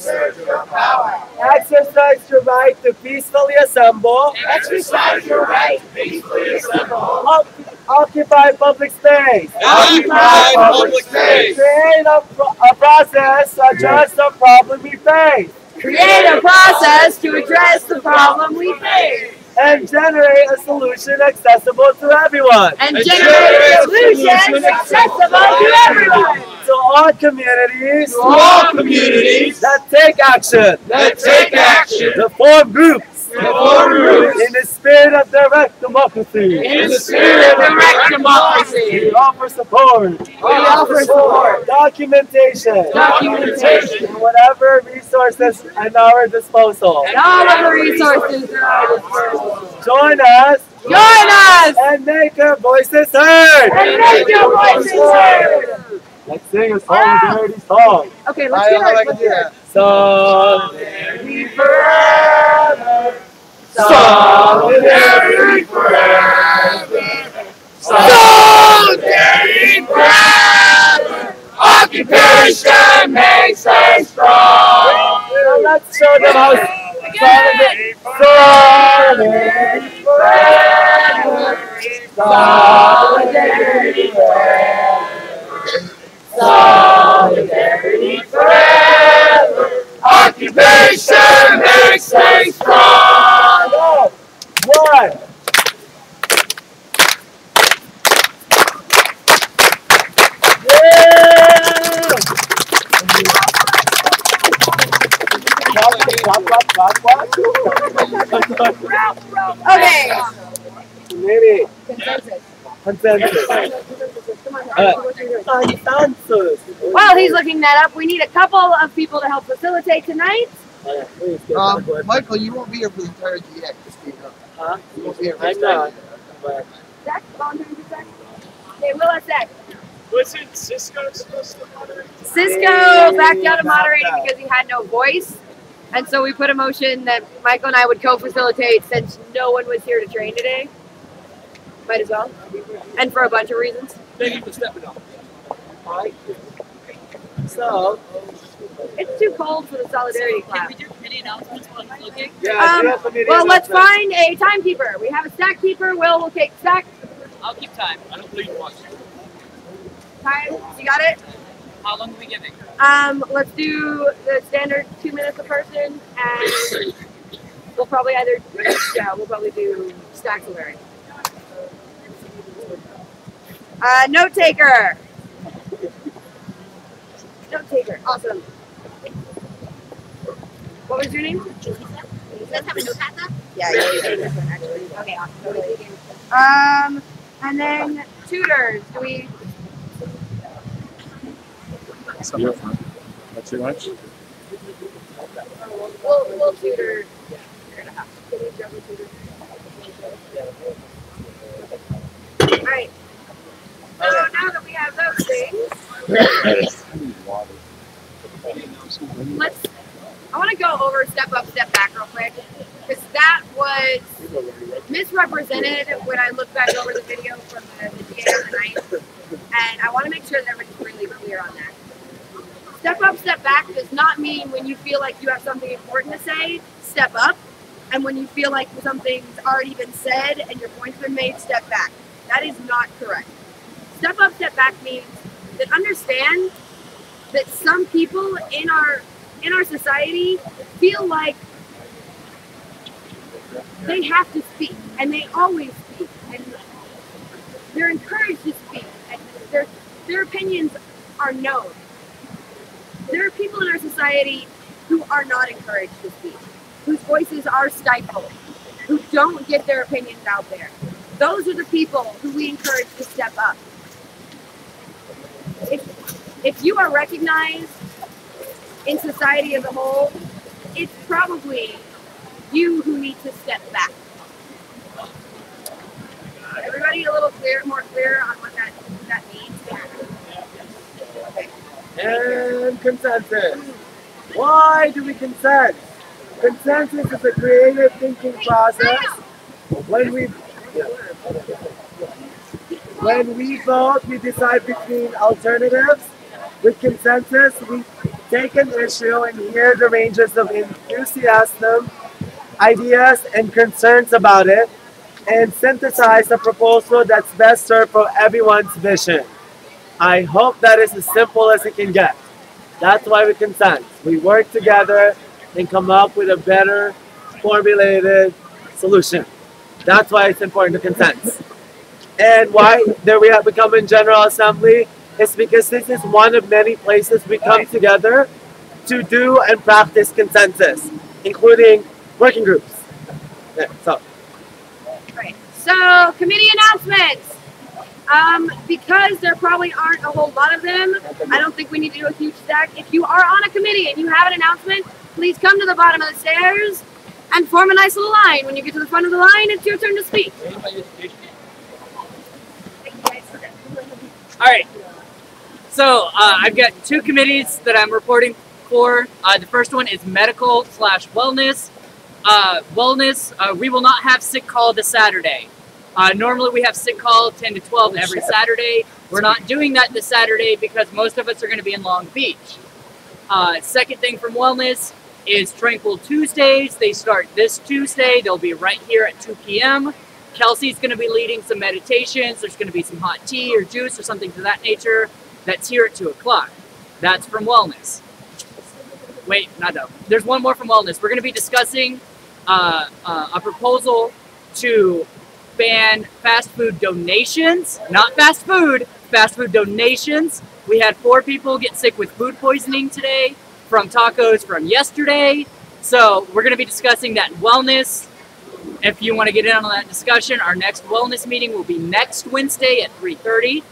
exert your power. Exercise your right to peacefully assemble. Exercise your right to peacefully assemble. Occupy public space. Occupy public space. Create a process to address the problem we face. Create a process to address the problem we face. And generate a solution accessible to everyone. And generate solutions accessible to everyone. To all communities. To all communities that take action. that take action. To form groups. To form groups. In the spirit of direct democracy. In the spirit of direct democracy. We offer support. We offer support. Documentation. Documentation. And whatever resources at our disposal. And all of the resources at our disposal. Join us. Join us. And make your voices heard. And make your voices heard. Let's sing a solidarity song. Okay, let's do it. Let's do it. Solidarity forever. Solidarity forever. Solidarity forever. Occupation makes us strong. So let's show them how solidarity forever. Solidarity forever. Solidarity forever. Occupation makes us strong. Go. One. Okay. Maybe. Consensus. Consensus. While he's looking that up, we need a couple of people to help facilitate tonight. Michael, you won't be here for the entire GX. Just so you know. Huh? You won't be here for the I'm entire not. GX. But Zach, volunteering for Zach? Okay, Will us Zach. Wasn't Cisco supposed to moderate? Cisco backed out of moderating because he had no voice. And so we put a motion that Michael and I would co-facilitate since no one was here to train today. Might as well. And for a bunch of reasons. Thank you for stepping up. so, It's too cold for the solidarity class. Can we do committee announcements while he's looking? yeah, do a committee Well, let's announcement. find a timekeeper. We have a stack keeper. Will will take stack. I'll keep time. I don't believe you want to. Time. You got it? How long are we giving? Let's do the standard 2 minutes a person, and we'll probably we'll probably do stacks of Larry. Note taker. Note taker. Awesome. What was your name? You guys have a notepad though? Yeah, this one actually. Okay, awesome. And then tutors. Do we? Not too much. We'll tutor. Can we grab a tutor? All right. So now that we have those things, I want to go over step up, step back real quick, because that was misrepresented when I look back over the video from the GA of the night, and I want to make sure that everybody's really clear on that. Step up, step back does not mean when you feel like you have something important to say, step up, and when you feel like something's already been said and your point's been made, step back. That is not correct. Step up, step back means that understand that some people in our society feel like they have to speak, and they always speak, and they're encouraged to speak, and their opinions are known. There are people in our society who are not encouraged to speak, whose voices are stifled, who don't get their opinions out there. Those are the people who we encourage to step up. If you are recognized in society as a whole, it's probably you who need to step back. Everybody a little more clear on what that means? Okay. And consensus. Why do we consent? Consensus is a creative thinking process. When we vote, we decide between alternatives. With consensus, we take an issue and hear the ranges of enthusiasm, ideas, and concerns about it, and synthesize a proposal that's best served for everyone's vision. I hope that is as simple as it can get. That's why we consent. We work together and come up with a better formulated solution. That's why it's important to consent. And why there we have become in General Assembly is because this is one of many places we come together to do and practice consensus, including working groups. Yeah, so. Right. So, committee announcements. Because there probably aren't a whole lot of them, I don't think we need to do a huge stack. If you are on a committee and you have an announcement, please come to the bottom of the stairs and form a nice little line. When you get to the front of the line, it's your turn to speak. All right. So I've got two committees that I'm reporting for. The first one is medical/wellness. We will not have sick call this Saturday. Normally we have sick call 10 to 12 every Saturday. We're not doing that this Saturday because most of us are going to be in Long Beach. Second thing from wellness is Tranquil Tuesdays. They start this Tuesday. They'll be right here at 2 p.m. Kelsey's going to be leading some meditations. There's going to be some hot tea or juice or something to that nature. That's here at 2 o'clock. That's from wellness. Wait, not no. There's one more from wellness. We're going to be discussing a proposal to ban fast food donations, not fast food donations. We had 4 people get sick with food poisoning today from tacos from yesterday. So we're going to be discussing that wellness. If you want to get in on that discussion, our next wellness meeting will be next Wednesday at 3:30.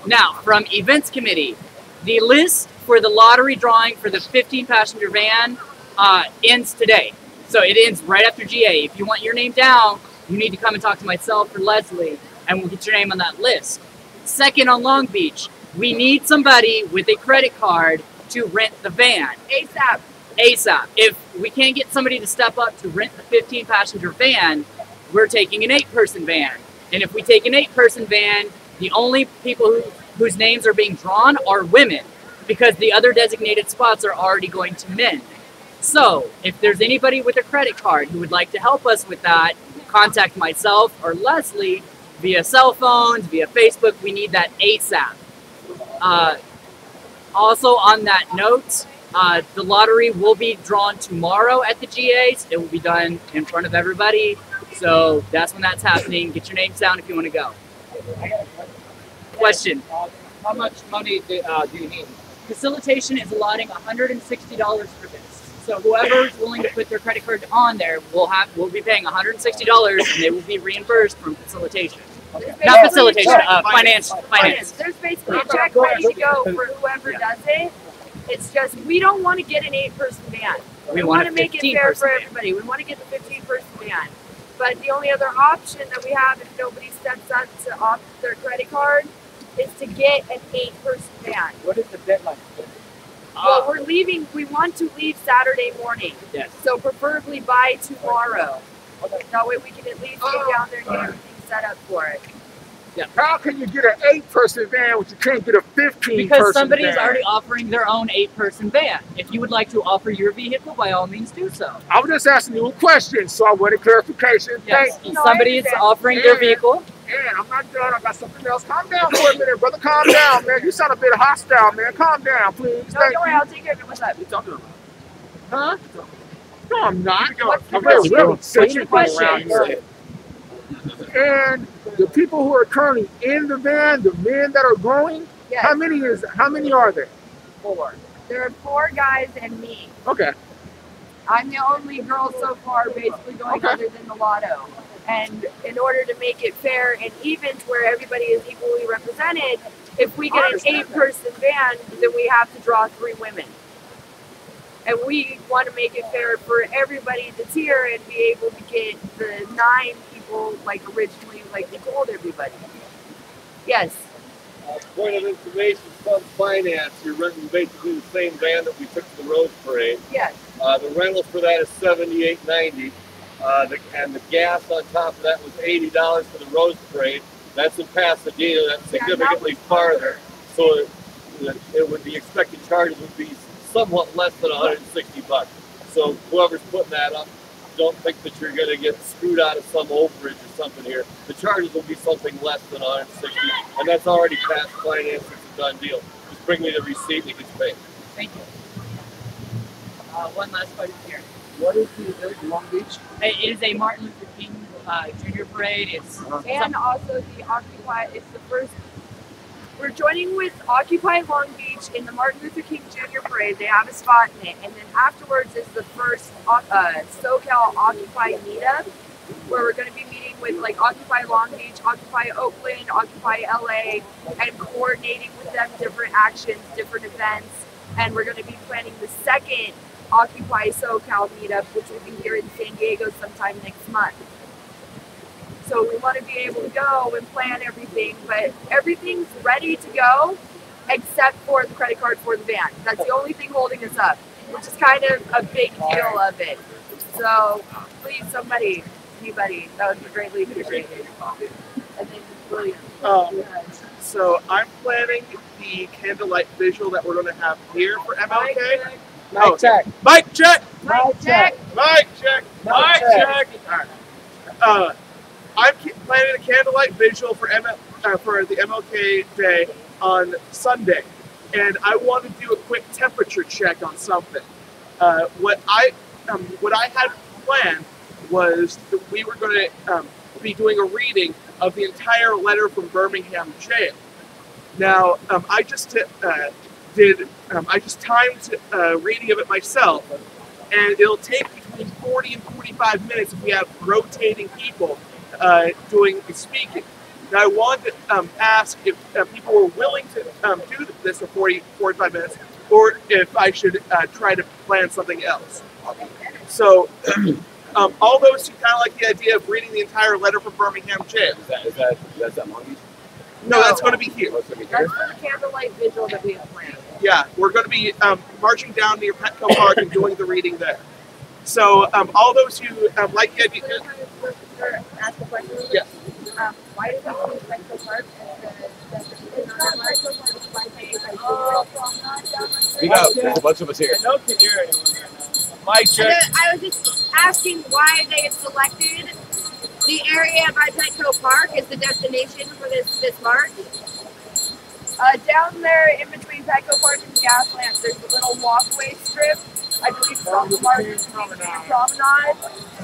Now, from events committee, the list for the lottery drawing for the 15-passenger van ends today. So it ends right after GA. If you want your name down, you need to come and talk to myself or Leslie, and we'll get your name on that list. Second, on Long Beach, we need somebody with a credit card to rent the van. ASAP. ASAP. If we can't get somebody to step up to rent the 15-passenger van, we're taking an 8-person van. And if we take an 8-person van, the only people whose names are being drawn are women, because the other designated spots are already going to men. So, if there's anybody with a credit card who would like to help us with that, contact myself or Leslie via cell phones, via Facebook. We need that ASAP. Also, on that note, the lottery will be drawn tomorrow at the GAs. It will be done in front of everybody. So that's when that's happening. Get your names down if you want to go. Question. How much money do you need? Facilitation is allotting $160 for this. So whoever's willing to put their credit card on there will be paying $160, and they will be reimbursed from facilitation. Not facilitation, finance. There's basically a check ready to go for whoever does it. It's just, we don't want to get an 8-person van. We want to make it fair for everybody. We want to get the 15-person van. But the only other option that we have if nobody steps up to opt their credit card is to get an 8-person van. What is the deadline? Well, we're leaving, we want to leave Saturday morning. Yes. So preferably by tomorrow. That way we can at least get down there and get everything set up for it. Yeah. How can you get an 8-person van when you can't get a 15-person van? Because somebody is already offering their own 8-person van. If you would like to offer your vehicle, by all means do so. I was just asking you a question, so I wanted clarification. Yes. Thank you. Somebody is offering their vehicle. And I'm not done. I got something else. Calm down for a minute, brother. Calm down, man. You sound a bit hostile, man. Calm down, please. No, don't worry. I'll take care of it. What's up? You talking about? Huh? No, I'm not. What's the I'm question? really What's saying your anything around question? here. And the people who are currently in the van, the men that are going, Yes. how many are there? 4. There are 4 guys and me. Okay. I'm the only girl so far basically going other than the lotto. And in order to make it fair and even to where everybody is equally represented, if we get an 8-person van, then we have to draw 3 women. And we want to make it fair for everybody that's here and be able to get the 9 people like originally like we told everybody. Yes. Point of information from finance, you're renting basically the same van that we took to the Rose Parade. Yes. The rental for that is $78.90. And the gas on top of that was $80 for the Rose Parade. That's in Pasadena. That's significantly farther. So the expected charges would be somewhat less than $160. So whoever's putting that up, don't think that you're going to get screwed out of some overage or something here. The charges will be something less than $160, and that's already past finance. It's a done deal. Just bring me the receipt and it gets paid. Thank you. One last question here. What is the event in Long Beach? It is a Martin Luther King Jr. parade. It's And also the Occupy, it's the first, we're joining with Occupy Long Beach in the Martin Luther King Jr. parade. They have a spot in it. And then afterwards is the first SoCal Occupy meetup, where we're going to be meeting with like Occupy Long Beach, Occupy Oakland, Occupy LA, and coordinating with them different actions, different events. And we're going to be planning the second Occupy SoCal meetup, which will be here in San Diego sometime next month. So we want to be able to go and plan everything, but everything's ready to go except for the credit card for the van. That's the only thing holding us up, which is kind of a big deal of it. So please, somebody, anybody, that would be greatly appreciated. And then William. So I'm planning the candlelight visual that we're going to have here for MLK. Mic check. Mic check. Mic check. Mic check. Mic check. All right. I'm planning a candlelight visual for the MLK Day on Sunday, and I want to do a quick temperature check on something. What I had planned was that we were going to be doing a reading of the entire letter from Birmingham jail. Now, I just timed a reading of it myself, and it'll take between 40 and 45 minutes if we have rotating people doing the speaking. Now, I wanted to ask if people were willing to do this for 45 minutes, or if I should try to plan something else. So, all those who kind of like the idea of reading the entire letter from Birmingham jail. That's that Long Beach? No, that's going to be here. That's for the candlelight visual that we have planned. Yeah, we're going to be marching down near Petco Park and doing the reading there. So, all those who like the idea. Ask a question. Yes. Why did we choose Petco Park as There's a bunch of us here. No can hear anyone. Mic check. I was just asking why they had selected the area by Petco Park as the destination for this march. Down there in between Petco Park and the gas lamp, there's a little walkway strip. I believe it's called the Martin Luther King Promenade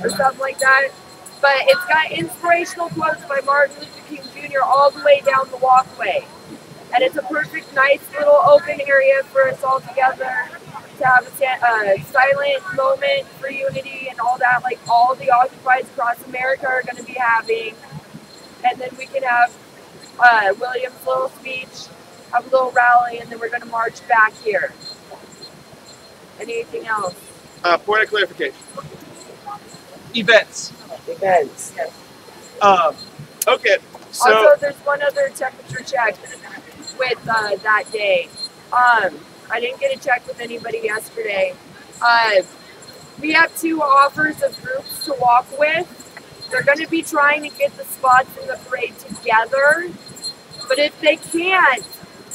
or something like that. But it's got inspirational quotes by Martin Luther King Jr. all the way down the walkway. And it's a perfect, nice little open area for us all together to have a silent moment for unity and all that, like all the occupieds across America are going to be having. And then we can have William's little speech, have a little rally, and then we're going to march back here. Anything else? Point of clarification. Events. Events. Okay. So. Also, there's one other temperature check with that day. I didn't get a check with anybody yesterday. We have 2 offers of groups to walk with. They're going to be trying to get the spots in the parade together. But if they can't,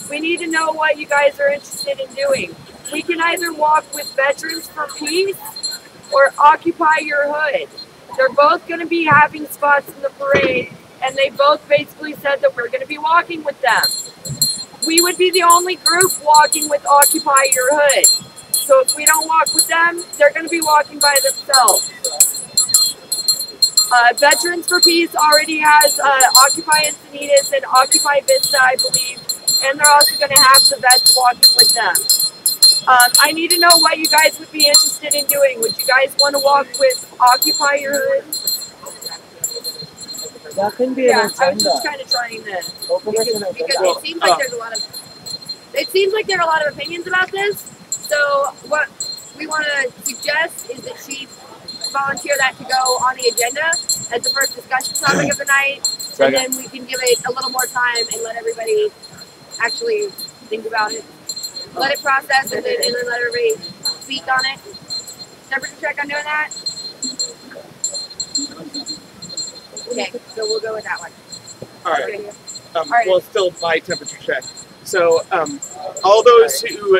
we need to know what you guys are interested in doing. We can either walk with Veterans for Peace or Occupy Your Hood. They're both going to be having spots in the parade, and they both basically said that we're going to be walking with them. We would be the only group walking with Occupy Your Hood. So if we don't walk with them, they're going to be walking by themselves. Veterans for Peace already has Occupy Encinitas and Occupy Vista, I believe, and they're also going to have the vets walking with them. I need to know what you guys would be interested in doing. Would you guys want to walk with Occupy Your Hood? That can be Yeah, an I was agenda. just kind of trying to, Open as an because agenda. it seems like there's a lot of, it seems like there are a lot of opinions about this. So what we want to suggest is that she volunteer that to go on the agenda as the first discussion topic of the night, and then we can give it a little more time and let everybody actually think about it, let it process, and then let everybody speak on it. Temperature check on doing that? Okay, so we'll go with that one. All right. Okay. All right. Well, still my temperature check. So, all those who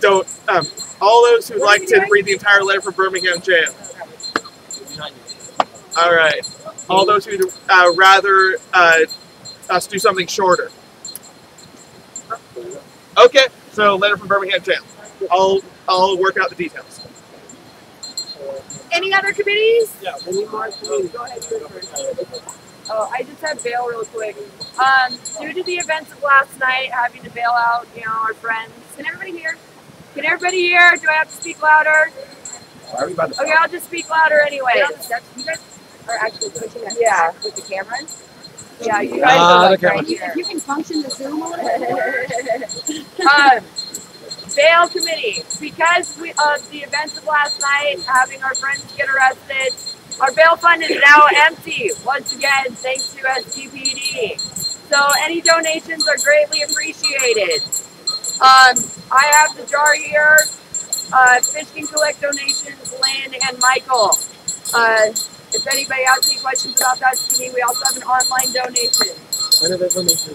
don't. All those who'd like to read the entire letter from Birmingham jail. All right. All those who'd rather us do something shorter. Okay. So letter from Birmingham jail. I'll work out the details. Any other committees? Yeah, any more committees? Go ahead. Oh, I just had bail real quick. Due to the events of last night, having to bail out, our friends. Can everybody hear? Can everybody hear? Do I have to speak louder? Okay, I'll just speak louder anyway. You guys are actually pushing it with the cameras? Yeah, you guys are like right here. If you can function the Zoom a little Bail committee. Because of the events of last night, having our friends get arrested, our bail fund is now empty. Once again, thanks to SGPD. So any donations are greatly appreciated. I have the jar here. Fish can collect donations, Lynn and Michael. If anybody has any questions about that to me, we also have an online donation. Point of information.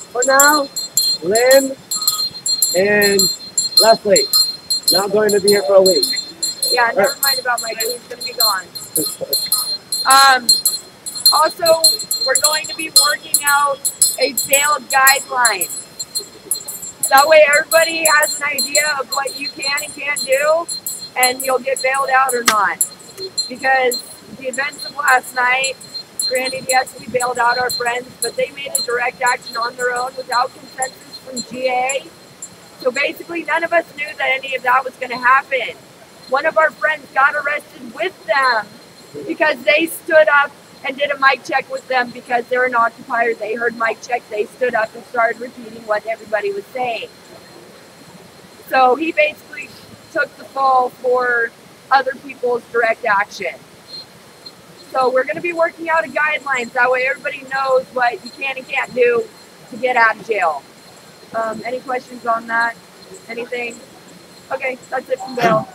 For now, Lynn and Leslie, not going to be here for a week. Yeah, never mind about Michael. He's going to be gone. Also, we're going to be working out a bail guideline. That way everybody has an idea of what you can and can't do, and you'll get bailed out or not. Because the events of last night, granted, yes, we bailed out our friends, but they made a direct action on their own without consensus from GA. So basically, none of us knew that any of that was going to happen. One of our friends got arrested with them because they stood up and did a mic check with them because they're an occupier. They heard mic check. They stood up and started repeating what everybody was saying. So he basically took the fall for other people's direct action. So we're going to be working out a guidelines. That way everybody knows what you can and can't do to get out of jail. Any questions on that? Anything? Okay, that's it from Bill.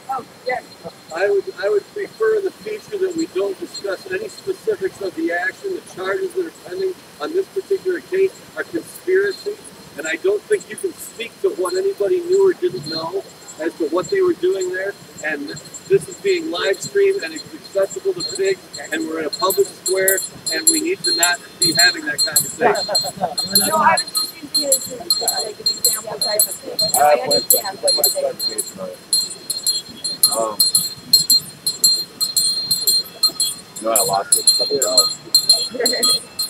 Oh, yes. I would prefer in the future that we don't discuss any specifics of the action. The charges that are pending on this particular case are conspiracy, and I don't think you can speak to what anybody knew or didn't know as to what they were doing there. And this is being live streamed and it's accessible to pigs, and we're in a public square, and we need to not be having that conversation. No, I was just using it as like an example type of thing. I understand what you're saying. No, I lost it. Couple dollars.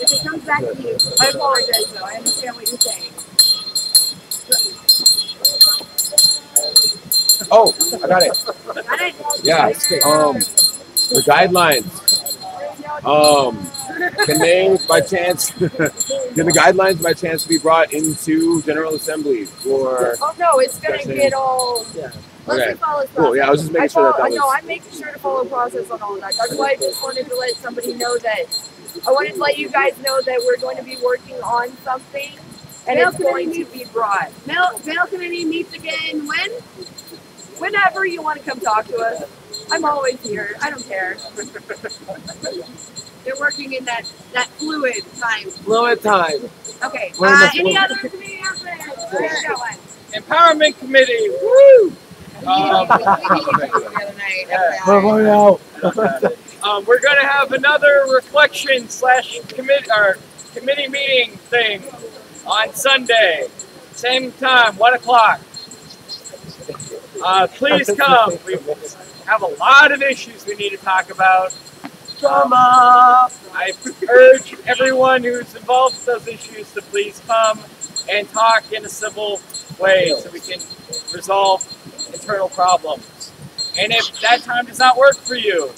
If it comes back to you, I apologize though. I understand what you're saying. Oh, I got it. Got it? Yeah. The guidelines. Can they, by chance, can the guidelines by chance be brought into General Assembly for? Oh no, it's gonna get all. Yeah. Okay. Follow Cool. Yeah, I was just making sure that was. No, I'm making sure to follow process on all of that. That's why I just wanted to let somebody know that. I wanted to let you guys know that we're going to be working on something, and it's going to be broad. Bail committee meets again when? Whenever you want to come talk to us, I'm always here. I don't care. They're working in that fluid time. Fluid time. Okay. Any other committee out there? Where's that one? Empowerment Committee. Woo! We're going to have another reflection / committee meeting thing on Sunday. Same time, 1 o'clock. Please come. We have a lot of issues we need to talk about. Drama. I urge everyone who's involved with those issues to please come and talk in a civil way so we can resolve internal problems. And if that time does not work for you,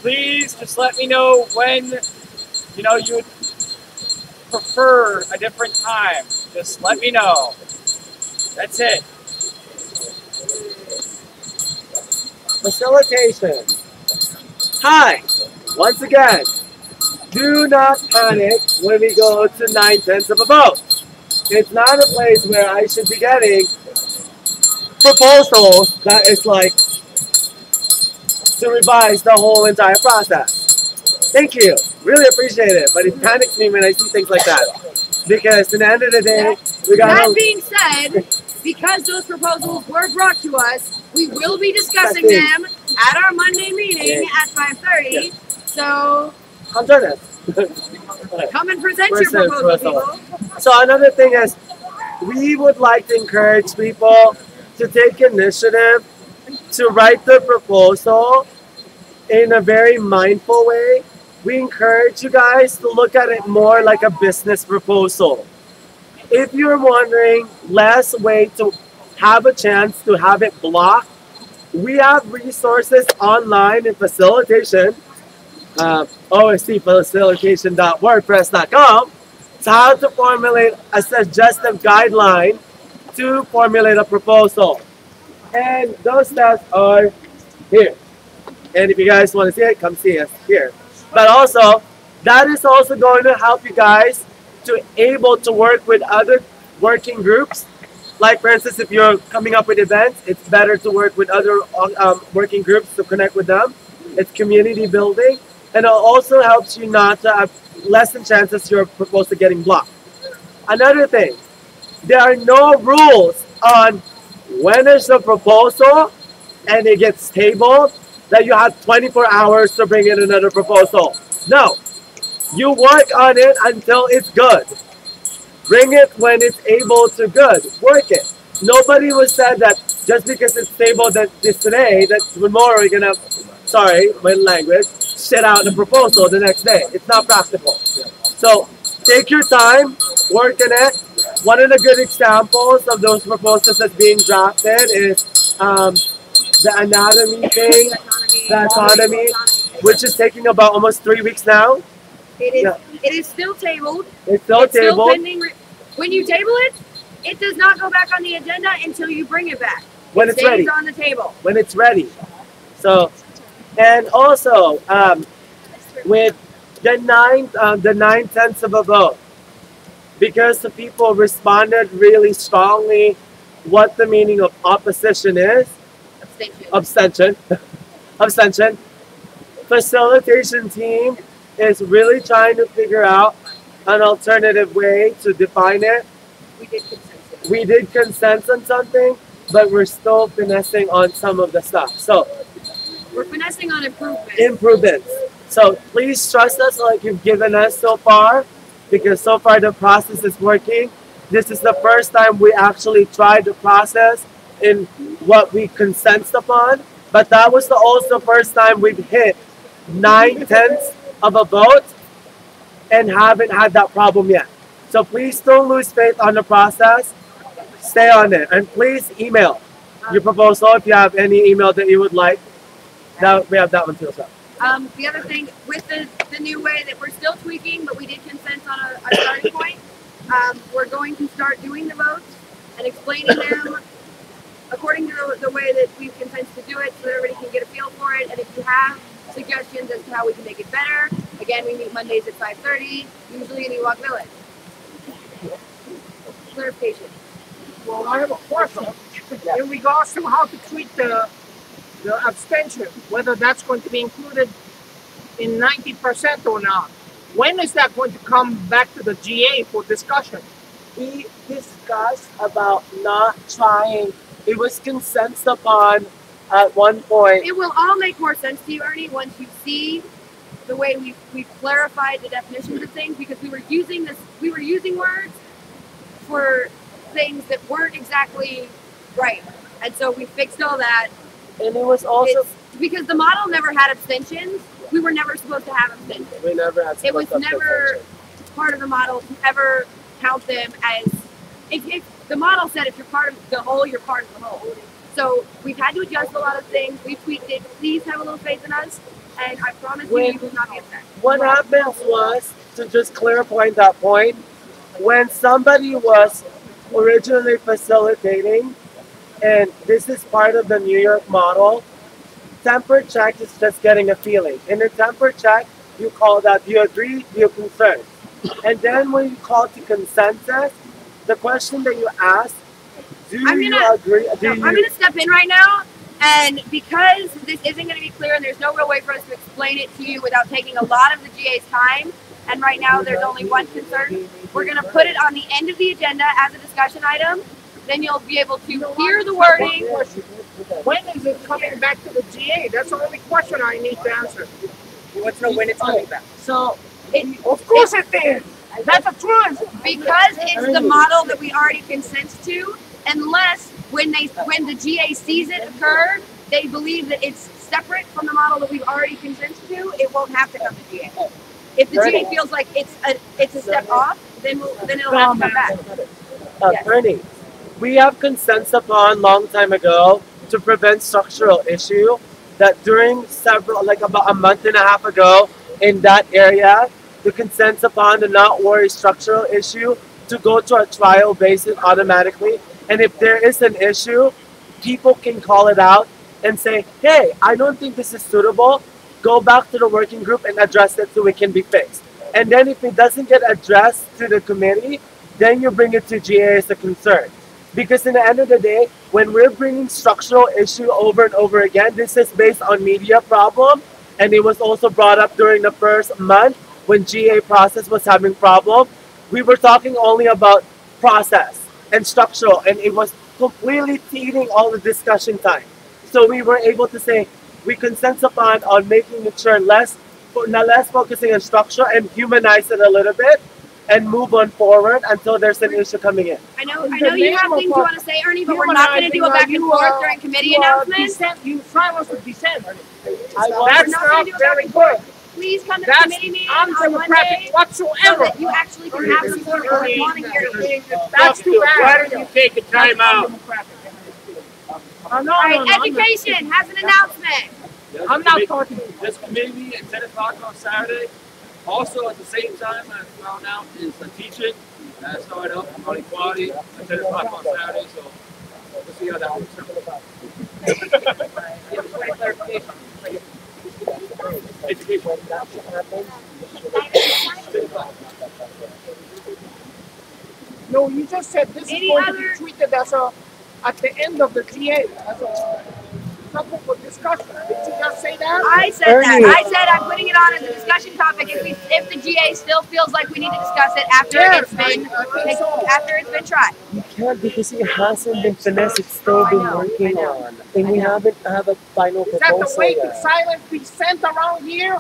please just let me know when you would prefer a different time. Just let me know. That's it. Facilitation. Hi. Once again, do not panic when we go to 9/10 of a vote. It's not a place where I should be getting proposals that it's like to revise the whole entire process. Thank you. Really appreciate it. But it panics me when I see things like that. Because at the end of the day, We got That being said, because those proposals were brought to us, we will be discussing them at our Monday meeting at 5:30. So come join us. come and present your proposal, people. So another thing is, we would like to encourage people to take initiative to write the proposal in a very mindful way. We encourage you guys to look at it more like a business proposal. If you're wondering less way to have a chance to have it blocked, we have resources online in facilitation, oscfacilitation.wordpress.com, to how to formulate a suggestive guideline to formulate a proposal. And those steps are here. And if you guys want to see it, come see us here. But also, that is also going to help you guys to able to work with other working groups. Like for instance, if you're coming up with events, it's better to work with other working groups to connect with them. It's community building. And it also helps you not to have lessen chances you're proposed to getting blocked. Another thing, there are no rules on when is the proposal and it gets tabled that you have 24 hours to bring in another proposal. No. You work on it until it's good. Bring it when it's able to good. Work it. Nobody was said that just because it's tabled that this today, that tomorrow you're gonna, sorry, my language, shit out the proposal the next day. It's not practical. So take your time, work on it. One of the good examples of those proposals that's being drafted is the anatomy thing, the autonomy, which is taking about almost 3 weeks now. It is still tabled. It's still tabled. Pending. When you table it, it does not go back on the agenda until you bring it back. When it's ready. It stays on the table. When it's ready. So, and also with the 9/10 of a vote, because the people responded really strongly what the meaning of opposition is. Abstention. Abstention. Facilitation team is really trying to figure out an alternative way to define it. We did consent on something, but we're still finessing on some of the stuff. So we're finessing on improvements. Improvements. So please trust us like you've given us so far, because so far the process is working. This is the first time we actually tried the process in what we consented upon, but that was also the first time we've hit 9/10 of a vote and haven't had that problem yet. So please don't lose faith on the process. Stay on it, and please email your proposal if you have any email that you would like. Now we have that one too as well. The other thing with the new way that we're still tweaking, but we did consent on a starting point. We're going to start doing the votes and explaining them according to the way that we've consented to do it, so that everybody can get a feel for it. And if you have suggestions as to how we can make it better, again, we meet Mondays at 5:30, usually in Ewok Village. Clarification. Well, I have a question in regards to how to treat the abstention, whether that's going to be included in 90% or not. When is that going to come back to the GA for discussion? We discussed about not trying. It was consented upon at one point. It will all make more sense to you, Ernie, once you see the way we've clarified the definitions of things, because we were using words for things that weren't exactly right. And so we fixed all that. And it was also because the model never had abstentions. We were never supposed to have abstentions. We never had. It was never part of the model to ever count them as. If the model said if you're part of the whole, you're part of the whole. So we've had to adjust a lot of things. We tweaked it. Please have a little faith in us, and I promise you will not be upset. What happens was, to just clarify that point, when somebody was originally facilitating, and this is part of the New York model, temper check is just getting a feeling. In a temper check, you call that, do you agree, do you concern? And then when you call to consensus, the question that you ask, do you agree? I'm going to step in right now, and because this isn't going to be clear and there's no real way for us to explain it to you without taking a lot of the GA's time, and right now there's only one concern. We're going to put it on the end of the agenda as a discussion item. Then you'll be able to hear the wording. When is it coming back to the GA? That's the only question I need to answer. You want to know when it's coming back? So, Of course it is. That's a truth. because it's the model that we already consent to, unless when the GA sees it occur, they believe that it's separate from the model that we've already consented to, it won't have to come to GA. If the GA feels like it's a step off, then it'll have to come back. Yes. Ernie, we have consents upon long time ago to prevent structural issue that during about a month and a half ago in that area, the consents upon the not worry structural issue to go to a trial basis automatically. And if there is an issue, people can call it out and say, hey, I don't think this is suitable. Go back to the working group and address it so it can be fixed. And then if it doesn't get addressed to the committee, then you bring it to GA as a concern. Because in the end of the day, when we're bringing structural issue over and over again, this is based on media problem. And it was also brought up during the first month when GA process was having problem. We were talking only about process and structural, and it was completely feeding all the discussion time. So we were able to say, we consent upon on making it sure less focusing on structure and humanize it a little bit and move on forward until there's an issue coming in. I know you have things you want to say, Ernie, but we're not going to do a back and forth during committee announcements. You silence the dissent. That's not very good. Please come to the That's committee meeting on undemocratic Monday whatsoever. so that you actually can have some sort of want to hear you. That's too bad. Why don't you take a time out? All right, education has an announcement. I'm not talking. This committee meeting at 10 o'clock on Saturday. Also, at the same time, I found out is teaching. I started up on equality at 10 o'clock on Saturday, so we'll see how that works out. Education. No, you just said this is going to be treated as at the end of the GA as a topic for discussion. Did you just say that? I said that. I said I'm putting it on as a discussion topic if the GA still feels like we need to discuss it after it's been tried. You can't because it hasn't been finished. It's still been working on, and we haven't have a final proposal Is that the way yet. to silence dissent around here?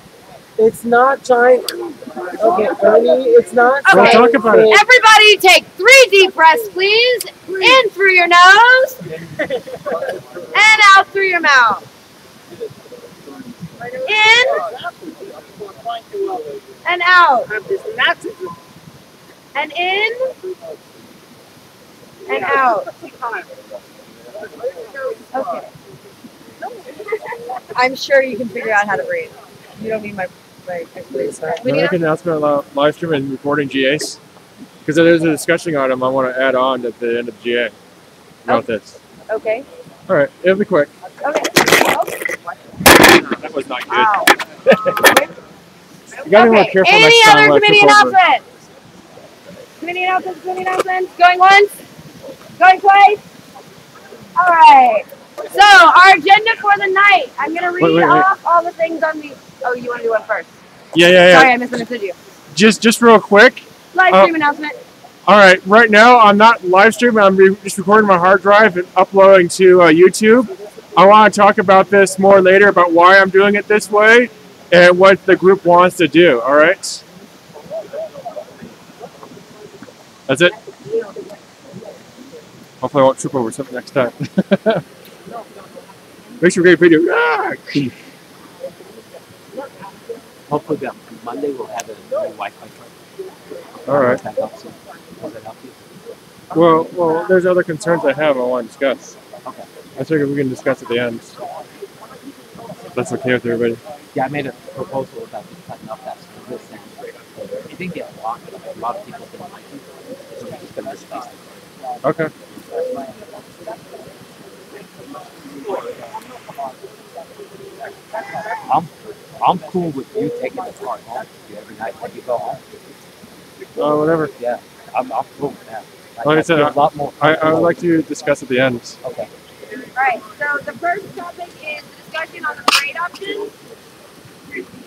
It's not trying. Okay, Ernie, it's not. Okay. We'll talk about it. Everybody take 3 deep breaths, please. In through your nose and out through your mouth. In and out. And in and out. Okay. I'm sure you can figure out how to breathe. You don't need my explanation. Can I make an announcement about live stream and recording GAs? Because there's a discussion item I want to add on at the end of GA about this. Okay. All right, it'll be quick. Okay. That was not good. You got to be more careful Any next time. other when I committee trip over. announcements? Committee announcements? Going once? Going twice? All right. So, our agenda for the night. I'm going to read off all the things on the... Oh, you want to do one first? Yeah. Sorry, I misunderstood you. Just real quick. Live stream announcement. All right, right now I'm not live streaming. I'm just recording my hard drive and uploading to YouTube. I want to talk about this more later about why I'm doing it this way and what the group wants to do. All right. That's it. Hopefully I won't trip over something next time. Make sure we get a video. Hopefully by Monday we'll have a new Wi-Fi truck. All right. That helps you. Does that help you? Well, there's other concerns I have I want to discuss. Okay. I figure we can discuss at the end. That's okay with everybody. Yeah, I made a proposal about just cutting off that this thing. It didn't get blocked. A lot of people didn't like it. So we're just going to discuss it. Okay. I'm cool with you taking the car home with you every night when you go home. Whatever. Yeah, I'm cool with that. Like I said, feel a lot more I would like to discuss at the end. Okay. All right, so the first topic is the discussion on the parade options.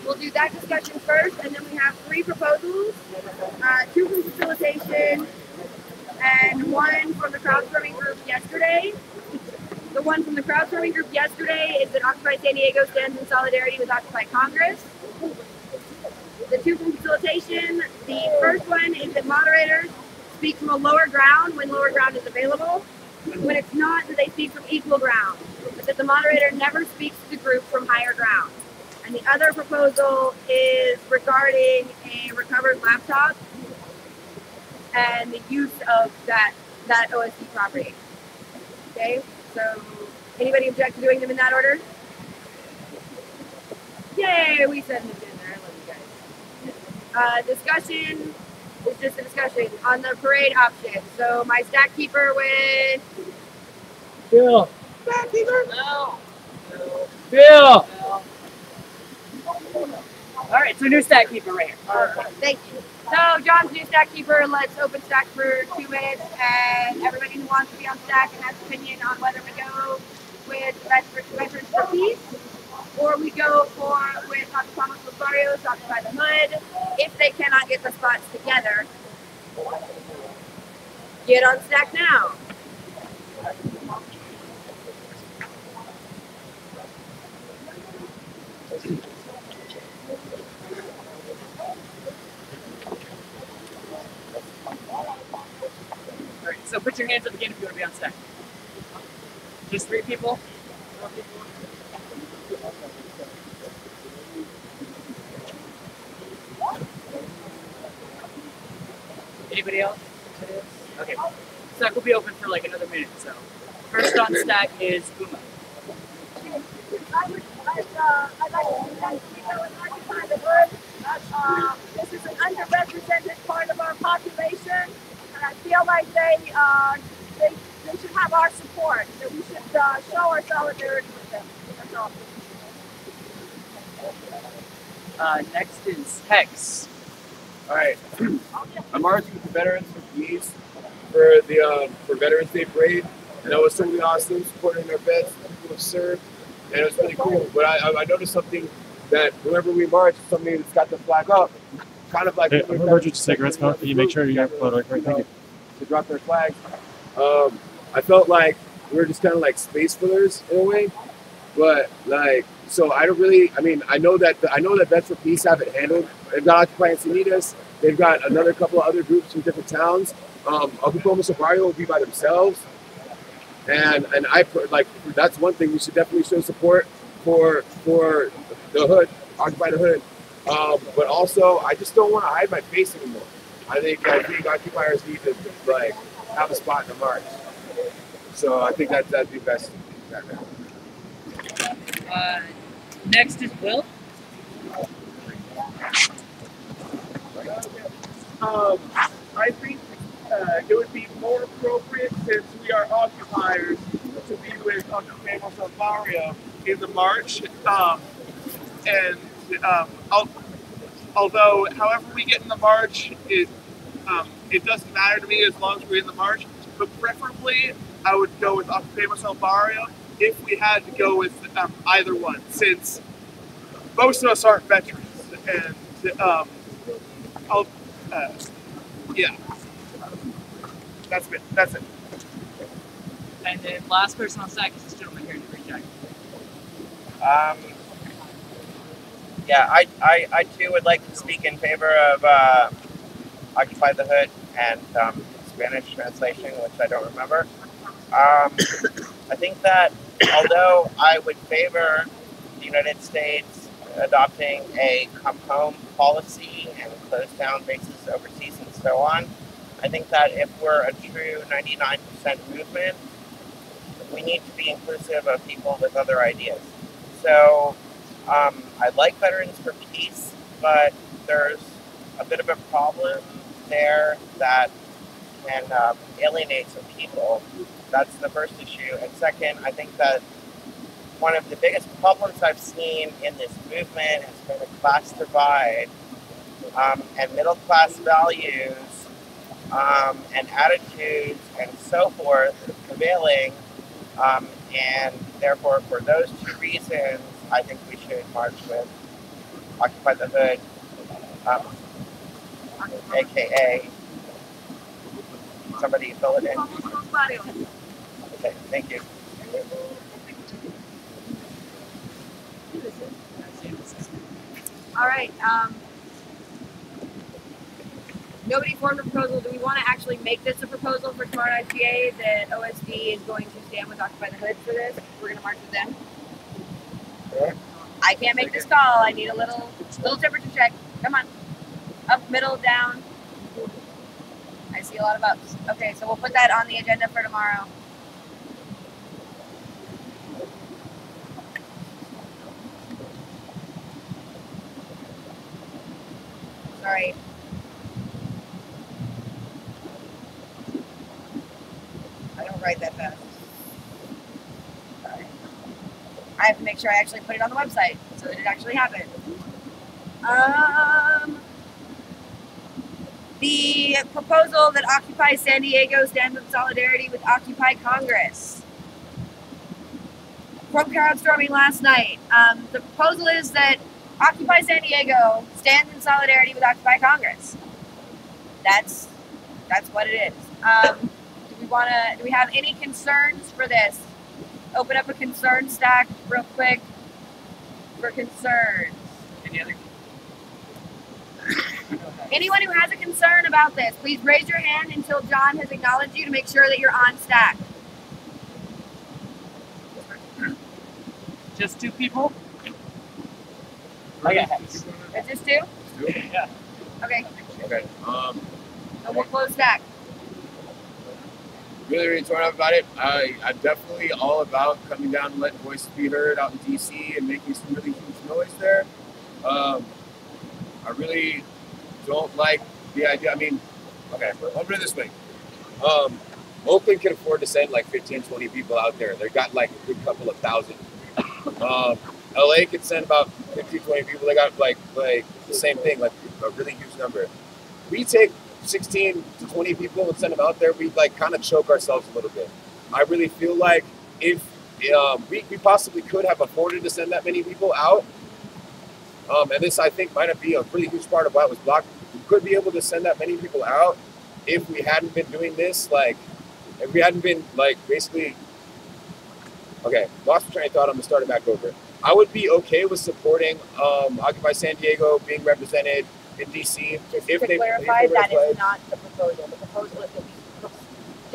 We'll do that discussion first, and then we have 3 proposals, 2 from facilitation, and 1 from the crowdsourcing group yesterday. The one from the crowdsourcing group yesterday is that Occupy San Diego stands in solidarity with Occupy Congress. The 2 from facilitation, the first one is that moderators speak from a lower ground when lower ground is available. When it's not, that they speak from equal ground, but that the moderator never speaks to the group from higher ground. And the other proposal is regarding a recovered laptop and the use of that OSD property. Okay, so anybody object to doing them in that order? Yay, we send them in there. I love you guys. Discussion is just a discussion on the parade option. So my stack keeper with Bill. Stack keeper? No. Bill. All right, so new stack keeper right here. Thank you. So John's new stack keeper. Let's open stack for 2 minutes, and everybody who wants to be on stack and has an opinion on whether we go with Veterans for Peace or we go with Dr. Thomas Lothario, Occupy the Hood. If they cannot get the spots together, get on stack now. All right, so put your hands up again if you want to be on stack. Just 3 people. Anybody else? Okay. Stack will be open for like another minute. So first on stack is Uma. I'd like to occupy the hood. This is an underrepresented part of our population, and I feel like they should have our support. That we should show our solidarity with them. That's all. Next is Hex. All right, I'm marching with the Veterans for Peace for Veterans Day Parade, and that was totally awesome, supporting their vets, people who have served, and it was really cool. But I noticed something that whenever we march, somebody that's got the flag up, kind of like. Hey, I'm allergic to cigarettes, pal. Can you make sure you got photo? Thank you. To drop their flag. I felt like we were just kind of like space fillers in a way, but like. So I don't really. I mean, I know that Vets for Peace have it handled. They've got Occupy Encinitas. They've got another couple of other groups from different towns. Oklahoma Barrio will be by themselves, and I like that's one thing we should definitely show support for the hood, Occupy the Hood. But also, I just don't want to hide my face anymore. I think occupiers need to like have a spot in the march. So I think that'd be best right now. Next is Will. I think it would be more appropriate, since we are occupiers, to be with Occupy Barrio in the march. Although, however we get in the march, it doesn't matter to me as long as we're in the march. But preferably, I would go with Occupy Barrio if we had to go with either one, since most of us aren't veterans, and yeah, that's it. That's it. And then last person on stack is this gentleman here in the green jacket. Yeah, I too would like to speak in favor of Occupy the Hood and Spanish translation, which I don't remember. I think that although I would favor the United States adopting a come home policy and close down bases overseas and so on, I think that if we're a true 99% movement, we need to be inclusive of people with other ideas. So I like Veterans for Peace, but there's a bit of a problem there that can alienate some people. That's the first issue. And second, I think that one of the biggest problems I've seen in this movement has been a class divide and middle class values and attitudes and so forth prevailing. And therefore, for those two reasons, I think we should march with Occupy the Hood, aka somebody fill it in. Okay, thank you. All right. Nobody formed a proposal. Do we want to actually make this a proposal for tomorrow night's GA that OSD is going to stand with Occupy the Hood for this? We're going to march with them. Yeah. I can't make this call. I need a little temperature check. Come on. Up, middle, down. I see a lot of ups. Okay, so we'll put that on the agenda for tomorrow. Sorry. I don't write that fast. Sorry. I have to make sure I actually put it on the website so that it actually happened. The proposal that Occupy San Diego stands in solidarity with Occupy Congress. From crowdstorming last night, the proposal is that Occupy San Diego stands in solidarity with Occupy Congress. That's what it is. Do we have any concerns for this? Open up a concern stack real quick for concerns. Any other? Anyone who has a concern about this, please raise your hand until John has acknowledged you to make sure that you're on stack. Just 2 people? Okay. It's just 2? Yeah. Okay. Okay. So we'll close stack. Really torn up about it. I'm definitely all about coming down and letting voices be heard out in DC and making some really huge noise there. I really don't like the idea. I mean, okay, I'll put it this way. Oakland can afford to send like 15, 20 people out there. They got like a good couple of thousand. LA could send about 15, 20 people. They got like the same thing, like a really huge number. We take 16 to 20 people and send them out there, we like kind of choke ourselves a little bit. I really feel like if we possibly could have afforded to send that many people out, and this I think might be a really huge part of why it was blocked. We could be able to send that many people out if we hadn't been doing this, like if we hadn't been like basically, okay, lost the train of thought, I'm gonna start it back over. I would be okay with supporting Occupy San Diego being represented in DC. Just to clarify, that is not the proposal. The proposal is that we,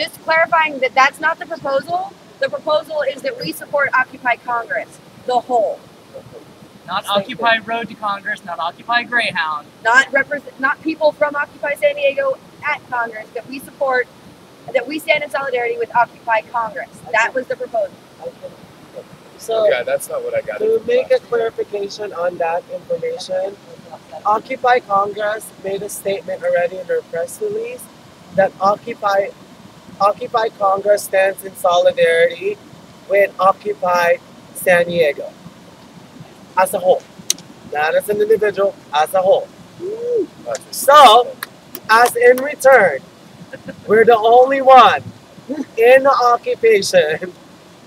just clarifying that that's not the proposal. The proposal is that we support Occupy Congress, the whole. Not Occupy Road to Congress, not Occupy Greyhound. Not people from Occupy San Diego at Congress, that we support, that we stand in solidarity with Occupy Congress. That was the proposal. So, yeah, that's not what I got. To make a clarification on that information, Occupy Congress made a statement already in their press release that Occupy Congress stands in solidarity with Occupy San Diego as a whole, not as an individual, as a whole. So, as in return, we're the only one in the occupation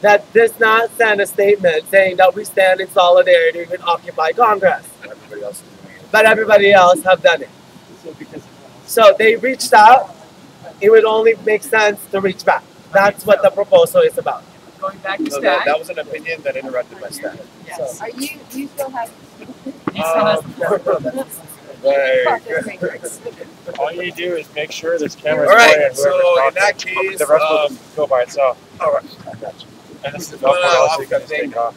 that does not send a statement saying that we stand in solidarity with Occupy Congress. Everybody else is doing it. But everybody else have done it. So they reached out. It would only make sense to reach back. That's what the proposal is about. Going back to So stack. that was an opinion that interrupted my stack. Yes. Are you still have? All you do is make sure this camera's All right, playing. so in that case, the rest will just go by itself. All right. I got you. And this is No, no, no, so you can just thing. take off.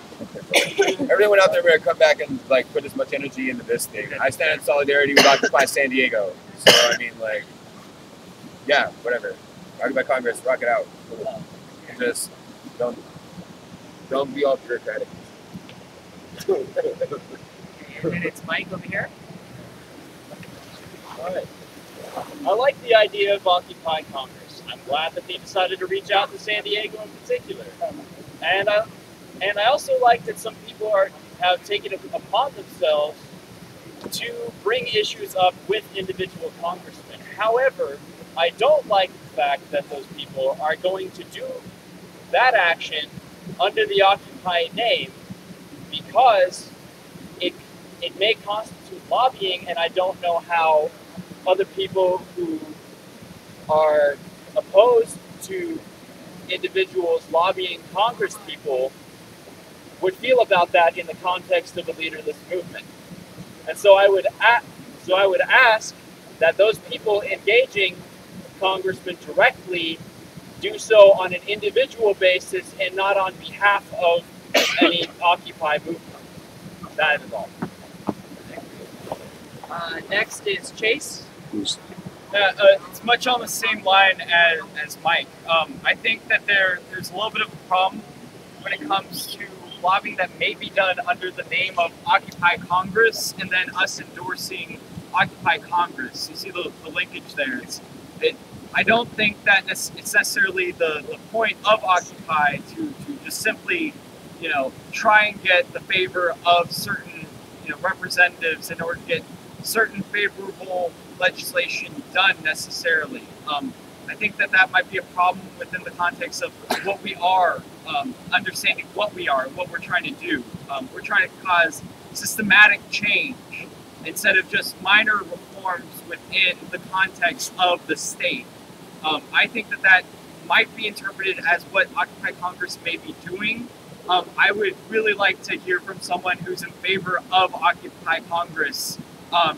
Everyone out there better come back and like put as much energy into this thing. I stand in solidarity with Occupy San Diego. So I mean, like, yeah, whatever. Occupy Congress, rock it out. Just don't be all bureaucratic. And then it's Mike over here. Alright. I like the idea of Occupy Congress. I'm glad that they decided to reach out to San Diego in particular. And I also like that some people have taken it upon themselves to bring issues up with individual congressmen. However, I don't like the fact that those people are going to do that action under the Occupy name because it may constitute lobbying, and I don't know how other people who are opposed to individuals lobbying Congress people would feel about that in the context of a leaderless movement. And so I would ask that those people engaging congressmen directly do so on an individual basis and not on behalf of any Occupy movement. That is all. Next is Chase. It's much on the same line as Mike. I think that there's a little bit of a problem when it comes to lobbying that may be done under the name of Occupy Congress and then us endorsing Occupy Congress. You see the linkage there. I don't think that it's necessarily the point of Occupy to just simply, try and get the favor of certain, representatives in order to get certain favorable legislation done necessarily. I think that might be a problem within the context of what we are, understanding what we are and what we're trying to do. We're trying to cause systematic change instead of just minor reforms within the context of the state. I think that might be interpreted as what Occupy Congress may be doing. I would really like to hear from someone who's in favor of Occupy Congress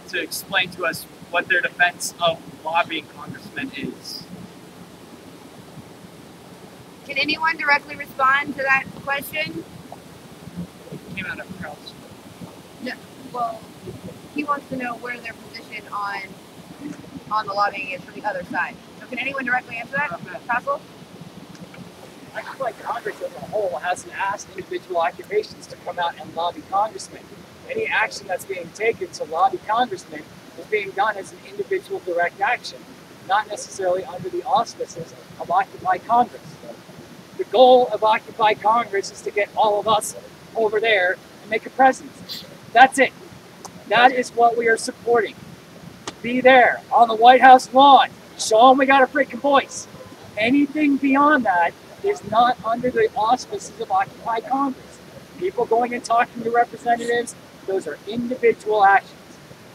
to explain to us what their defense of lobbying congressmen is. Can anyone directly respond to that question? Came out of Carl's. No. Well, he wants to know where their position on the lobbying is from the other side. So can anyone directly answer that? Castle? I feel like Congress as a whole hasn't asked individual occupations to come out and lobby congressmen. Any action that's being taken to lobby congressmen is being done as an individual direct action, not necessarily under the auspices of Occupy Congress. The goal of Occupy Congress is to get all of us over there and make a presence. That's it. That is what we are supporting. Be there on the White House lawn. Show them we got a freaking voice. Anything beyond that is not under the auspices of Occupy Congress. People going and talking to representatives, those are individual actions.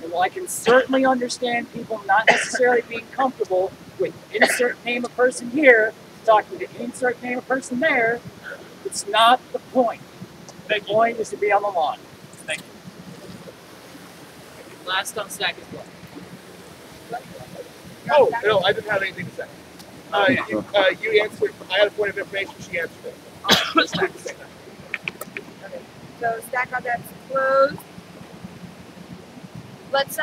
And while I can certainly understand people not necessarily being comfortable with insert name a person here, talking to insert name a person there, it's not the point. The point is to be on the lawn. Thank you. Last on stack as well. Oh, no, I didn't have anything to say. You answered, I had a point of information, she answered it. Okay, so stack on that's closed. Let's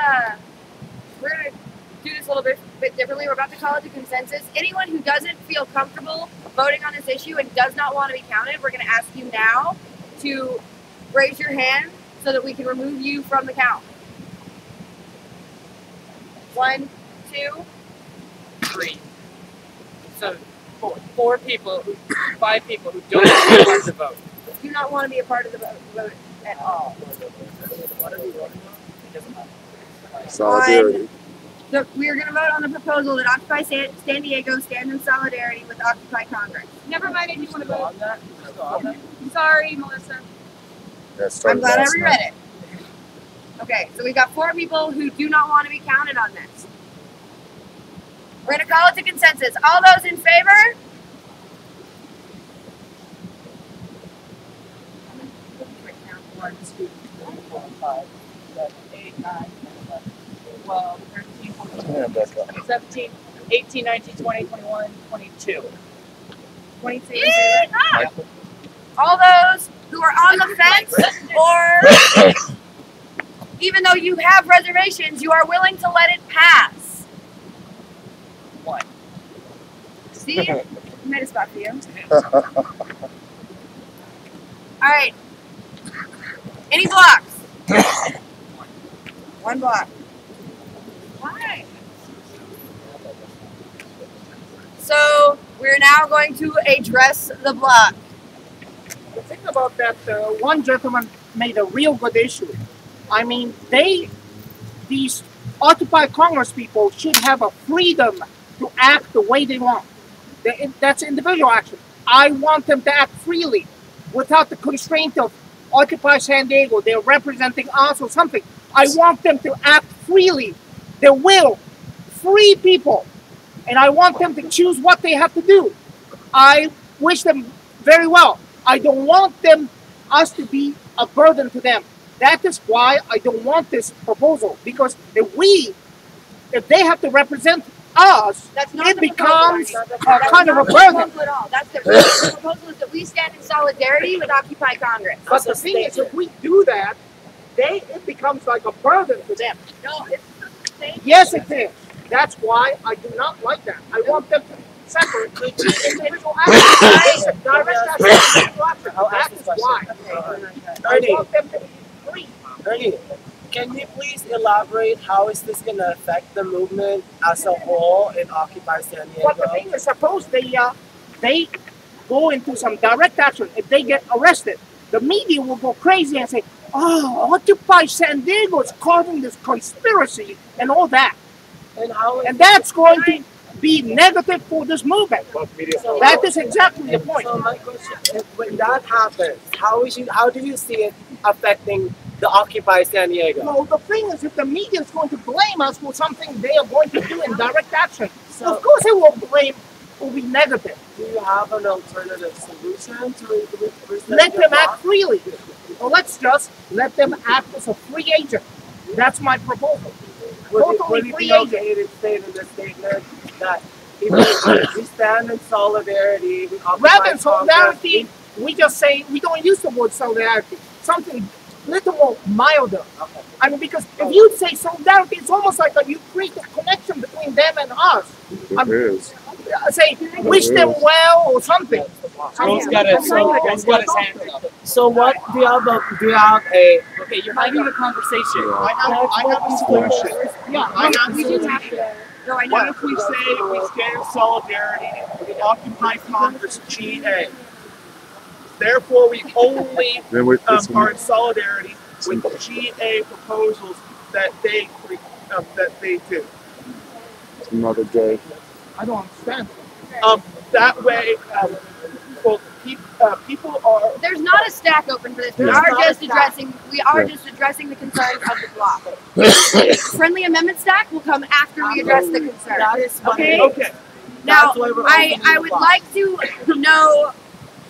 we're gonna do this a little bit differently. We're about to call it a consensus. Anyone who doesn't feel comfortable voting on this issue and does not want to be counted, we're gonna ask you now to raise your hand so that we can remove you from the count. 1, 2, 3. So 4 people, 5 people who don't want to be part of the vote. Do not want to be a part of the vote at all. Solidarity. So we are going to vote on the proposal that Occupy San Diego stand in solidarity with Occupy Congress. Never mind if you want to vote on that. Sorry, Melissa. I'm glad I reread it. Okay, so we've got 4 people who do not want to be counted on this. We're going to call it to consensus. All those in favor? One, 2, 3, 4, 5, 7, 8, 9, 10, 12, 13, 14, 17, 18, 19, 20, 21, 22. 22 in favor? All those who are on the fence or even though you have reservations, you are willing to let it pass. 1. See? We made a spot for you. All right. Any blocks? 1 block. Why? So we're now going to address the block. The thing about that, one gentleman made a real good issue. I mean, these Occupy Congress people should have a freedom to act the way they want. That's individual action. I want them to act freely without the constraint of Occupy San Diego, they're representing us or something. I want them to act freely. They will. Free people. And I want them to choose what they have to do. I wish them very well. I don't want us to be a burden to them. That is why I don't want this proposal. Because if they have to represent us, it becomes kind of a burden. That's the proposal is that we stand in solidarity with Occupy Congress. But the thing is, if we do that, it becomes like a burden to them. No, it's yes, it is. That's why I do not like that. I want them to separate individual actions. Direct action. That is why. I want them to be free. Ernie, can you please elaborate how is this going to affect the movement as a whole in Occupy San Diego? But the thing is, suppose they go into some direct action. If they get arrested, the media will go crazy and say, "Oh, Occupy San Diego is causing this conspiracy and all that." And that's going to be negative for this movement. So that is exactly the point. So my question is, when that happens, how do you see it affecting the Occupy San Diego? No, the thing is, if the media is going to blame us for something they are going to do in direct action, of course it will be negative. Do you have an alternative solution to let them act freely? Or let's just let them act as a free agent. That's my proposal. Would it be okay to say in this statement that if we stand in solidarity with Occupy rather than solidarity, we just say, we don't use the word solidarity. Something little more milder. Okay. I mean, because if you say solidarity, it's almost like you create a connection between them and us. Say, wish them well or something. Will's got his hand up. So what do you have a okay, you're having a conversation. I have a solution. Yeah, What if we say we stand in solidarity with Occupy Congress GA? Therefore, we only are in solidarity with the GA proposals that they do. Another day. I don't understand. That way, people are. There's not a stack open for this. We are just addressing the concerns of the block. Friendly amendment stack will come after we address the concerns. Okay. Now, I would like to know,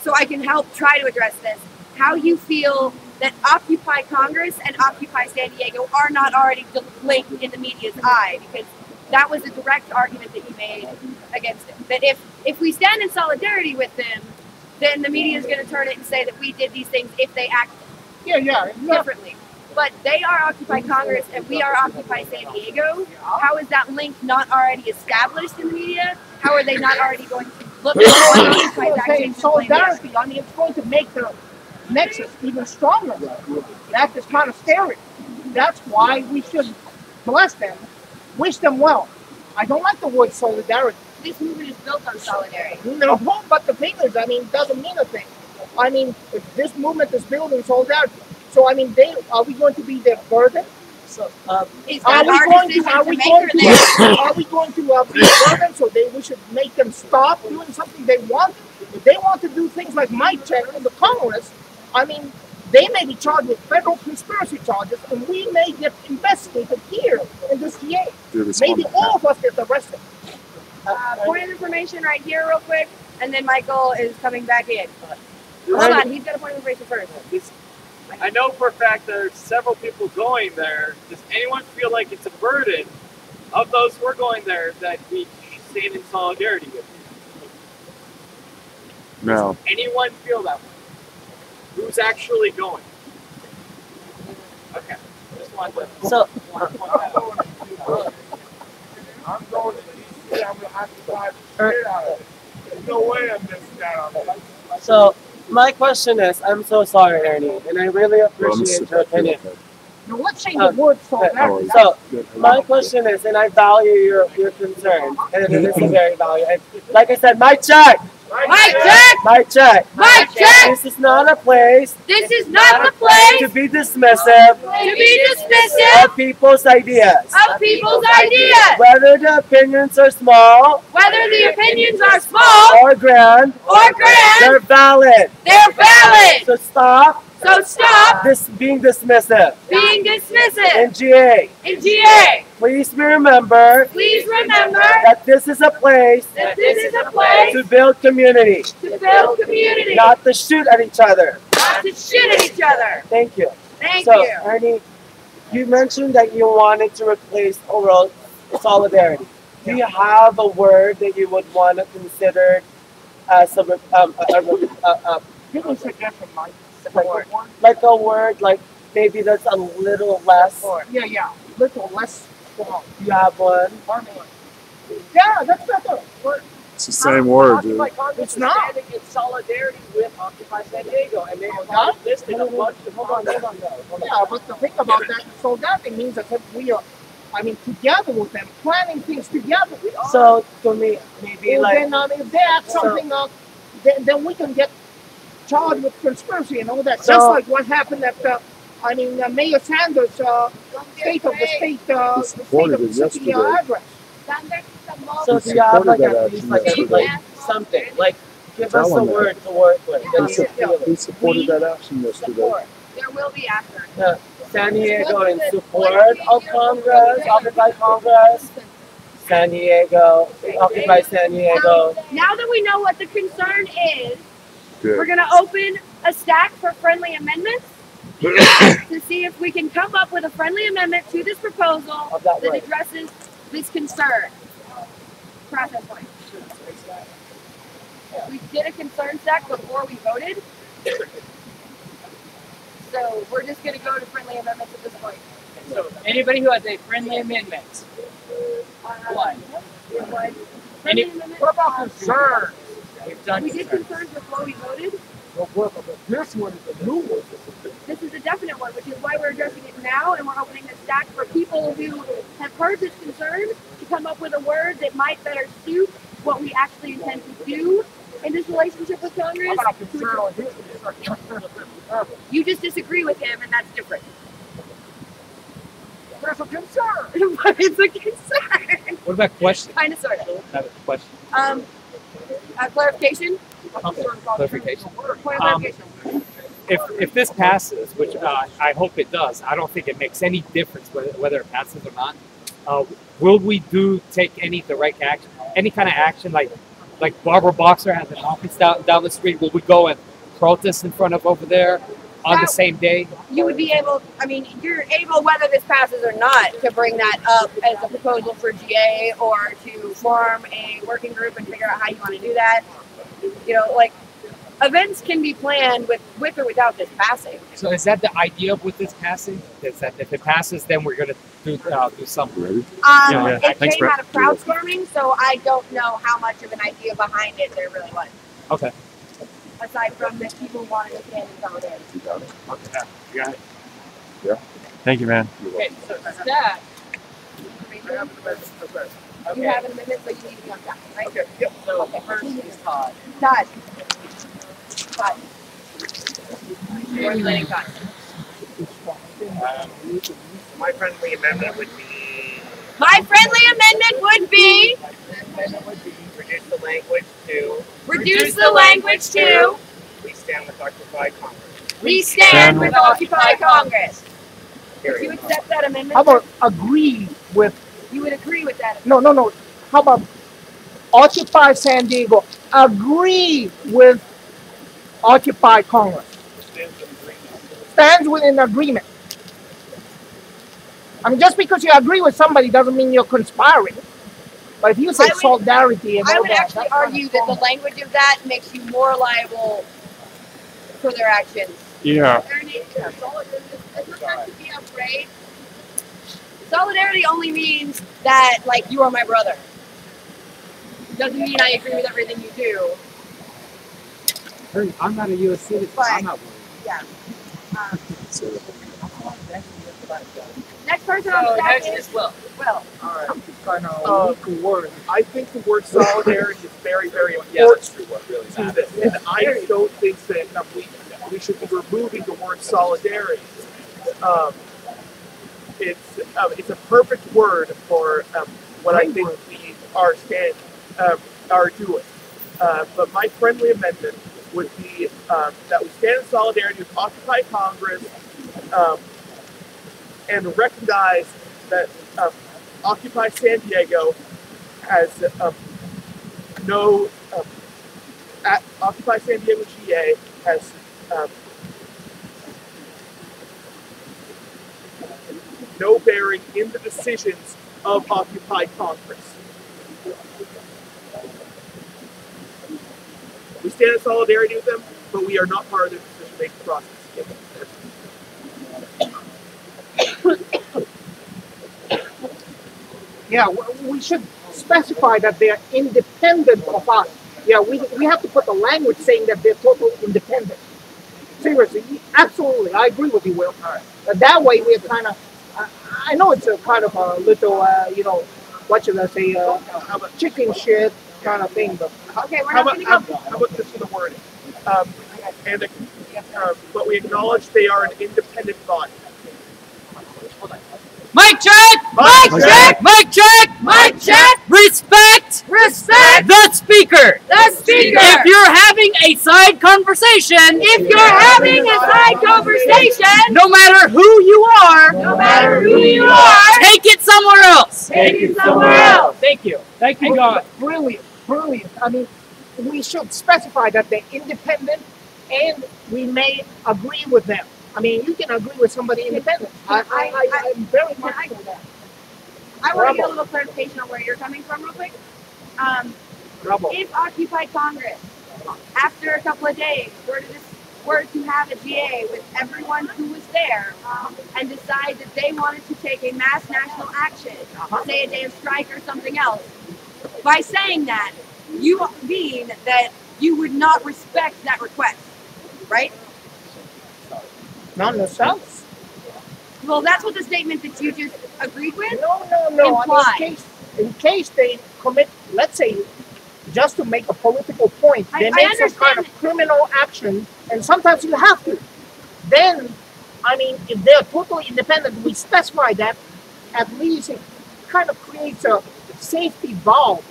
so I can help try to address this, how you feel that Occupy Congress and Occupy San Diego are not already linked in the media's eye, because that was a direct argument that you made against it. That if we stand in solidarity with them, then the media is going to turn it and say that we did these things if they act differently. But they are Occupy Congress and we are Occupy San Diego. How is that link not already established in the media? How are they not already going to look at what Occupy's actions? Solidarity, I mean, it's going to make the nexus even stronger. That is kind of scary. That's why we should bless them, wish them well. I don't like the word solidarity. This movement is built on solidarity. No, but the thing is, I mean, it doesn't mean a thing. I mean, if this movement is built on solidarity, so I mean, are we going to be their burden? So, are we going to be burden? So we should make them stop doing something they want. If they want to do things like Mike check in the Congress, I mean, they may be charged with federal conspiracy charges, and we may get investigated here in this DA. Maybe all of us get arrested. Point of information right here real quick, and then Michael is coming back in. Hold on, he's got a point of information first. I know for a fact there are several people going there. Does anyone feel like it's a burden of those who are going there that we stand in solidarity with? No. Does anyone feel that way? Who's actually going? Okay. Just want to So, I'm going to DC. I'm going to occupy the shit out of it. There's no way I'm missing out on it. So, my question is, I'm so sorry, Ernie, and I really appreciate your opinion. Now, let's say the word solidarity. So, my question is, and I value your concern, and this is very valuable. Like I said, Mike check! Mike check! Mike check! Mike check! This is not a place. This is not the place to be dismissive. Of people's ideas. Of people's ideas. Whether the opinions are small. Whether the opinions are small. Or grand. Or grand. They're valid. They're valid. So stop So stop this being dismissive. being dismissive. In GA, In GA, please remember please remember that this is a place that this is a place to build community, to build community, not to shoot at each other. not to shoot at each other. Thank you. Thank So, you. Ernie, you mentioned that you wanted to replace overall solidarity. Do you have a word that you would want to consider as Give me a suggestion, Mike. like a word like maybe that's a little less? Yeah. Little less strong. You have one? Yeah, that's better. It's the same word, dude. It's not. It's solidarity with Occupy San Diego, and they have Huh? listed a bunch of Yeah, but the thing about that, so that it means that we are, together with them, planning things together. So to me, maybe like then, if they add something up, then we can get charged with conspiracy and all that. So- Just like what happened at Mayor Sanders' state of the state, the state supported of the it city yesterday. address. So do you have like at least like something like give us a Telling them. word to work with? That you feel He supported that action yesterday. There will be after. San Diego in support of Congress, Occupy Congress. San Diego, Occupy San Diego. Now that we know what the concern is, Good. we're going to open a stack for friendly amendments to see if we can come up with a friendly amendment to this proposal that that way. addresses this concern. Process point. We did a concern stack before we voted. So we're just going to go to friendly amendments at this point. So anybody who has a friendly amendment. One. Friendly Any- amendment? What about concerns? We've done We did concerns. concerns before we voted. This one is a new one. This is a definite one, which is why we're addressing it now, and we're opening the stack for people who have heard this concern to come up with a word that might better suit what we actually intend to do in this relationship with Congress. How about a concern on his? You just disagree with him, and that's different. There's a concern. But it's a concern. What about questions? Kind of, sort of. I have a question. Clarification? Clarification. Clarification. If this passes, which I hope it does, I don't think it makes any difference whether it passes or not. Will we take any direct action, any kind of action like Barbara Boxer has an office down the street? Will we go and protest in front of over there on the same day? You would be able, you're able, whether this passes or not, to bring that up as a proposal for GA or to form a working group and figure out how you want to do that. Events can be planned with or without this passing. So is that the idea with this passing? Is that if it passes, then we're going to do something? It Thanks, came Brett. out of crowdstorming, so I don't know how much of an idea behind it there really was. Okay. Aside from that people wanted to stand in solidarity. Okay. You got it. Yeah. Thank you, man. Okay, so that. You have an amendment, so you need to come down, right? Okay. Yep. So first is Todd. Todd. Formulating Todd. My friendly amendment would be My friendly amendment would be reduce the language to reduce the language to we stand with Occupy Congress. we stand with Occupy Congress. Would you accept that amendment? How about agree with? You would agree with that? No. How about Occupy San Diego? Agree with Occupy Congress. Stands with an agreement. Just because you agree with somebody doesn't mean you're conspiring. But if you say solidarity and I all would that, actually that's argue that the language of that makes you more liable for their actions. Yeah. Be afraid. Solidarity only means that, you are my brother. Doesn't mean I agree with everything you do. I'm not a U.S. citizen. But, I'm not worried. yeah. Next person on the stack is Will. All right. Word. I think the word solidarity is very, very important to this. And I don't think that we should be removing the word solidarity. It's a perfect word for what I think we are doing. But my friendly amendment would be that we stand in solidarity with Occupy Congress and recognize that Occupy San Diego has Occupy San Diego GA has no bearing in the decisions of Occupy Congress. We stand in solidarity with them, but we are not part of their decision-making process. Yeah, we should specify that they are independent of us. Yeah, we have to put the language saying that they're totally independent. Seriously, absolutely, I agree with you, Will. That way we're kind of, I know it's a kind of a little, you know, what should I say, chicken shit kind of thing, but Okay, we're How not about, going to go. how about this for the wording? But we acknowledge they are an independent body. Mic check! Mic check! Mic check! Mic check! Respect! Respect! The speaker! The speaker! If you're having a side conversation, If you're having a side conversation, no matter who you are, no matter who you are, take it somewhere else. take it somewhere else. Thank you. Thank you, God. brilliant, brilliant. I mean, we should specify that they're independent and we may agree with them. I mean, you can agree with somebody independent. I'm very much for that. I want to get a little clarification on where you're coming from real quick. If Occupy Congress, after a couple of days, were to have a GA with everyone who was there and decide that they wanted to take a mass national action, say a day of strike or something else, by saying that, you mean that you would not respect that request, right? Not in the South. Well, that's what the statement that you just agreed with No. implies. I mean, in case they commit, let's say, just to make a political point, they make some kind of criminal action, and sometimes you have to. Then, I mean, if they're totally independent, we specify that. At least it kind of creates a safety valve.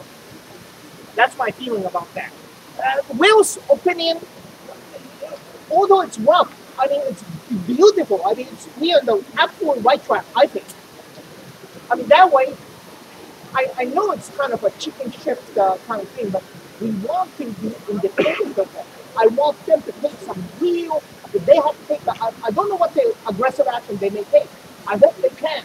That's my feeling about that. Will's opinion, although it's rough, I mean, it's beautiful. I mean, we are on the absolute right track, I think. I mean, that way, I know it's kind of a chicken shit kind of thing, but we want to be independent of them. I want them to take some real, if they have to take, I don't know what the aggressive action they may take. I hope they can.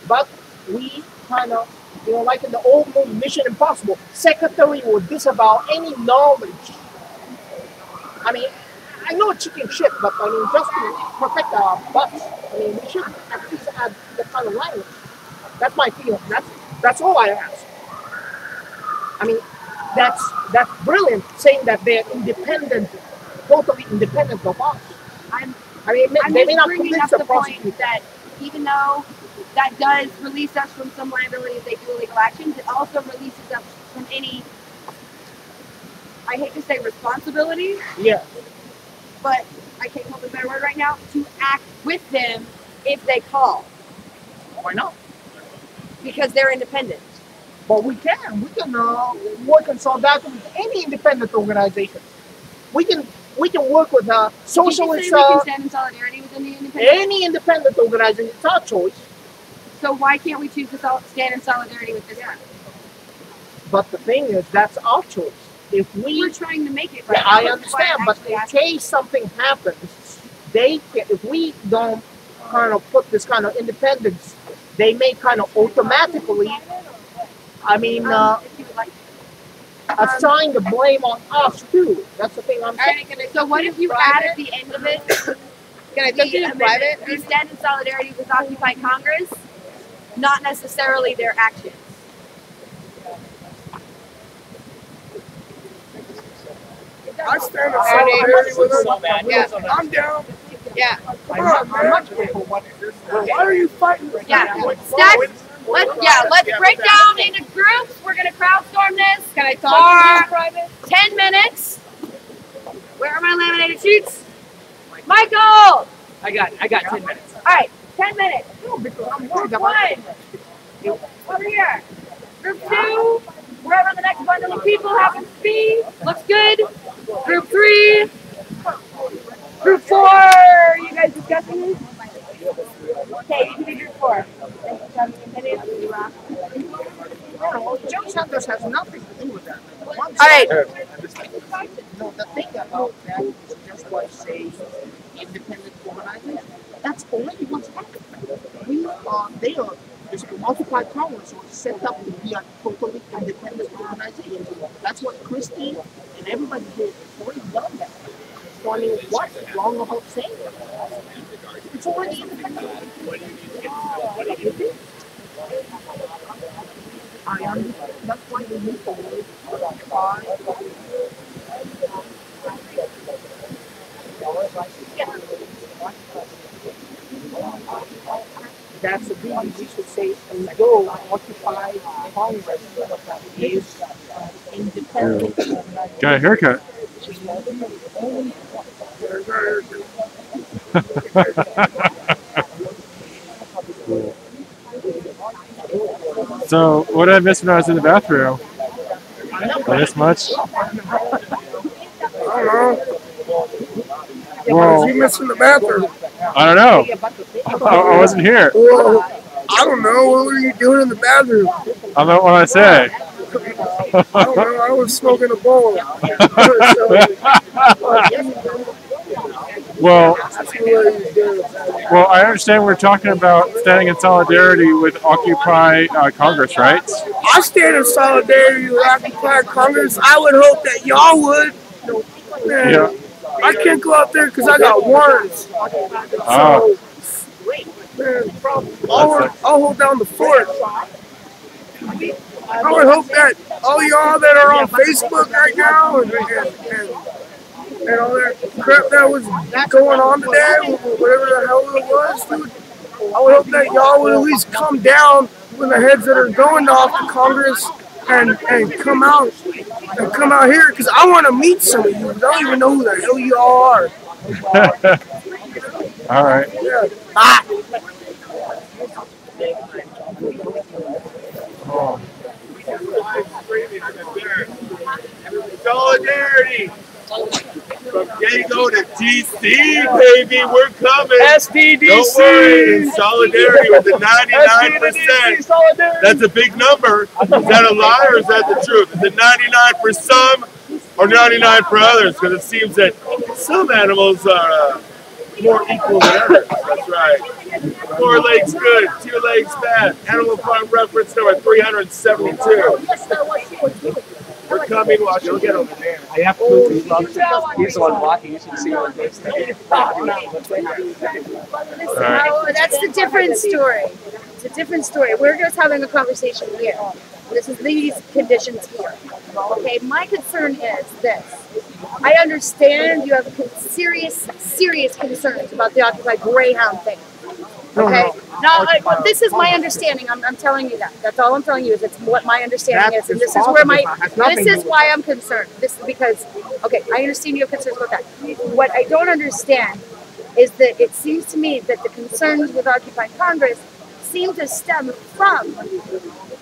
But we kind of, you know, like in the old movie Mission Impossible, Secretary will disavow any knowledge. I mean, I know it's chicken shit, but I mean, just to protect our butts, I mean, we should at least add that kind of language. That's my feeling. That's all I ask. I mean, that's brilliant, saying that they're independent, totally independent of us. I'm they may just not bringing convince up the the point prosecutor. that even though that does release us from some liability if they do illegal actions, it also releases us from any, I hate to say responsibility, Yeah. but I can't come up with a better word right now, to act with them if they call. Why not? Because they're independent. But we can work in solidarity with any independent organization. We can work with socialist. Did you say we can stand in solidarity with any independent? Any independent organization. It's our choice. So why can't we choose to stand in solidarity with this one? But the thing is, that's our choice. If we're trying to make it right. Yeah, I understand, but in case something happens, if we don't kind of put this kind of independence, they may kind of automatically, I mean, assign the blame on us too. That's the thing I'm saying. So what if you add at the end of it? Can I take it in private? We stand in solidarity with Occupy Congress, not necessarily their actions. I stand in solidarity with them. Yeah. I'm down. Yeah. I'm much for what it is. Why are you fighting? Yeah. Let's break down into groups. We're gonna crowdstorm this. Can I talk for 10 minutes? Where are my laminated sheets? Michael! I got 10 minutes. Alright, 10 minutes. Group 1. Over here. Group 2, we're wherever the next bundle of people happens to be. Looks good. Group 3. Group 4. You guys discussing this? Okay, you can do group 4. Joe Santos has nothing to do with that. All right. No, the thing about that is just like say independent organization. That's already what's happening. They are. This Occupy Congress was set up to be a totally independent organization. That's what Christie and everybody did. It's already done that. So I mean, what's wrong about saying that? It's already independent. I understand. That's why we need to wait for that That's the thing we should say, although Occupy Congress is independent. Got a haircut. So, what did I miss when I was in the bathroom? This much? I don't know. Well, What did you miss in the bathroom? I don't know. I wasn't here. Well, I don't know. What were you doing in the bathroom? I meant what I say. I don't know. I was smoking a bowl. Well, I understand we're talking about standing in solidarity with Occupy Congress, right? I stand in solidarity with Occupy Congress. I would hope that y'all would. Man, Yeah. I can't go out there because I got worms. Oh. Man, I'll hold down the fort. I would hope that all y'all that are on Facebook right now and all that crap that was going on today, whatever the hell it was, dude, I would hope that y'all would at least come down with the heads that are going off to Congress and come out here because I want to meet some of you. I don't even know who the hell you all are. All right. Yeah. Ah. Solidarity. From Diego to DC, baby, we're coming. SDDC. Don't worry, in solidarity with the 99%. That's a big number. Is that a lie or is that the truth? Is it 99 for some or 99 for others? Because it seems that some animals are more equal than others. That's right. 4 legs good, 2 legs bad. Animal Farm reference number 372. We're coming. Watch, you'll get over there. I absolutely love it. He's the one walking. You should see what this Oh, that's the different story. It's a different story. We're just having a conversation here. This is these conditions here. Okay, my concern is this. I understand you have serious concerns about the Occupy Greyhound thing. Okay. Now, this is my understanding. I'm telling you that. That's all I'm telling you is it's what my understanding is, and this is where this is why I'm concerned. This is because, okay, I understand you have concerns about that. What I don't understand is that it seems to me that the concerns with Occupy Congress seem to stem from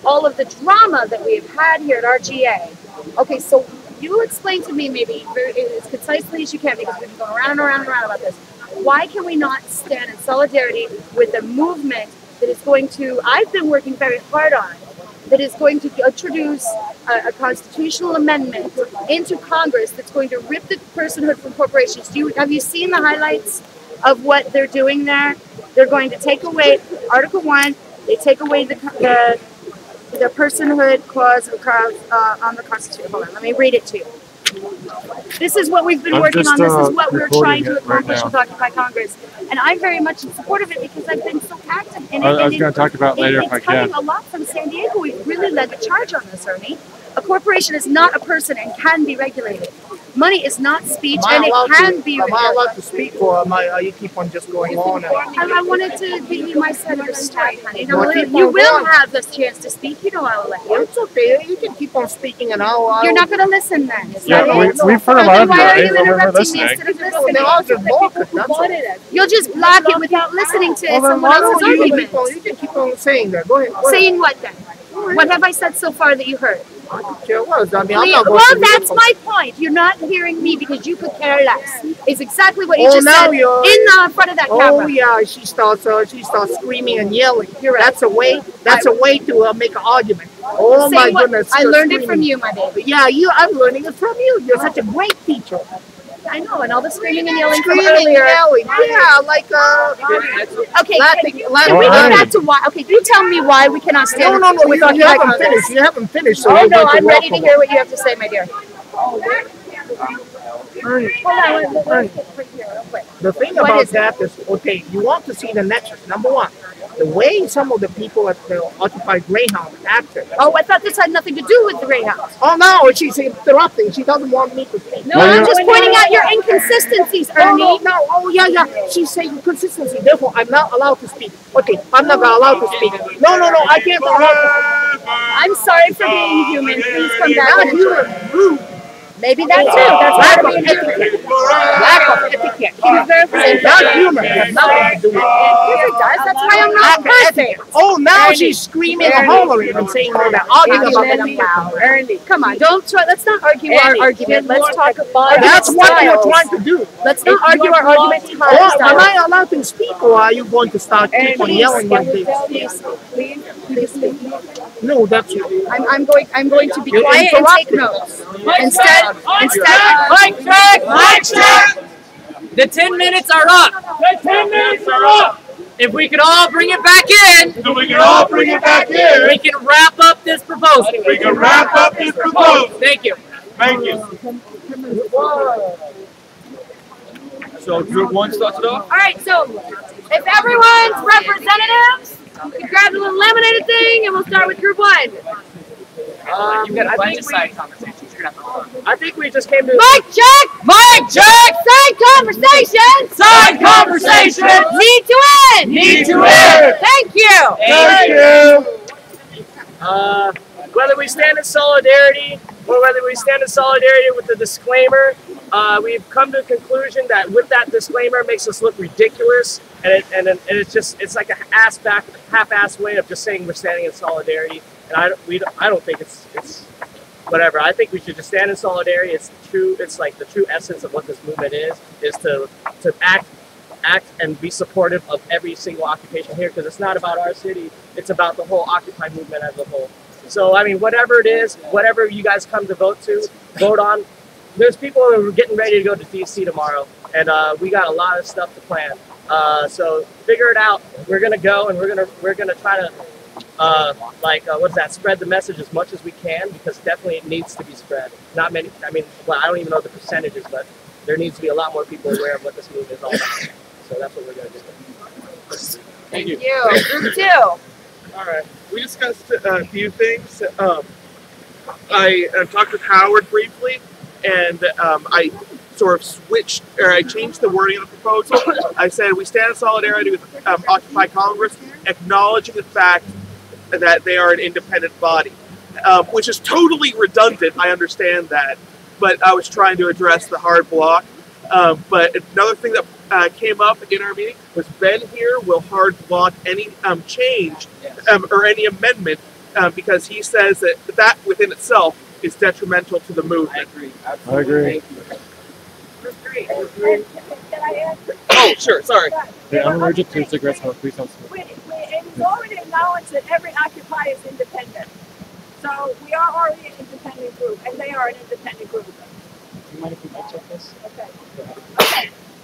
all of the drama that we've had here at RGA. Okay, so you explain to me maybe as concisely as you can, because we've been going around and around and around about this. Why can we not stand in solidarity with a movement that is going to, I've been working very hard on, that is going to introduce a constitutional amendment into Congress that's going to rip the personhood from corporations. Have you seen the highlights of what they're doing there? They're going to take away Article 1, they take away the personhood clause on the Constitution. Hold on, let me read it to you. This is what we've been working on. This is what we're trying to accomplish with Occupy Congress. And I'm very much in support of it because I've been so active in it. I was going to talk about later if I can. It's coming a lot from San Diego. We've really led the charge on this, Ernie. A corporation is not a person and can be regulated. Money is not speech and it can be regulated. Am I allowed to speak or you keep on just going on? I wanted to give you my side of the story, honey. You will have this chance to speak. You know I will let you. It's okay. You can keep on speaking and I'll... You're not going to listen then. Yeah, we've heard a lot of you. Why are you We're interrupting me listening. instead of listening? You'll just block it without listening to someone else's argument. You can keep on saying that. Go ahead. Saying what then? What have I said so far that you heard? Sure was. I mean, I'm Please, not going well, to that's my point. You're not hearing me because you could care less. It's exactly what you Oh, just now said you're- in front of that Oh camera. yeah, she starts screaming and yelling. That's a way. That's a way to make an argument. Oh Say my what- goodness! I you're learned it from screaming. you, my baby. Yeah, I'm learning it from you. You're such a great teacher. I know, and all the screaming and yelling from Screaming, earlier. yelling. Yeah, like Okay, laughing. can we get back to why? Okay, you tell me why we cannot stand No, with you Occupy haven't Congress. finished. You haven't finished. So Oh we're no, going I'm ready to walk hear what you have to say, my dear. Ernie, Hold on, Ernie. The thing What about is it? that is, okay, you want to see the nexus. Number one, the way some of the people at the Occupy Greyhound acted. Oh, I thought this had nothing to do with the Greyhounds. Oh no, she's interrupting. She doesn't want me to speak. No, I'm just pointing out your inconsistencies, Ernie. No. Oh yeah. She's saying consistency. Therefore, I'm not allowed to speak. Okay, I'm not allowed to speak. No, I can't allow to speak. I'm sorry for being human. Please come back. Not human, rude. Maybe that too. That's lack part of of being human. etiquette. Lack of etiquette. Not human. It has nothing to do with it. Yes, it does. That's why I'm not perfect. Oh, now Ernie. she's screaming and Ernie. hollering and saying all that, arguing about it now. Ernie, come on, don't try. Let's not argue our Ernie. argument. Let's talk about That's what you're trying to do. Let's not argue our argument. Oh, am I allowed to speak, or are you going to start keep on yelling like this? Please. No, that's you. I'm going to be You're quiet and take interrupting. notes. Instead, Mic check! The 10 minutes are up. The 10 minutes are up. If we could all bring it back in. We can wrap up this proposal. We can wrap up this proposal. Thank you. Thank you. So group one starts it off? All right, so if everyone's representatives, you can grab the little laminated thing, and we'll start with group one. You've got a bunch of side conversations. You're gonna have to I think we just came to. Mic check! Mic check! Side conversation! Side conversation! Need to end! Need to end! Thank you! Thank you. Whether we stand in solidarity or whether we stand in solidarity with the disclaimer, we've come to a conclusion that with that disclaimer it makes us look ridiculous, and it's like a half-assed way of just saying we're standing in solidarity. And I don't think it's whatever. I think we should just stand in solidarity. It's true. It's like the true essence of what this movement is to act and be supportive of every single occupation here, because it's not about our city. It's about the whole Occupy movement as a whole. So I mean, whatever it is, whatever you guys come to vote on. There's people who are getting ready to go to DC tomorrow, and we got a lot of stuff to plan. So figure it out. We're gonna go, and we're gonna try to. Spread the message as much as we can, because definitely it needs to be spread. Not many, I don't even know the percentages, but there needs to be a lot more people aware of what this movement is all about. So that's what we're going to do. Thank you. Group two. All right. We discussed a few things. I talked with Howard briefly, and I sort of I changed the wording of the proposal. I said we stand in solidarity with Occupy Congress, acknowledging the fact that they are an independent body, which is totally redundant. I understand that, but I was trying to address the hard block. But another thing that came up in our meeting was Ben here will hard block any change or any amendment because he says that within itself is detrimental to the movement. I agree. Oh, sure. Sorry. Yeah, I'm allergic to cigarettes, so please don't smoke. It's already acknowledged that every Occupy is independent. So we are already an independent group, and they are an independent group. Do you mind if we mic check this? Okay.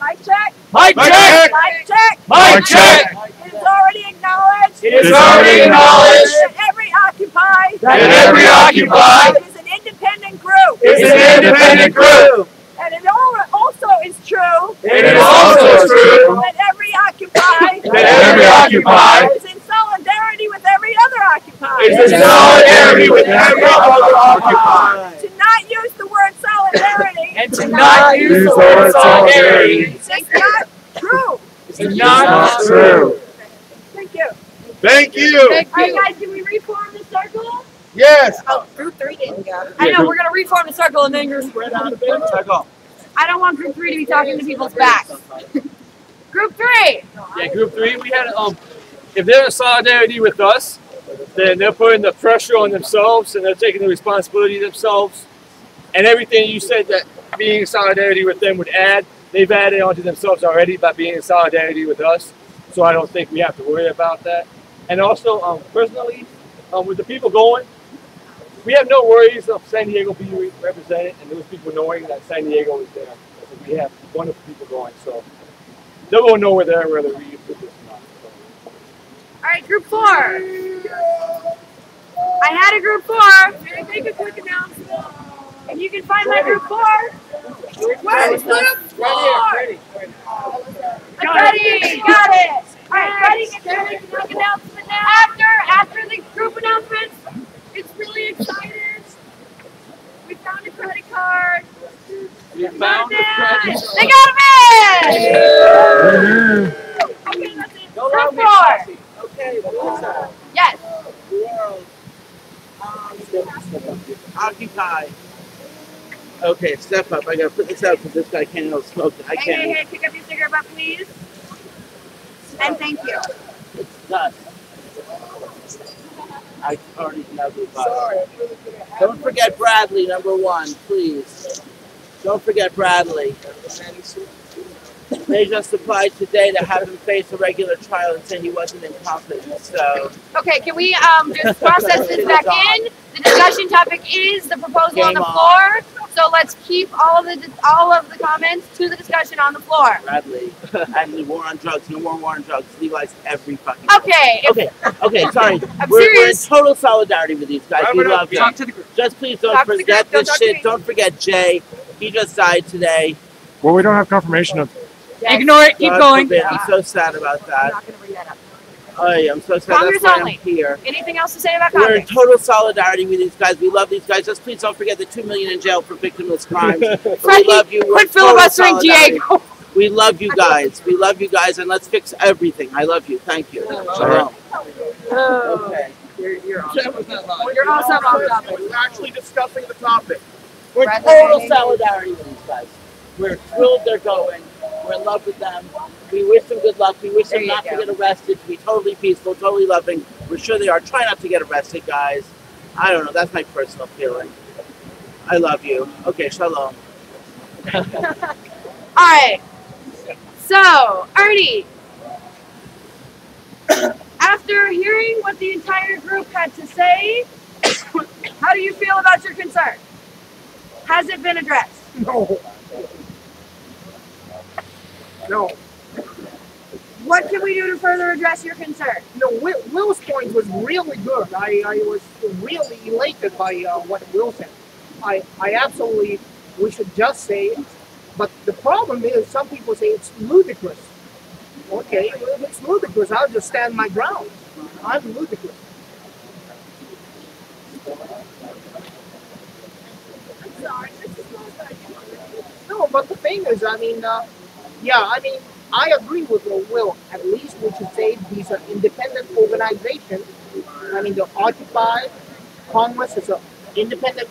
Mic check. Mic check. Mic check. Mic check. It is already acknowledged. It is already acknowledged that every Occupy. that every Occupy is an independent group. is an independent group. And it also is true. It is also true that every Occupy. that every Occupy is in solidarity with every other Occupy. is in solidarity with every other Occupy. To not use the word solidarity. And to not use the word solidarity It's just not true. is not true. Thank you. Thank you. All right, guys, can we reform the circle? Yes. Oh, group three didn't go. I know, we're going to reform the circle and then you're spread out a bit. I don't want group three to be talking to people's backs. Group three. Yeah, group three. We had if they're in solidarity with us, then they're putting the pressure on themselves and they're taking the responsibility themselves. And everything you said that being in solidarity with them would add, they've added onto themselves already by being in solidarity with us. So I don't think we have to worry about that. And also, personally, with the people going, we have no worries of San Diego being represented and those people knowing that San Diego is there. We have wonderful people going, so they'll go know we're there whether we put this or not. All right, group 4. I had a group 4. I'm going to make a quick announcement. If you can find my group 4. Where's group 4? Ready. I'm ready. Got it. All right, ready? Can I make a quick announcement now? After the group announcements, it's really exciting. We found a credit card. We found a credit card. They got him in! Okay, that's it. Group 4. Okay, Melissa. Yes. Occupy. Okay, step up. I gotta put this out because this guy can't handle smoke. I can't. Hey, pick up your cigarette butt, please. And thank you. It's done. I already know the bus. Don't forget Bradley, number 1, please. Don't forget Bradley. They just applied today to have him face a regular trial and said he wasn't incompetent. So. Okay, can we just process this back in? The discussion topic is the proposal on the floor. So let's keep all of the comments to the discussion on the floor. Bradley, and the war on drugs, no more war on drugs, legalize every fucking. Okay. Okay, sorry. I'm we're in serious. total solidarity with these guys. We love them. Just please don't forget this shit. Don't forget Jay. He just died today. Well, we don't have confirmation of. Ignore it. Keep God going. forbid. I'm so sad about that. I'm not going to bring that up. I'm so sad. Congress That's why only. I'm here. Anything else to say about We're in Congress? total solidarity with these guys. We love these guys. Just please don't forget the 2 million in jail for victimless crimes. We love you. We're Quit in total filibustering, solidarity. Diego. We love you guys. We love you guys, and let's fix everything. I love you. Thank you. Shalom. Okay. You're also off topic. We're actually discussing the topic. We're in total solidarity with these guys. We're thrilled they're going. We're in love with them. We wish them good luck. We wish them not to get arrested, to be totally peaceful, totally loving. We're sure they are. Try not to get arrested, guys. I don't know. That's my personal feeling. I love you. Okay, shalom. All right. So, Ernie, after hearing what the entire group had to say, how do you feel about your concern? Has it been addressed? No. What can we do to further address your concern? Will's point was really good. I was really elated by what Will said. I absolutely, we should just say it. But the problem is, some people say it's ludicrous. Okay, if it's ludicrous, I'll just stand my ground. I'm ludicrous. I'm sorry. No, but the thing is, I mean, I agree with Will. At least we should say these are independent organizations. I mean, the Occupy Congress is an independent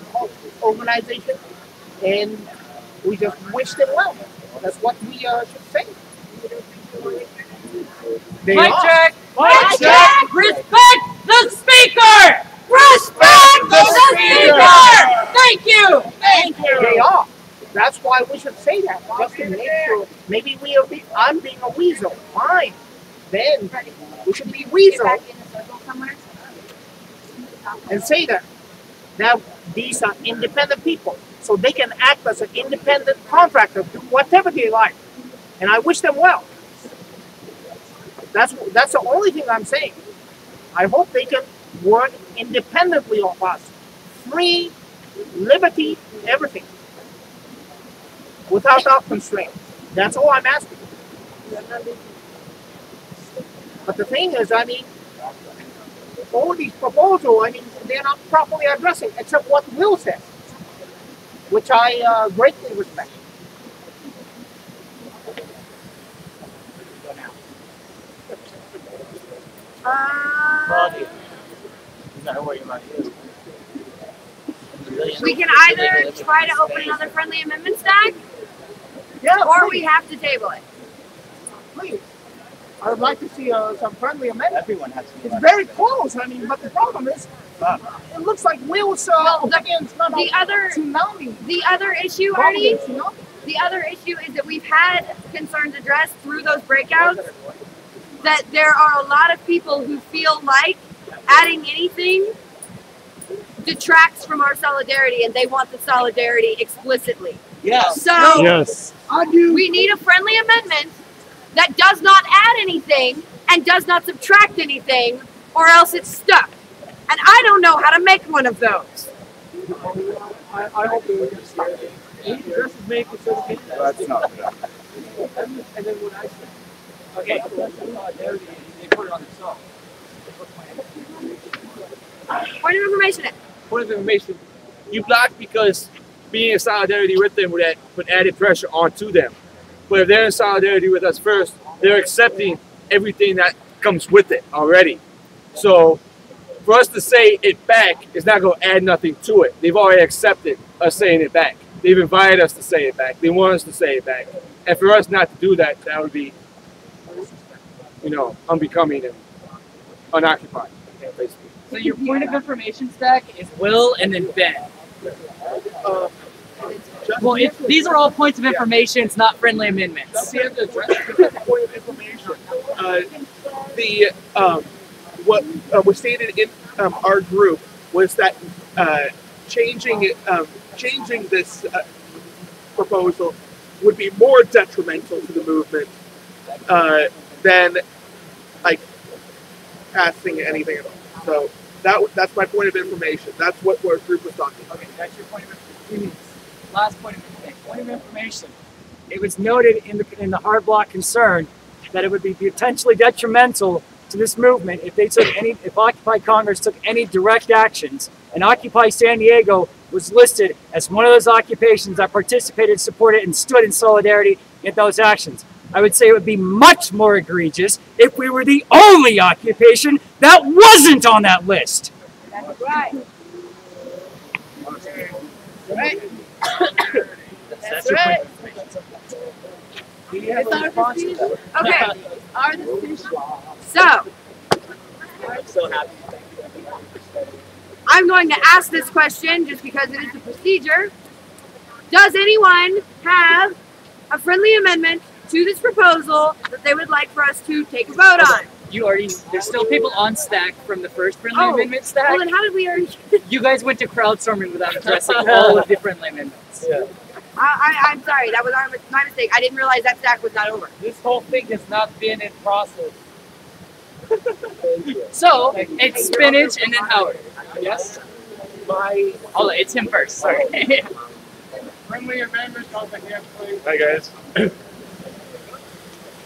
organization, and we just wish them well. That's what we should say. They Mic are. check. Mic check. Respect the speaker. Respect the speaker. Thank you. Thank you. They are. That's why we should say that, just to make sure. Maybe I'm being a weasel. Fine. Then we should be weasel and say that these are independent people, so they can act as an independent contractor, do whatever they like, and I wish them well. That's the only thing I'm saying. I hope they can work independently of us, free, liberty, everything, without our constraints. That's all I'm asking. But the thing is, I mean, all these proposals, I mean, they're not properly addressing, except what Will says, which I greatly respect. We can either try to open another friendly amendment stack, or we have to table it. Please. I would like to see some friendly amendments. Everyone has to. It's very close. I mean, but the problem is, it looks like wheels against the other tsunami. The other issue, Artie, the other issue is that we've had concerns addressed through those breakouts. That there are a lot of people who feel like adding anything detracts from our solidarity, and they want the solidarity explicitly. Yes. So Yes. we need a friendly amendment that does not add anything and does not subtract anything, or else it's stuck. And I don't know how to make one of those. I hope they will get started. Just make it so that That's not good. and then what I say. Okay. They put it on themselves. Point of information. Point of information. You blocked because being in solidarity with them would put added pressure onto them. But if they're in solidarity with us first, they're accepting everything that comes with it already. So for us to say it back is not going to add nothing to it. They've already accepted us saying it back. They've invited us to say it back. They want us to say it back. And for us not to do that, that would be, unbecoming and unoccupied, basically. So your point of information stack is Will and then Ben. Well, these are all points of information. It's not friendly amendments. Point of information. What was stated in our group was that changing this proposal would be more detrimental to the movement than like passing anything at all. So that's my point of information. That's what our group was talking about. Okay, that's your point of information. Last point of information. Point of information. It was noted in the hard block concern that it would be potentially detrimental to this movement if Occupy Congress took any direct actions, and Occupy San Diego was listed as one of those occupations that participated, supported, and stood in solidarity in those actions. I would say it would be much more egregious if we were the only occupation that wasn't on that list. That's right. Right. That's right. It's our decision. Okay. Our decision. So I'm so happy. I'm going to ask this question just because it is the procedure. Does anyone have a friendly amendment to this proposal that they would like for us to take a vote on? There's still people on stack from the first friendly amendment stack. Well, then how did we already? You guys went to crowdstorming without addressing all of the friendly amendments. Yeah. I'm sorry, that was my mistake. I didn't realize that stack was not over. This whole thing has not been in process. So it's Spinach and then Howard. Yes? It's him first, sorry. Friendly amendments on the hand, please. Hi guys.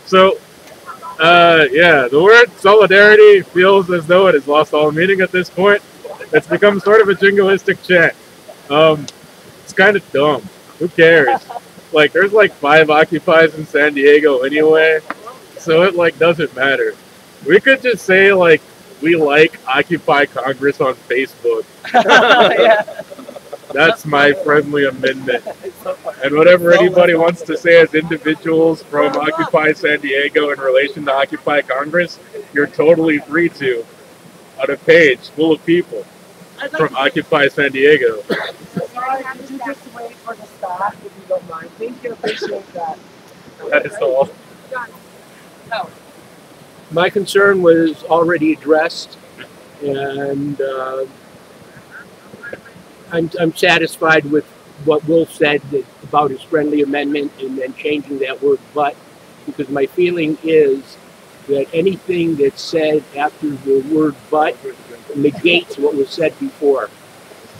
So, the word solidarity feels as though it has lost all meaning at this point. It's become sort of a jingoistic chant. It's kind of dumb. Who cares? Like, there's like 5 Occupies in San Diego anyway, so it doesn't matter. We could just say we like Occupy Congress on Facebook. That's my friendly amendment. And whatever anybody wants to say as individuals from Occupy San Diego in relation to Occupy Congress, you're totally free to. On a page full of people from Occupy San Diego. Sorry, could you just wait for the staff if you don't mind? Thank you, appreciate that. That is all. My concern was already addressed, and I'm satisfied with what Will said about his friendly amendment and then changing that word "but," because my feeling is that anything that's said after the word "but" negates what was said before.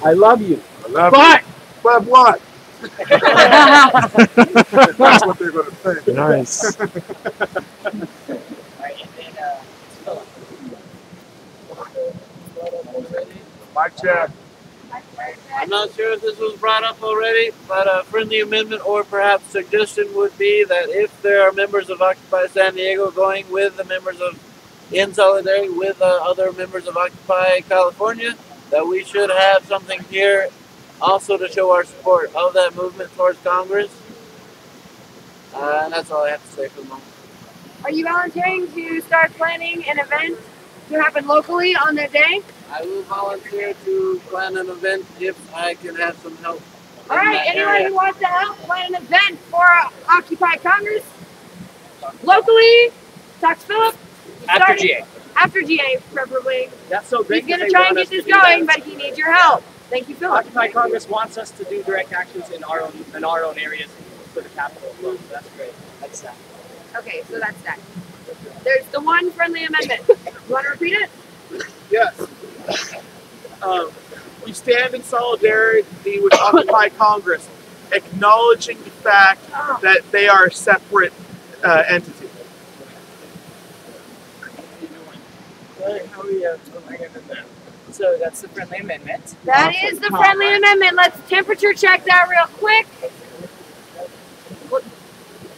I love you. I love but you. But what? That's what they're going to say. Nice. Mic check. I'm not sure if this was brought up already, but a friendly amendment or perhaps suggestion would be that if there are members of Occupy San Diego going with the members of in solidarity with other members of Occupy California, that we should have something here also to show our support of that movement towards Congress. And that's all I have to say for the moment. Are you volunteering to start planning an event to happen locally on that day? I will volunteer to plan an event if I can have some help. All right, anyone who wants to help plan an event for Occupy Congress locally, talk to Philip. After GA. After GA, preferably. That's so great. He's going to try and get this going, but he needs your help. Thank you, Philip. Occupy Congress wants us to do direct actions in our own areas for the capital as well. So that's great. That's that. Okay, so that's that. There's the one friendly amendment. You want to repeat it? Yes. We stand in solidarity with Occupy Congress, acknowledging the fact that they are a separate entity. So that's the friendly amendment. That is the friendly amendment. Let's temperature check that real quick.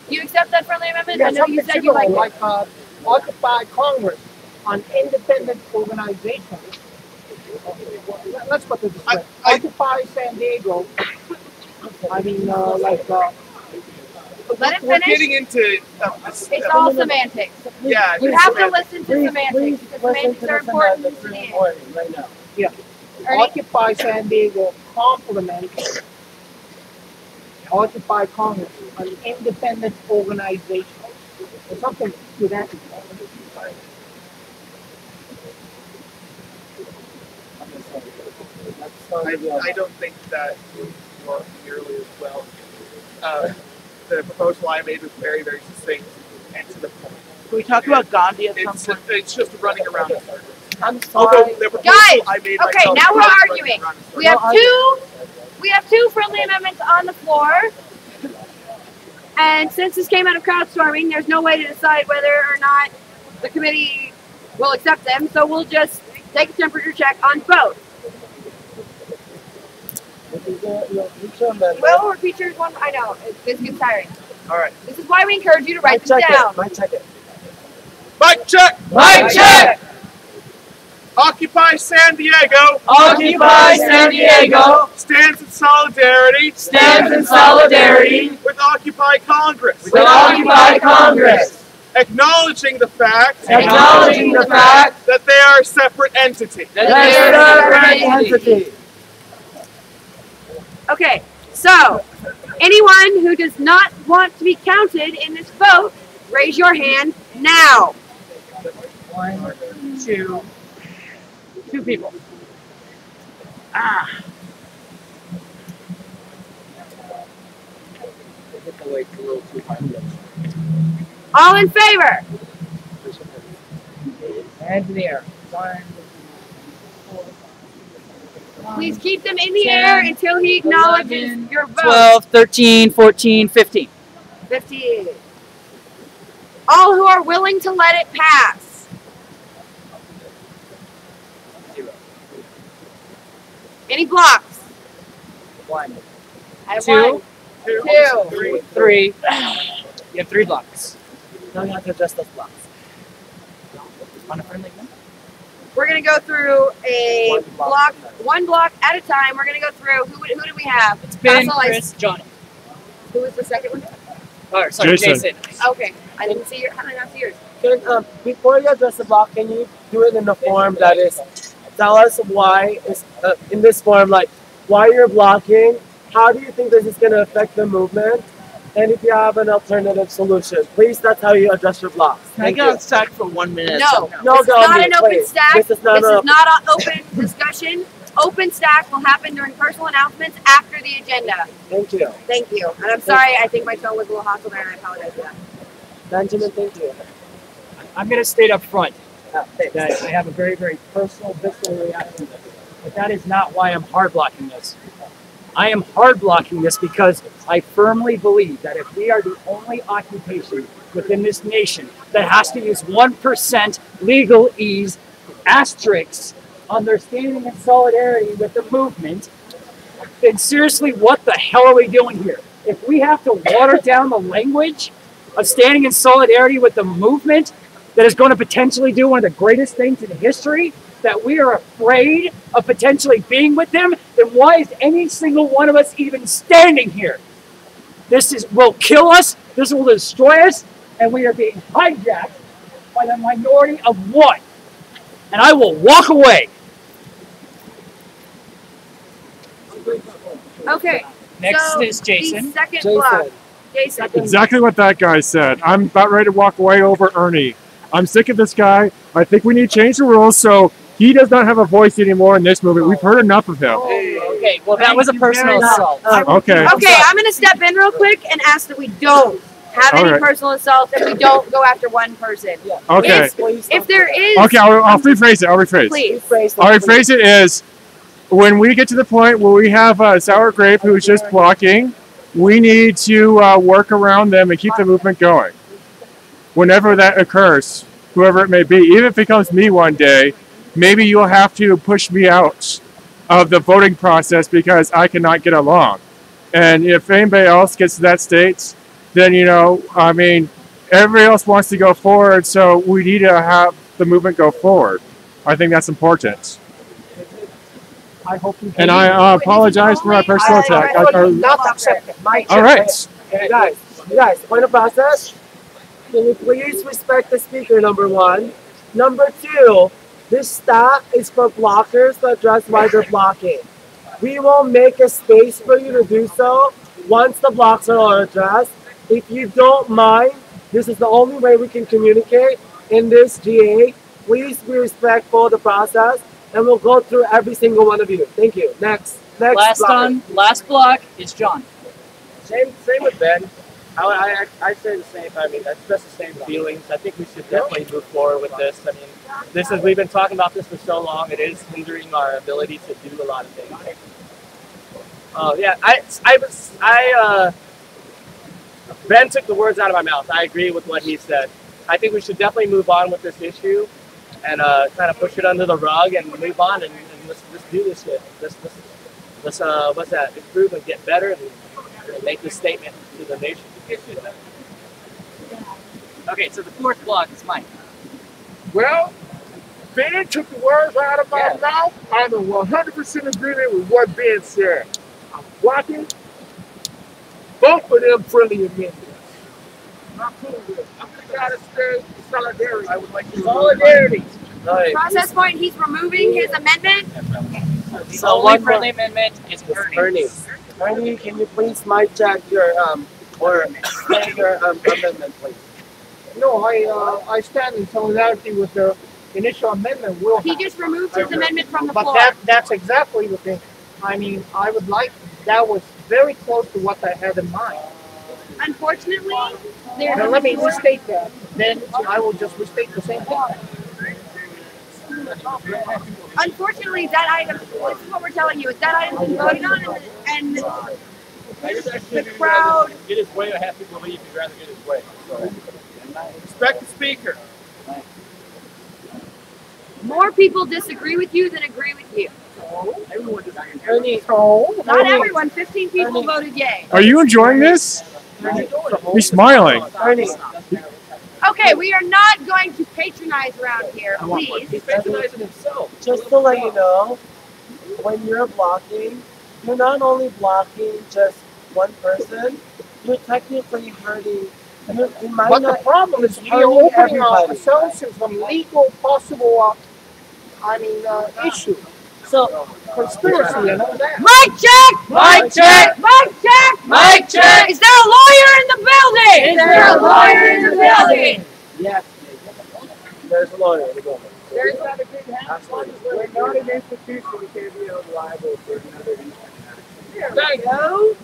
You accept that friendly amendment? Yeah, I know you said you like it. Occupy Congress on independent organization. Let's put it this way. Occupy San Diego. I mean, Let it We're finish. getting into It's all semantics. Yeah, You it's have to semantics. listen to semantics because semantics are important to the end. right now. Yeah. Occupy San Diego complements Occupy Congress, an independent organization. There's something to that. I don't think that would work nearly as well. The proposal I made was very, very succinct and to the point. Can we talk about Gandhi at some point? It's just running around in circles. I'm Although sorry. the proposal Guys, I made okay, myself now we're was running arguing. around in circles. We have two friendly amendments on the floor. And since this came out of crowdstorming, there's no way to decide whether or not the committee will accept them. So we'll just take a temperature check on both. Well, or features one. I know this gets tiring. All right. This is why we encourage you to write this down. Mic check it. Mic check! Mic check! Occupy San Diego! Occupy San Diego! Stands in solidarity! Stands in solidarity! With Occupy Congress! With Occupy Congress! Acknowledging the fact! Acknowledging the fact! That they are a separate entity! That they are a separate entity! Okay, so anyone who does not want to be counted in this vote, raise your hand now. 1, 2, 2 people. All in favor? Hands in the air. 1. Please keep them in the air until he acknowledges your vote. 12, 13, 14, 15. 15. All who are willing to let it pass. 0. Any blocks? 1. I have 2. one. 2. 3. You have 3 blocks. Now you have to adjust those blocks. On a friendly amendment? We're going to go through one block at a time. We're going to go through, who do we have? It's Ben, Chris, Johnny. Who was the second one? Oh, sorry, Jason. Okay, I didn't see how did I not see yours? Can, before you address the block, can you do it in a form that is, tell us why, in this form, like, why you're blocking, how do you think this is going to affect the movement, and if you have an alternative solution. Please, that's how you address your blocks. Can I get on stack for 1 minute? No, No, this is not an open please. stack. This is not an open discussion. Open stack will happen during personal announcements after the agenda. Thank you. Thank you. And I'm sorry, I think my tone was a little hostile there, and I apologize for that. Benjamin, thank you. I'm going to state up front that I have a very, very personal, visceral reaction to this. But that is not why I'm hard blocking this. I am hard blocking this because I firmly believe that if we are the only occupation within this nation that has to use 1% legalese asterisks on their standing in solidarity with the movement, then seriously, what the hell are we doing here? If we have to water down the language of standing in solidarity with the movement that is going to potentially do one of the greatest things in history, that we are afraid of potentially being with them, then why is any single one of us even standing here? This will kill us. This will destroy us. and we are being hijacked by the minority of one. And I will walk away. Okay. Next so is Jason. The second block. Jason. Exactly what that guy said. I'm about ready to walk away over Ernie. I'm sick of this guy. I think we need to change the rules so he does not have a voice anymore in this movie. We've heard enough of him. Okay, well that was a personal assault. Okay. Okay, I'm gonna step in real quick and ask that we don't have All any right. personal assaults and we don't go after one person. Okay. If there is, Okay, I'll rephrase it. I'll rephrase. Please. I'll rephrase it as when we get to the point where we have Sour Grape who's just blocking, we need to work around them and keep the movement going. Whenever that occurs, whoever it may be, even if it becomes me one day, maybe you'll have to push me out of the voting process because I cannot get along. And if anybody else gets to that state, then, you know, I mean, everybody else wants to go forward, so we need to have the movement go forward. I think that's important. I hope you And I apologize for my personal attack. Not accepted. All right. Hey guys, point of process. Can you please respect the speaker, number one? Number two, this staff is for blockers to address why they're blocking. We will make a space for you to do so once the blocks are all addressed. If you don't mind, this is the only way we can communicate in this GA. Please be respectful of the process, and we'll go through every single one of you. Thank you. Next Last block is John. Same with Ben. I say the same. I mean, that's just the same feelings. I think we should definitely move forward with this. I mean, we've been talking about this for so long. It is hindering our ability to do a lot of things. Ben took the words out of my mouth. I agree with what he said. I think we should definitely move on with this issue and kind of push it under the rug and move on and let's do this shit. Let's improve and get better and make this statement to the nation. Okay, so the fourth block is Mike. Well, Ben took the words out of my mouth. I'm in 100% agreement with what Ben said. I'm blocking both of them friendly amendments. I'm cool with it. I'm going to try to stay solidarity. I would like to solidarity. Process point, he's removing his amendment. The only friendly amendment is Ernie. Ernie, can you please mic check your or say your amendment, please? No, I stand in solidarity with the initial amendment. He just removed his amendment from the but floor. that's exactly the thing. I mean, I would like, that was very close to what I had in mind. Unfortunately, there's Now let me restate that. Then I will just restate the same thing. Unfortunately, that item, this is what we're telling you, that item is voted on and the crowd. Get his way, or half people leave. He'd rather get his way. So. Respect the speaker. More people disagree with you than agree with you. Everyone disagrees. Ernie, Not everyone, 15 people voted yay. Are you enjoying this? You're smiling. Ernie. Okay, we are not going to patronize around here, please. He's patronizing himself. Just to let you know, when you're blocking, you're not only blocking just one person, you're technically hurting. You might But not, the problem is we are hurting opening everybody. ourselves to some legal possible, issue. So, conspiracy and all that. Mic check! Mic check! Mic check! Mic check! Is there a lawyer in the building? Is there a lawyer in the building? yes, there's a lawyer in the building. There's We're not an institution. We can't be held liable for another institution. There you go.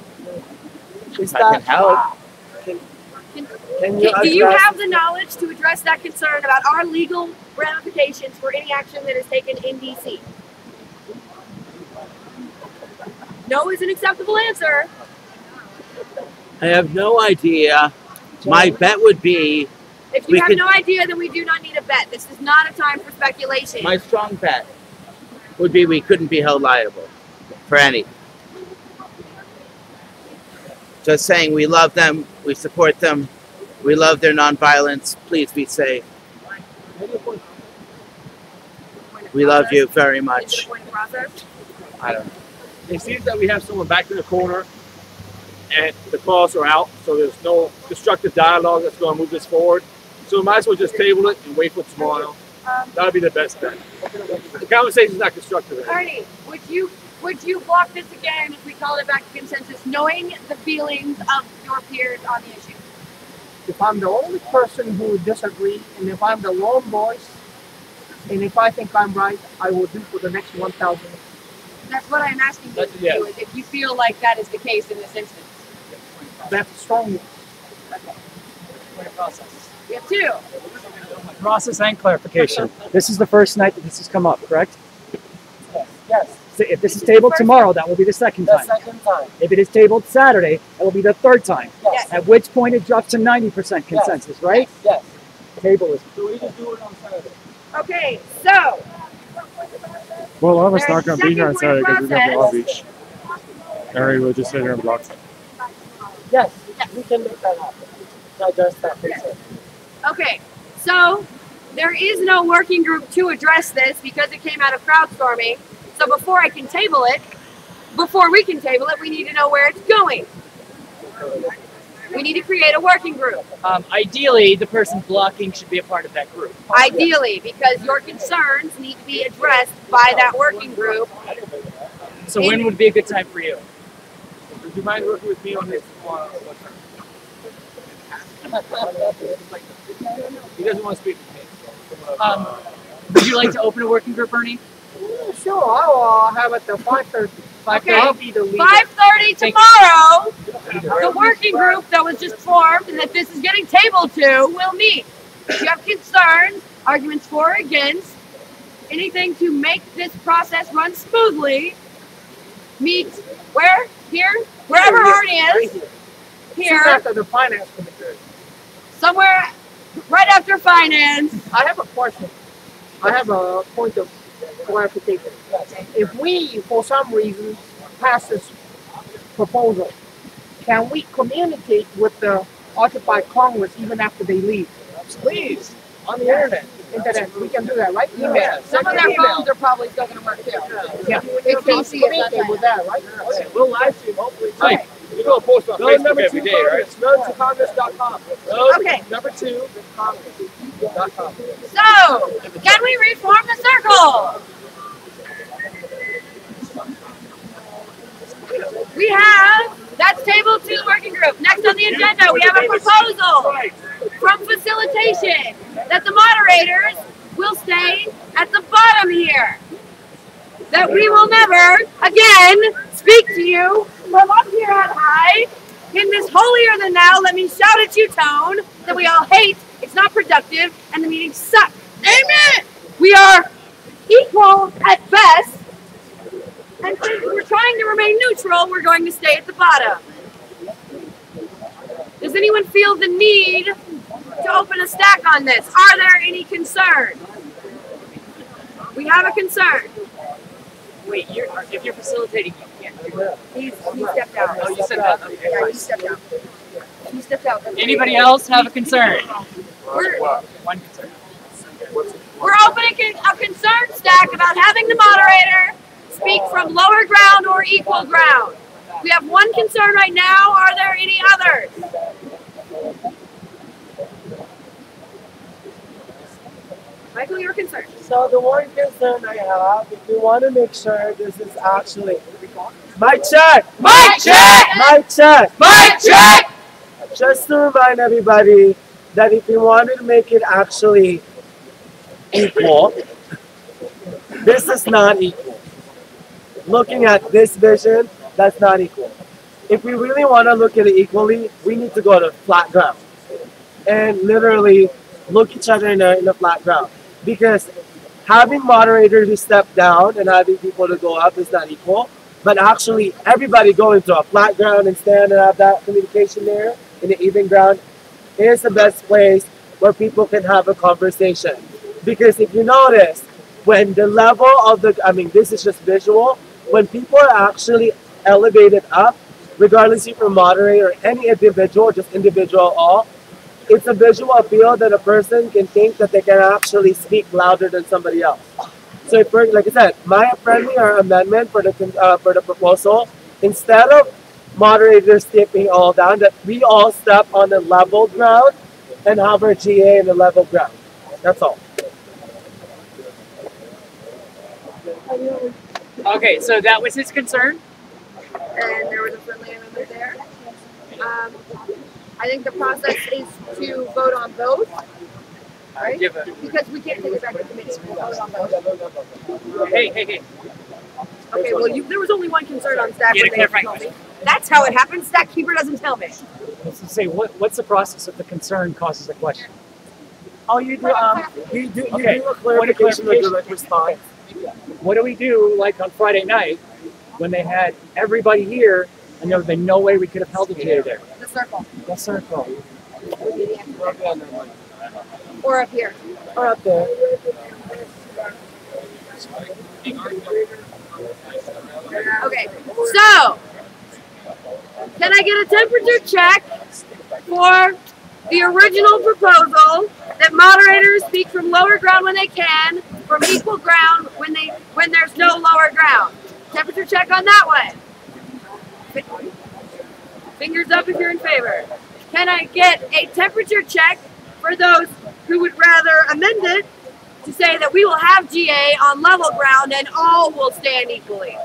Is I can help. Can you Do you address- have the knowledge to address that concern about our legal ramifications for any action that is taken in DC? No is an acceptable answer. I have no idea. My bet would be If you we have could. no idea, then we do not need a bet. This is not a time for speculation. My strong bet would be we couldn't be held liable for any. Just saying we love them, we support them, we love their nonviolence. Please be safe. We love you very much. Point of process. I don't know. It seems that we have someone back in the corner, and the calls are out, so there's no constructive dialogue that's going to move this forward. So we might as well just table it and wait for tomorrow. That would be the best bet. The conversation's not constructive. Ernie, would you block this again if we call it back to consensus, knowing the feelings of your peers on the issue? If I'm the only person who would disagree, and if I'm the lone voice, and if I think I'm right, I will do for the next 1,000. That's what I'm asking you to do, is if you feel like that is the case in this instance. That's a strong process. We have two. Process and clarification. This is the first night that this has come up, correct? Yes. So if this is tabled tomorrow, that will be the second time. If it is tabled Saturday, that will be the third time. Yes. At which point it drops to 90% consensus, right? Yes. Table is. So we just do it on Saturday. Okay, so Well, a lot of us There's not going to be here on second Saturday because we're going to Long process. Beach. Harry will just sit here and block it. Yes, we can make that happen. Not just that. okay, so there is no working group to address this because it came out of crowdstorming. So before we can table it, we need to know where it's going. We need to create a working group. Ideally, the person blocking should be a part of that group. Ideally, because your concerns need to be addressed by that working group. So when would be a good time for you? Would you mind working with me on this? He doesn't want to speak to me. Would you like to open a working group, Ernie? Sure, I'll have it till 5:30. Okay, I'll be the leader. 5:30 tomorrow, the working group that was just formed and that this is getting tabled to will meet. If you have concerns, arguments for or against, anything to make this process run smoothly, meet where? Here? Wherever Arnie is. Here. Soon after the finance committee. Somewhere right after finance. I have a question. I have a point of clarification. If we, for some reason, pass this proposal, can we communicate with the Occupy Congress even after they leave? Please, on the internet. We can do that, right? Email. Some of their phones are probably still going to work too. Yeah. It's PC communicate with that, right? We'll live stream hopefully. Right. You do a post on Road Facebook number every 2 day, right? Congress. Road to Congress.com. Road Okay. number 2 Congress.com. So, can we reform the circle? We have, that's table 2 working group. Next on the agenda, we have a proposal from facilitation that the moderators will stay at the bottom here. That we will never, again, speak to you from up here on high in this holier than thou, let me shout at you tone that we all hate, it's not productive, and the meetings suck. Amen! We are equal at best, and since we're trying to remain neutral, we're going to stay at the bottom. Does anyone feel the need to open a stack on this? Are there any concerns? We have a concern. Wait, if you're facilitating, you can't do that. He stepped out. Oh, you said that? Yeah, he stepped out. He stepped out. Anybody else have a concern? One concern. We're opening a concern stack about having the moderator speak from lower ground or equal ground. We have one concern right now. Are there any others? Michael, your concern. So the one concern I have, if we want to make sure this is actually... Mic check! Mic check! Mic check! Mic check! Just to remind everybody that if we wanted to make it actually equal, this is not equal. Looking at this vision, that's not equal. If we really want to look at it equally, we need to go to flat ground and literally look each other in the flat ground. Because having moderators who step down and having people to go up is not equal. But actually, everybody going to a flat ground and stand and have that communication there in the even ground is the best place where people can have a conversation. Because if you notice, when the level of the, I mean, this is just visual, when people are actually elevated up, regardless if you're a moderator or any individual, just individual all, it's a visual appeal that a person can think that they can actually speak louder than somebody else. So, if, like I said, my friendly or amendment for the proposal, instead of moderators skipping all down, that we all step on the level ground and have our GA in the level ground. That's all. Okay, so that was his concern. And there was a friendly amendment there. I think the process is to vote on both, right? Because we can't take it back to committee. We'll vote on both. Hey. Okay, well, there was only one concern on staff. Yeah, when they told me. That's how it happens. Stack keeper doesn't tell me. Let's say what's the process if the concern causes a question? Oh, you do do a What clarification of direct response. What do we do like on Friday night when they had everybody here and there would have been no way we could have held a GA there? The circle. The circle. Or up here. Or up there. Okay, so can I get a temperature check for the original proposal that moderators speak from lower ground when they can, from equal ground when there's no lower ground? Temperature check on that one. Fingers up if you're in favor. Can I get a temperature check for those who would rather amend it to say that we will have GA on level ground and all will stand equally?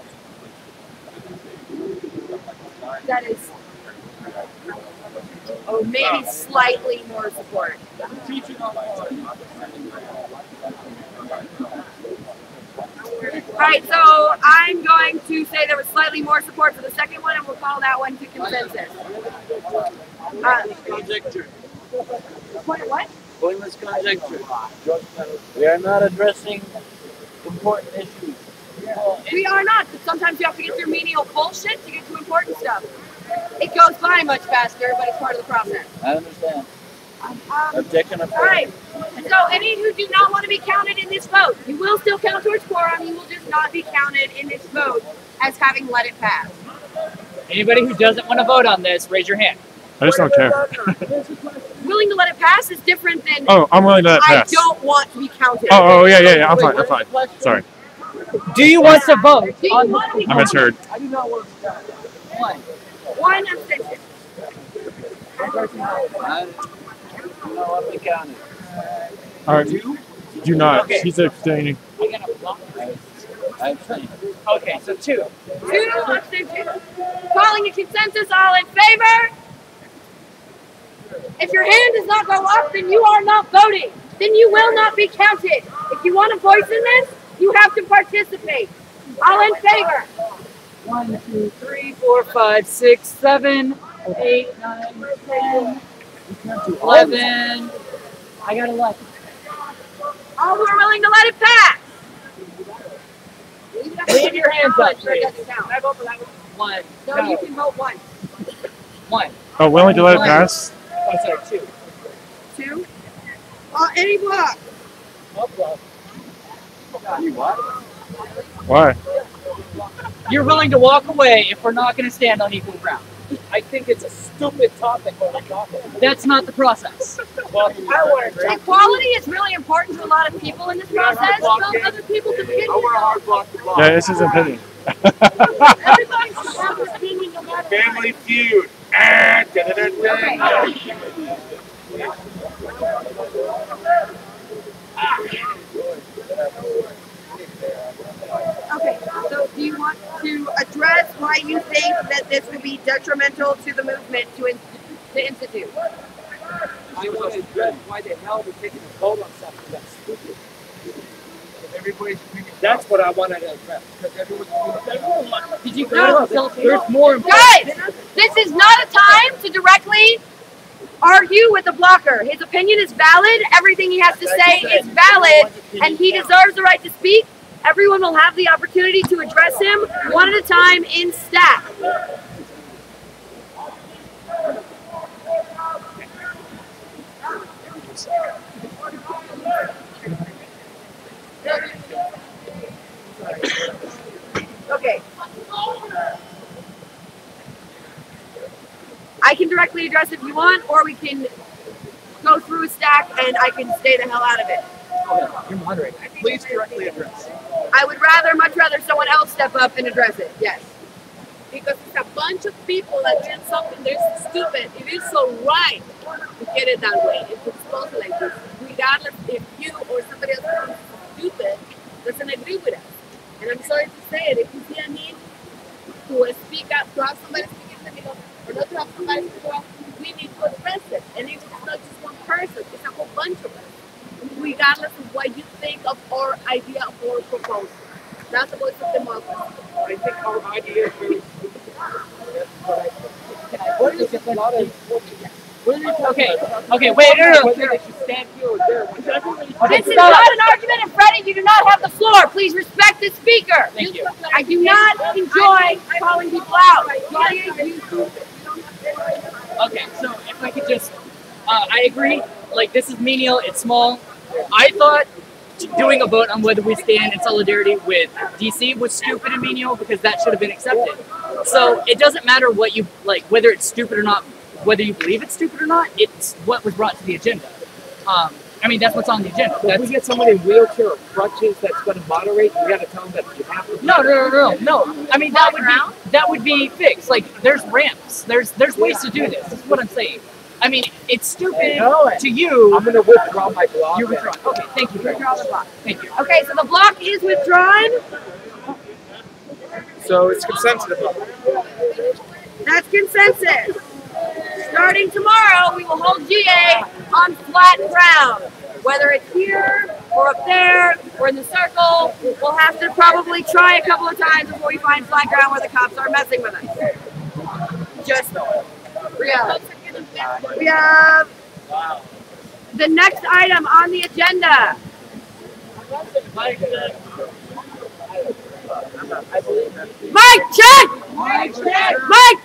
That is maybe slightly more support. Alright, so I'm going to say there was slightly more support for the second one, and we'll call that one to consensus. Conjecture. What? Pointless conjecture. We are not addressing important issues. We are not, but sometimes you have to get through menial bullshit to get to important stuff. It goes by much faster, but it's part of the process. I understand. Objection of Alright, so any who do not want to be counted in this vote, you will still count towards quorum, you will just not be counted in this vote as having let it pass. Anybody who doesn't want to vote on this, raise your hand. I just don't care. Willing to let it pass is different than Oh, I'm willing to let it pass. I don't want to be counted. Yeah. I'm fine. Sorry. Do you want to vote? Do you want to be I misheard. I do not want to be counted. One abstention. I don't want to be counted. All right. Do not. Okay. She's abstaining. I abstain. Okay, so two. Two abstentions. Calling a consensus, all in favor? If your hand does not go up, then you are not voting. Then you will not be counted. If you want a voice in this, you have to participate. All in favor? 1, 2, 3, 4, 5, 6, 7, 8, 9, 10, 11. I got 11. All who are willing to let it pass? Leave your hands up, Sure, it please. doesn't count. I vote for that one. No, you can vote once. One. Oh, willing to let it pass? Oh, sorry, two. Two? Any block? Why? You're willing to walk away if we're not going to stand on equal ground. I think it's a stupid topic when we're talking. That's not the process. Equality is really important to a lot of people in this process. Some other people's opinions. Yeah, this is opinion. Everybody's opinion no matter Family Feud. Okay, so do you want to address why you think that this would be detrimental to the movement to institute? I want to address why the hell we're taking a vote on something that's stupid. That's what I wanted to address. Did you go to the There's more. Guys, this is not a time to directly argue with the blocker. His opinion is valid. Everything he has to say is valid, and he deserves the right to speak. Everyone will have the opportunity to address him one at a time in stack. Okay. I can directly address if you want, or we can go through a stack and I can stay the hell out of it. You're moderating. Please directly address. I would much rather someone else step up and address it, yes. because it's a bunch of people that did something that's stupid. It is so right to get it that way and to expose it like this, regardless if you or somebody else thinks it's stupid, doesn't agree with us. And I'm sorry to say it, if you see a need to speak up, to have somebody speak in the middle, or not to have somebody speak up, we need to address it. And it's not just one person, it's a whole bunch of us, regardless of what you think of our idea of our proposal. That's the voice of democracy. I think our idea is very Okay, wait, no. This is not an argument, and Freddie, you do not have the floor. Please respect the speaker. Thank you. I do not enjoy calling people out. Okay, so if I could just, I agree, like this is menial, it's small. I thought doing a vote on whether we stand in solidarity with DC was stupid and menial because that should have been accepted. So it doesn't matter what you, like whether it's stupid or not, whether you believe it's stupid or not, it's what was brought to the agenda. I mean, that's what's on the agenda. If we get someone in wheelchair or crutches that's going to moderate, we got to tell them that you have to. No. I mean, that would be fixed. Like, there's ramps. There's ways to do this. This is what I'm saying. I mean, it's stupid to you. I'm going to withdraw my block. You're withdrawing. Okay, thank you. Withdraw the block. Thank you. Okay, so the block is withdrawn. So it's consensus. That's consensus. Starting tomorrow, we will hold GA on flat ground. Whether it's here or up there or in the circle, we'll have to probably try a couple of times before we find flat ground where the cops are messing with us. Just reality. We have the next item on the agenda. Mic check! Mic check! Mic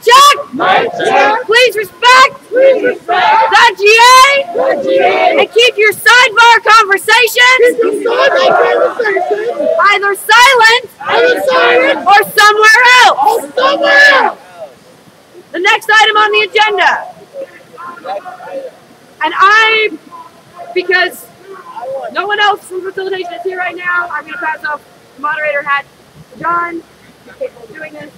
check! Mic check! Please respect! Please respect! The GA! The GA! And keep your sidebar conversations either silent or somewhere else. The next item on the agenda. And because no one else from facilitation is here right now, I'm going to pass off the moderator hat to John. He's capable of doing this.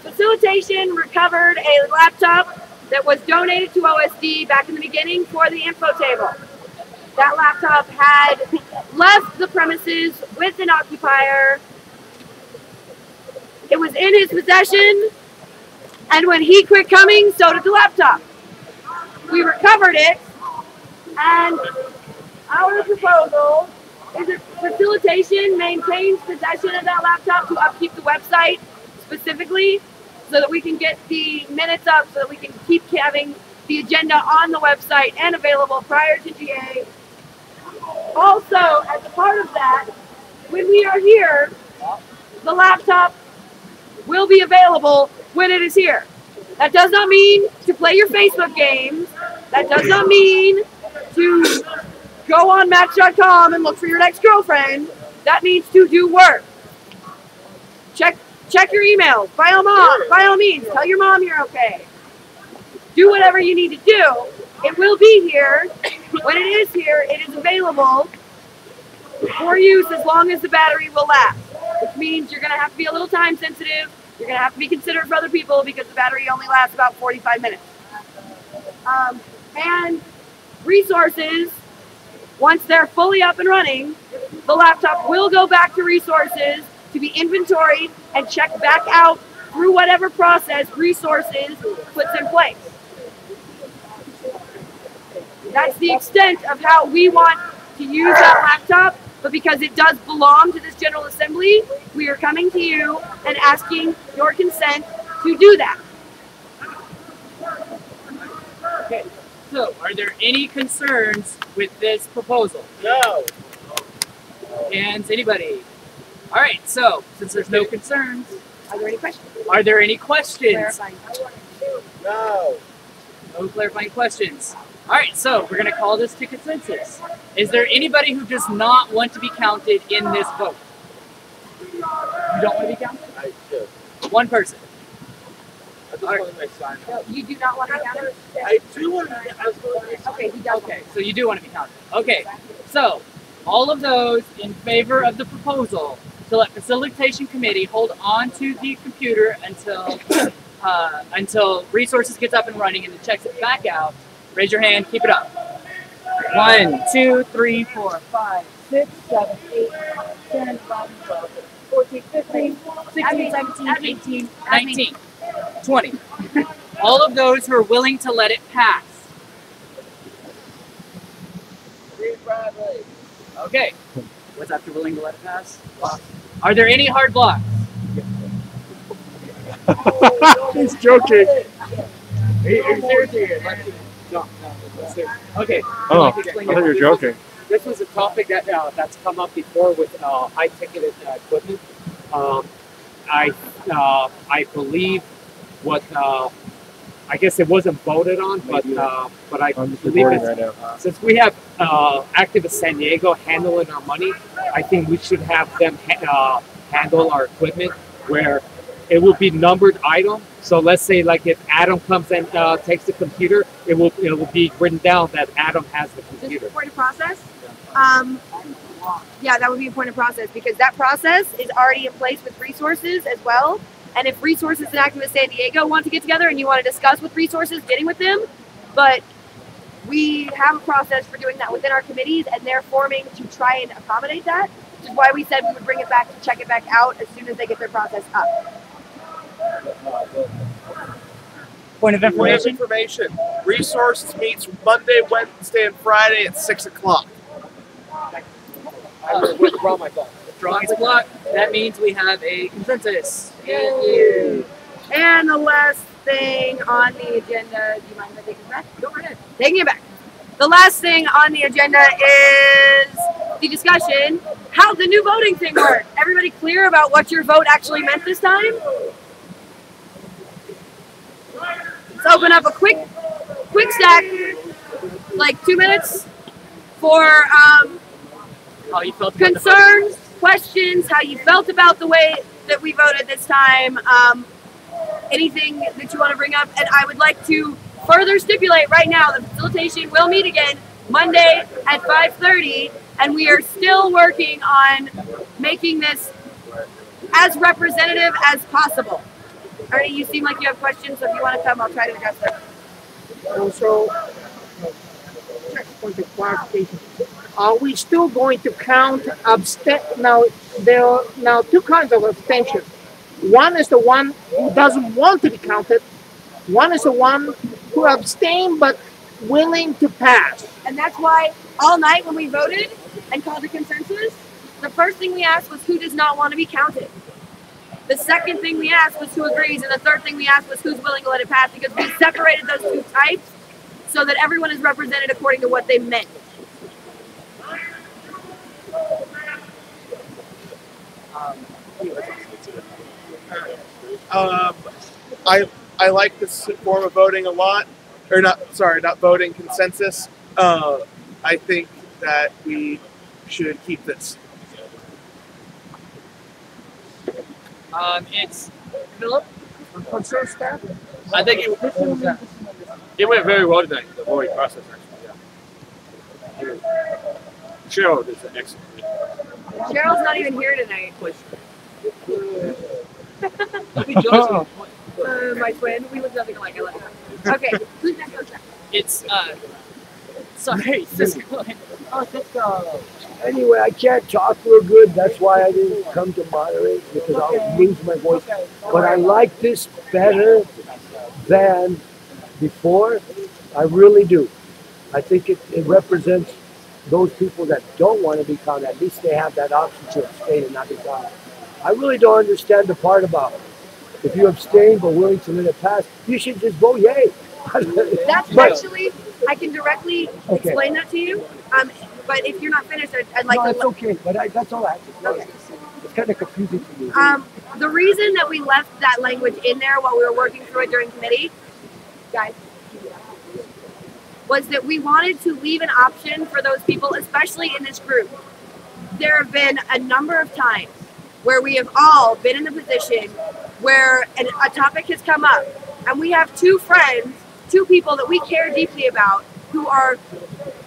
Facilitation recovered a laptop that was donated to OSD back in the beginning for the info table. That laptop had left the premises with an occupier. It was in his possession, and when he quit coming, so did the laptop. We recovered it, and our proposal is that facilitation maintains possession of that laptop to upkeep the website specifically so that we can get the minutes up, so that we can keep having the agenda on the website and available prior to GA. Also, as a part of that, when we are here, the laptop will be available when it is here. That does not mean to play your Facebook games. That does not mean to go on Match.com and look for your next girlfriend. That means to do work. Check your emails. By all means, tell your mom you're okay. Do whatever you need to do. It will be here. When it is here, it is available for use as long as the battery will last, which means you're going to have to be a little time sensitive. You're going to have to be considerate for other people because the battery only lasts about 45 minutes. And resources, once they're fully up and running, the laptop will go back to resources to be inventoried and checked back out through whatever process resources puts in place. That's the extent of how we want to use that laptop, but because it does belong to this General Assembly, we are coming to you and asking your consent to do that. Okay, so are there any concerns with this proposal? No. Hands, anybody? All right, so since there's no concerns, are there any questions? Are there any questions? Clarifying. No. No clarifying questions. All right, so we're going to call this to consensus. Is there anybody who does not want to be counted in this vote? You don't want to be counted? I do. One person. I just want to sign. No, you do not want to be counted? I do want to be. Okay, he does. Okay, so you do want to be counted. Okay, so all of those in favor of the proposal to let facilitation committee hold on to the computer until resources gets up and running and it checks it back out. Raise your hand, keep it up. 1, 2, 3, 4, 5, 6, 7, 8, 10, 11, 12, 14, 15, 16, 17, 18, 19, 20. All of those who are willing to let it pass. Okay. What's after willing to let it pass? Are there any hard blocks? He's joking. Okay. Oh, I thought you were joking. This was a topic that that's come up before with high-ticketed equipment. I believe what I guess it wasn't voted on, but I believe it's, since we have Activist San Diego handling our money, I think we should have them handle our equipment where it will be numbered item. So let's say like if Adam comes and takes the computer, it will be written down that Adam has the computer. This point of process. Yeah, that would be a point of process because that process is already in place with resources as well. And if Resources and Activist San Diego want to get together and you want to discuss with Resources, getting with them, but we have a process for doing that within our committees, and they're forming to try and accommodate that, which is why we said we would bring it back to check it back out as soon as they get their process up. Point of information. Resources meets Monday, Wednesday, and Friday at 6 o'clock. I withdraw my thought. Drawings block. That means we have a consensus. Yay. And the last thing on the agenda, do you mind if I take it back? Go ahead. Taking it back. The last thing on the agenda is the discussion, how the new voting thing worked. Everybody clear about what your vote actually meant this time? Let's open up a quick stack, like 2 minutes, for how you felt concerns, questions, how you felt about the way that we voted this time, anything that you want to bring up. And I would like to further stipulate right now the facilitation will meet again Monday at 5:30, and we are still working on making this as representative as possible. Ernie, you seem like you have questions, so if you want to come, I'll try to address them. Also, just point of clarification. Are we still going to count now? There are now two kinds of abstention. One is the one who doesn't want to be counted. One is the one who abstained but willing to pass. And that's why all night when we voted and called a consensus, the first thing we asked was who does not want to be counted. The second thing we asked was who agrees, and the third thing we asked was who's willing to let it pass, because we separated those two types so that everyone is represented according to what they meant. I like this form of voting a lot, or not voting, consensus. I think that we should keep this. It's Philip. Concern staff. I think it went very well tonight, the voting process, actually. Yeah. Cheryl did an excellent. Cheryl's not even here tonight. My twin. We look nothing alike. I love her. Okay, who's next on track? It's sorry, Cisco. Anyway, I can't talk real good. That's why I didn't come to moderate, because I'll lose my voice. But I like this better than before. I really do. I think it represents those people that don't want to be counted. At least they have that option to abstain and not be counted. I really don't understand the part about if you abstain but willing to let it pass, you should just vote yay. That's actually, I can directly explain that to you. But if you're not finished, I'd like to. It's okay, but that's all I have to say. Okay. It's kind of confusing to me. The reason that we left that language in there while we were working through it during committee, guys, was that we wanted to leave an option for those people, especially in this group. There have been a number of times where we have all been in a position where a topic has come up, and we have two people that we care deeply about who are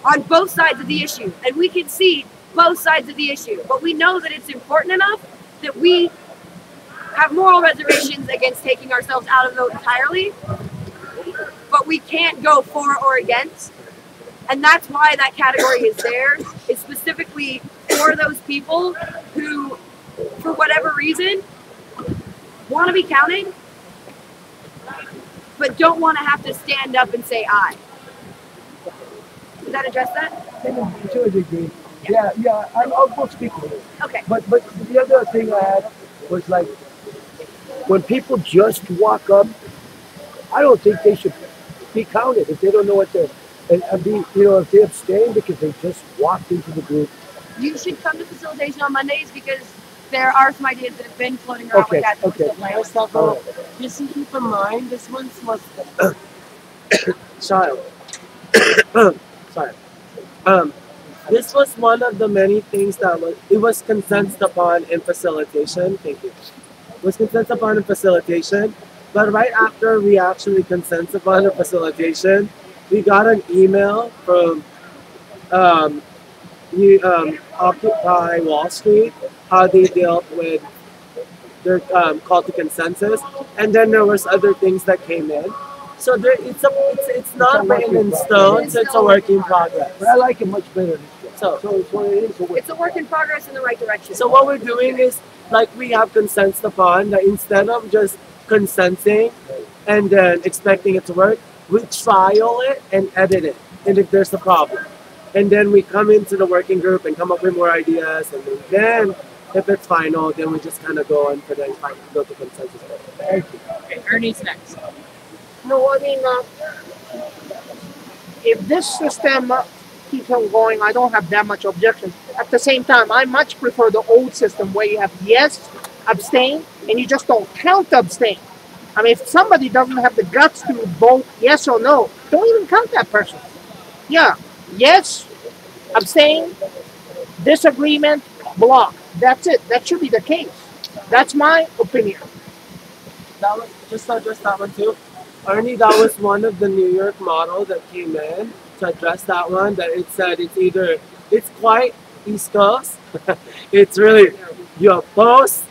on both sides of the issue, and we can see both sides of the issue, but we know that it's important enough that we have moral reservations against taking ourselves out of the vote entirely, but we can't go for or against. And that's why that category is there, is specifically for those people who, for whatever reason, want to be counted, but don't want to have to stand up and say aye. Does that address that? To a degree. Yeah, I'll go speak with it. Okay. But the other thing I had was like, when people just walk up, I don't think they should be counted if they don't know what they're, and be, you know, if they abstain because they just walked into the group. You should come to facilitation on Mondays because there are some ideas that have been floating around with that. Just keep in mind, this one's was sorry. This was one of the many things that was consensus upon in facilitation. Thank you. Was consensus upon in facilitation, but right after we actually consensus upon in facilitation, we got an email from Occupy Wall Street, how they dealt with their call to consensus, and then there was other things that came in. So there, it's not written in stone, so it's a work in progress. But I like it much better. So It's a work in progress in the right direction. So what we're doing is, like we have consensus upon, that instead of just consenting and then expecting it to work, we trial it and edit it, and if there's a problem. And then we come into the working group and come up with more ideas, and then if it's final, then we just kind of go on for the go to consensus. Okay, Ernie's next. No, I mean, if this system keeps on going, I don't have that much objection. At the same time, I much prefer the old system where you have yes, abstain, and you just don't count the abstain. I mean, if somebody doesn't have the guts to vote yes or no, don't even count that person. Yeah, yes, abstain, disagreement, block. That's it. That should be the case. That's my opinion. That was just to address that one too. Ernie, that was one of the New York model that came in to address that one. That it said it's quite East Coast. It's really you oppose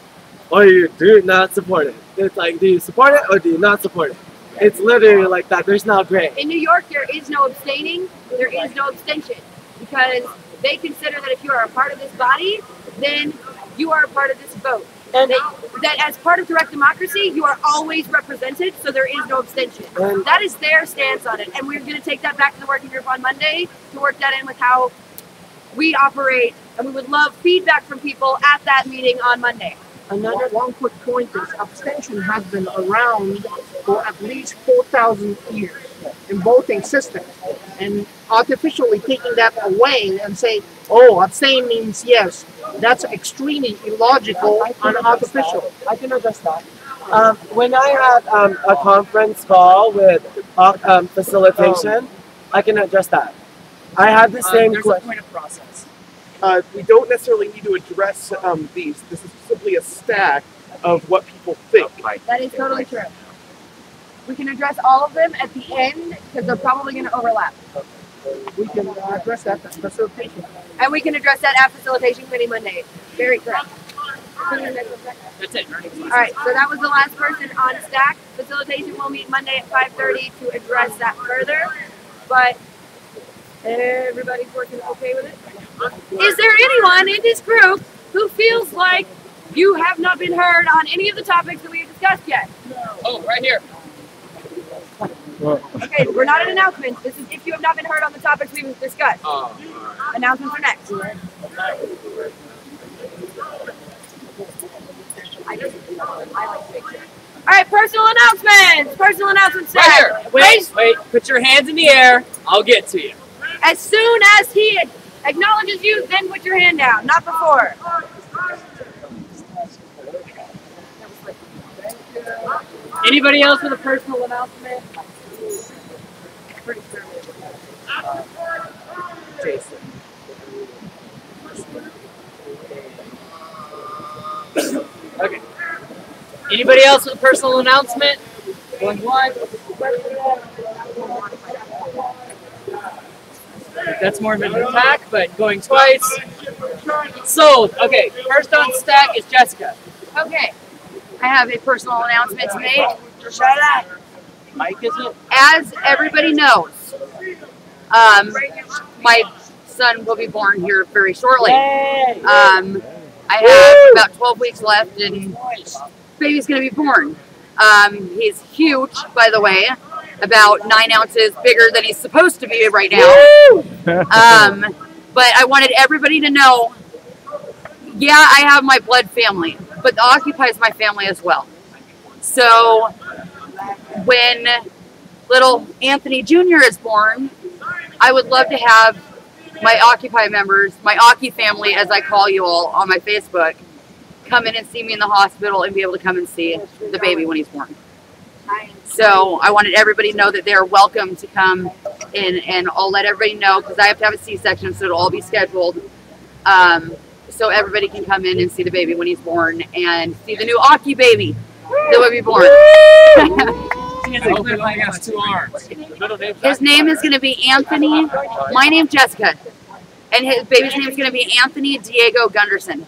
or you do not support it. It's like, do you support it or do you not support it? It's literally like that. There's no gray. In New York, there is no abstaining. There is no abstention because they consider that if you are a part of this body, then you are a part of this vote. And that as part of direct democracy, you are always represented, so there is no abstention. That is their stance on it. And we're going to take that back to the working group on Monday to work that in with how we operate. And we would love feedback from people at that meeting on Monday. Another one quick point is abstention has been around for at least 4,000 years in voting systems. And artificially taking that away and say, oh, abstain means yes, that's extremely illogical and artificial. I can address that. When I had a conference call with facilitation, I can address that. I had the same There's a point of process. We don't necessarily need to address these. This is simply a stack of what people think. That is totally true. We can address all of them at the end because they're probably going to overlap. We can address that at facilitation. And we can address that at facilitation committee Monday. Very correct. That's it. All right, so that was the last person on stack. Facilitation will meet Monday at 5:30 to address that further. But everybody's working okay with it? Is there anyone in this group who feels like you have not been heard on any of the topics that we have discussed yet? Oh, right here. Okay, we're not at announcements. This is if you have not been heard on the topics we've discussed. Announcements are next. All right, personal announcements. Personal announcements. Right here. Wait. Put your hands in the air. I'll get to you. As soon as he acknowledges you, then put your hand down, not before. Anybody else with a personal announcement? Jason. Okay. Anybody else with a personal announcement? Going once. That's more of an attack, but going twice. Sold. Okay, first on stack is Jessica. Okay. I have a personal announcement to make. Mike, is it? As everybody knows, my son will be born here very shortly. I have about 12 weeks left and baby's going to be born. He's huge, by the way, about 9 ounces bigger than he's supposed to be right now. But I wanted everybody to know, yeah, I have my blood family, but the Occupy is my family as well. So when little Anthony Jr. is born, I would love to have my Occupy members, my Occy family, as I call you all on my Facebook, come in and see me in the hospital and be able to come and see the baby when he's born. So I wanted everybody to know that they're welcome to come in, and I'll let everybody know because I have to have a C-section, so it'll all be scheduled. So everybody can come in and see the baby when he's born and see the new Occy baby that will be born. He has 2 arms. His name is going to be Anthony. My name's Jessica. And his baby's name is going to be Anthony Diego Gunderson.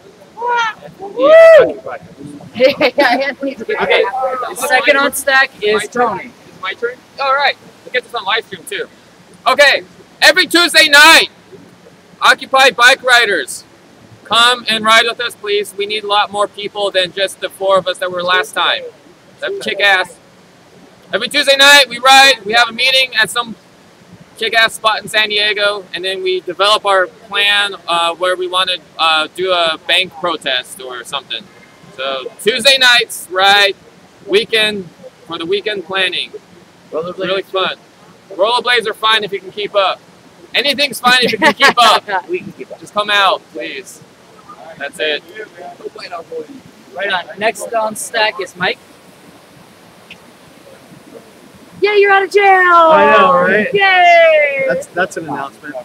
Okay, second on stack is Tony. It's my turn? All right. We'll get this on live stream too. Okay. Every Tuesday night, Occupy bike riders, come and ride with us, please. We need a lot more people than just the 4 of us that were last time. That kick ass. Every Tuesday night, we ride. We have a meeting at some kick-ass spot in San Diego, and then we develop our plan where we want to do a bank protest or something. So Tuesday nights, right? Weekend for the weekend planning. Really fun. Rollerblades are fine if you can keep up. Anything's fine if you can keep up. We can keep up. Just come out, please. That's it. Right on. Next on stack is Mike. Yeah, you're out of jail. I know, right? Yay! That's an announcement.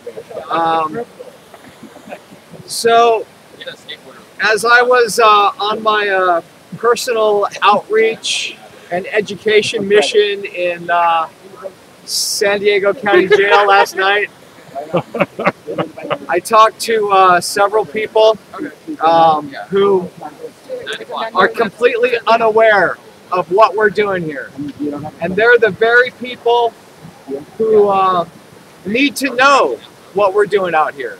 So, as I was on my personal outreach and education mission in San Diego County Jail last night, I talked to several people who are completely unaware of what we're doing here. And they're the very people who need to know what we're doing out here.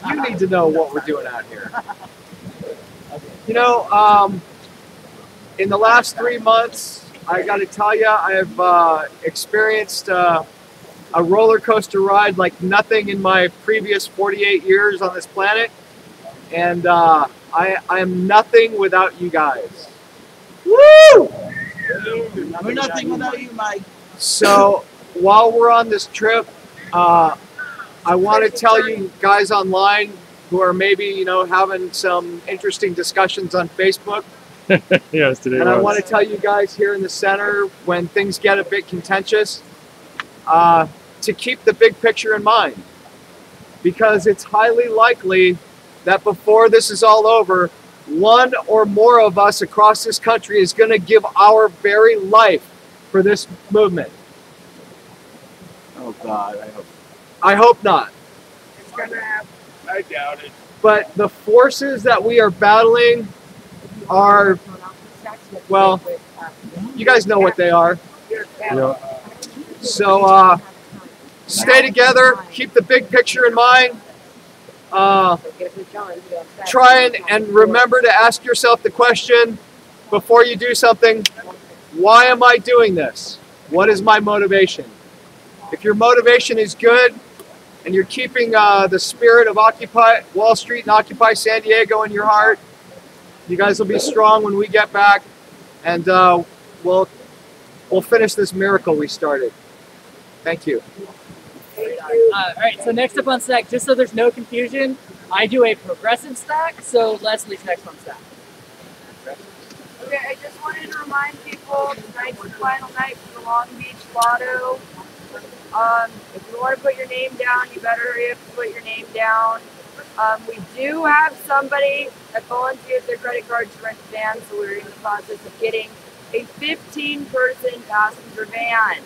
You need to know what we're doing out here. You know, in the last 3 months, I got to tell you, I've experienced a roller coaster ride like nothing in my previous 48 years on this planet. And I am nothing without you guys. Woo! We're nothing without you, Mike. So while we're on this trip, I want to tell you guys online who are maybe, you know, having some interesting discussions on Facebook. Yes, today And I was. want to tell you guys here in the center, when things get a bit contentious, to keep the big picture in mind. Because it's highly likely that before this is all over, one or more of us across this country is going to give our very life for this movement. Oh God, I hope not. It's gonna happen. I doubt it. But the forces that we are battling are, well, you guys know what they are. So stay together, keep the big picture in mind. Try and remember to ask yourself the question before you do something, why am I doing this? What is my motivation? If your motivation is good and you're keeping the spirit of Occupy Wall Street and Occupy San Diego in your heart, you guys will be strong when we get back, and we'll finish this miracle we started. Thank you. All right, so next up on stack, just so there's no confusion, I do a progressive stack, so Leslie's next on stack. Okay, I just wanted to remind people tonight's the final night for the Long Beach Lotto. If you want to put your name down, you better hurry up and put your name down. We do have somebody that volunteered their credit card to rent a van, so we're in the process of getting a 15-person passenger van.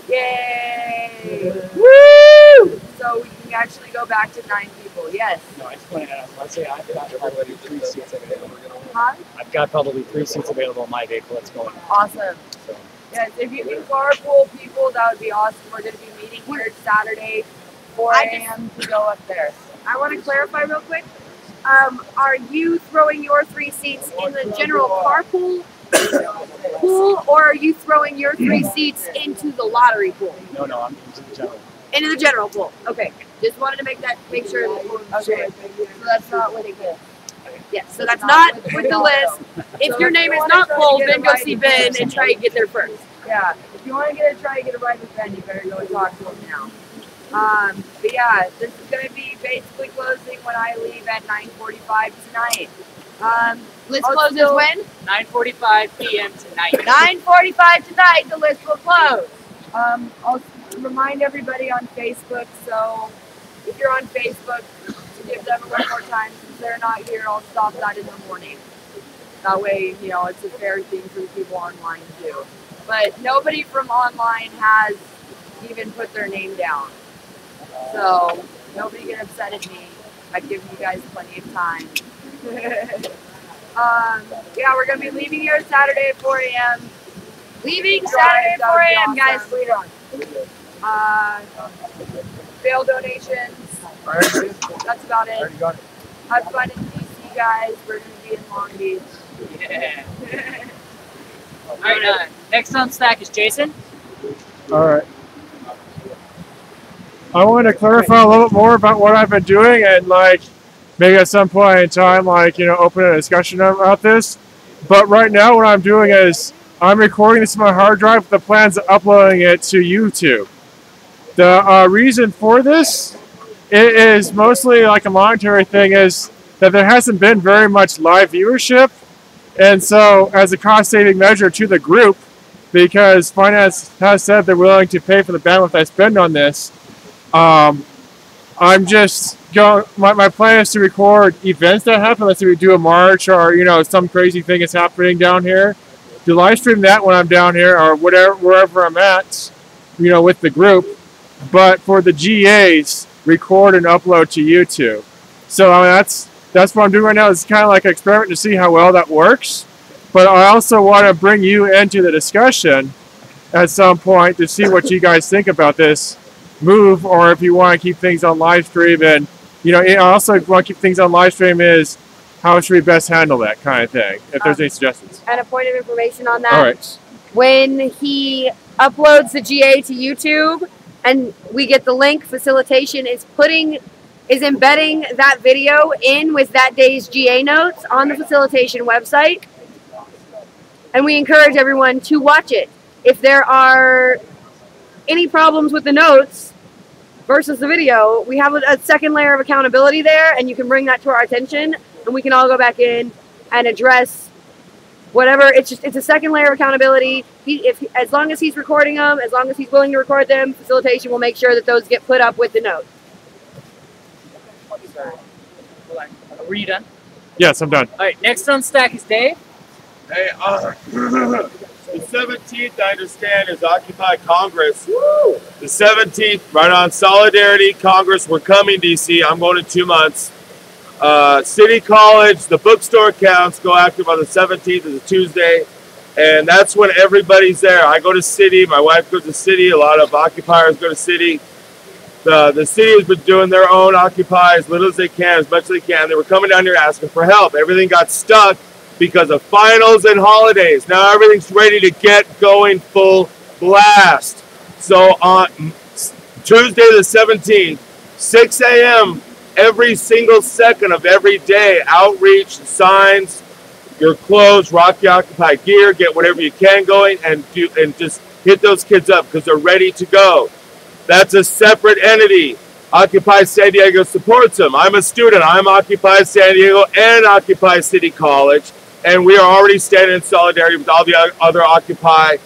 Yay! Woo! So we can actually go back to 9 people. Yes. No, explain it. Let's say I've got probably 3 seats available. Huh? I've got probably 3 seats available in my vehicle. That's going. Awesome. Yes, if you can carpool people, that would be awesome. We're going to be meeting here Saturday, 4 a.m. to go up there. I want to clarify real quick. Are you throwing your 3 seats in the general carpool pool, or are you throwing your 3 seats into the lottery pool? No, I'm into the general. Into the general pool. Okay. Just wanted to make sure. Okay. So that's not with it. Yes. So that's not with the list. If your name is not pulled, then go see Ben and try to get there first. Yeah. If you want to try to get a ride with Ben, you better go and talk to him now. But yeah, this is going to be basically closing when I leave at 9:45 tonight. List closes when? 9:45 p.m. tonight. 9:45 tonight, the list will close. I'll remind everybody on Facebook, so if you're on Facebook, to give them one more time, since they're not here, I'll stop that in the morning. That way, you know, it's a fair thing for the people online too. But nobody from online has even put their name down. So nobody get upset at me. I've given you guys plenty of time. Yeah, we're going to be leaving here Saturday at 4 a.m. Leaving Saturday at 4 a.m., guys. Bail donations. That's about it. Have fun in DC, guys. We're going to be in Long Beach. Yeah. All right, next on stack is Jason. All right. I want to clarify a little bit more about what I've been doing, and like maybe at some point in time, like, you know, open a discussion about this. But right now, what I'm doing is I'm recording this on my hard drive with the plans of uploading it to YouTube. The reason for this, it is mostly like a monetary thing, is that there hasn't been very much live viewership. And so as a cost-saving measure to the group, because finance has said they're willing to pay for the bandwidth I spend on this, I'm just going, my plan is to record events that happen. Let's say we do a march, or, you know, some crazy thing is happening down here. To live stream that when I'm down here, or whatever, wherever I'm at, you know, with the group. But for the GAs, record and upload to YouTube. So I mean, that's what I'm doing right now. It's kind of like an experiment to see how well that works. But I also want to bring you into the discussion at some point to see what you guys think about this move, or if you want to keep things on live stream. And, you know, I also want to keep things on live stream is how should we best handle that kind of thing, if there's any suggestions. And a point of information on that. All right. When he uploads the GA to YouTube and we get the link, facilitation is embedding that video in with that day's GA notes on the facilitation website. And we encourage everyone to watch it. If there are any problems with the notes versus the video, we have a second layer of accountability there, and you can bring that to our attention, and we can all go back in and address whatever. It's a second layer of accountability. As long as he's recording them, as long as he's willing to record them, facilitation will make sure that those get put up with the notes. Were you done? Yes, I'm done. All right, next on stack is Dave. Hey, the 17th, I understand, is Occupy Congress. The 17th, right on Solidarity Congress. We're coming, DC. I'm going in 2 months. City College, the bookstore counts go active on the 17th, is a Tuesday. And that's when everybody's there. I go to City. My wife goes to City. A lot of occupiers go to City. The city has been doing their own Occupy as little as they can, as much as they can. They were coming down here asking for help. Everything got stuck because of finals and holidays. Now everything's ready to get going full blast. So on Tuesday the 17th, 6 a.m., every single second of every day, outreach, signs, your clothes, rock your Occupy gear, get whatever you can going, and just hit those kids up because they're ready to go. That's a separate entity. Occupy San Diego supports them. I'm a student. I'm Occupy San Diego and Occupy City College. And we are already standing in solidarity with all the other Occupy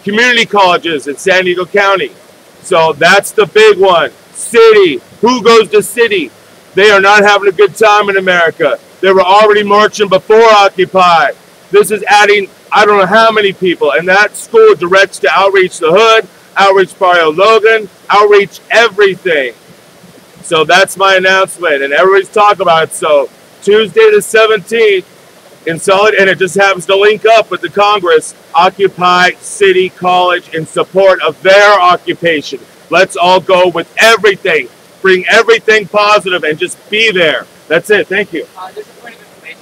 community colleges in San Diego County. So that's the big one. City. Who goes to City? They are not having a good time in America. They were already marching before Occupy. This is adding I don't know how many people, and that school directs to Outreach the Hood, Outreach Barrio Logan, Outreach everything. So that's my announcement, and everybody's talking about it. So Tuesday the 17th, in solid, and it just happens to link up with the Congress, Occupy City College in support of their occupation. Let's all go with everything. Bring everything positive and just be there. That's it. Thank you. There's a point of information.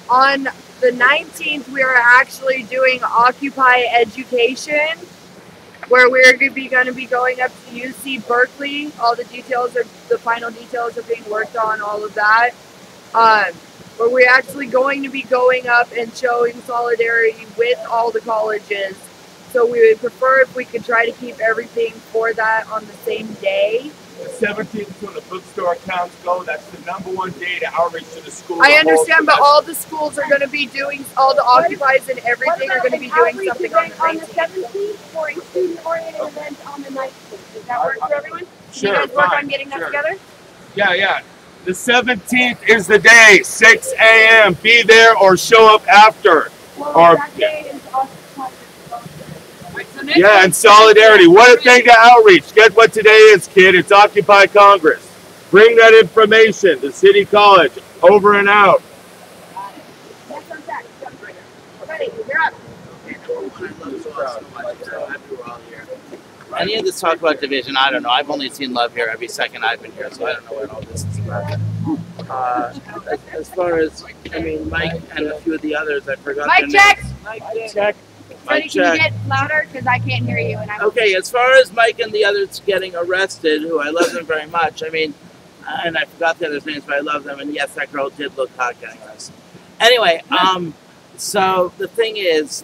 On the 19th, we are actually doing Occupy Education, where we're going to be going up to UC Berkeley. All the details are, the final details are being worked on, all of that. But we're actually going to be going up and showing solidarity with all the colleges. So we would prefer if we could try to keep everything for that on the same day. The 17th is when the bookstore accounts go. That's the #1 day to outreach to the school. I understand, but all the schools are going to be doing, all the occupies and everything are going to be doing something on the 17th for a student-oriented event on the 19th. Does that work for everyone? Sure, Can you guys work fine, on getting that sure. together? Yeah. The 17th is the day, 6 a.m. Be there or show up after. Well, that day is Yeah, and solidarity. What a thing to outreach. Get what today is, kid. It's Occupy Congress. Bring that information to City College. Over and out. Any of this talk about division, I don't know. I've only seen love here every second I've been here, so I don't know what all this is about. As far as, I mean, Mike and a few of the others, I forgot their Mic names. check! Mic check. Freddie, Mic can you check. get louder? Because I can't hear you. And I'm Okay, as far as Mike and the others getting arrested, who I love them very much, I mean, and I forgot the others' names, but I love them, and yes, that girl did look hot getting arrested. Anyway, so the thing is,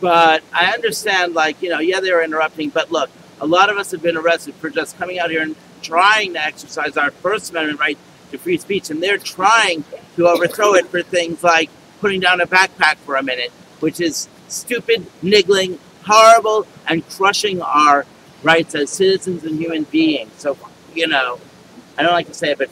but I understand, like, you know, yeah, they were interrupting, but look, a lot of us have been arrested for just coming out here and trying to exercise our First Amendment right to free speech, and they're trying to overthrow it for things like putting down a backpack for a minute, which is stupid, niggling, horrible, and crushing our rights as citizens and human beings. So, you know, I don't like to say it, but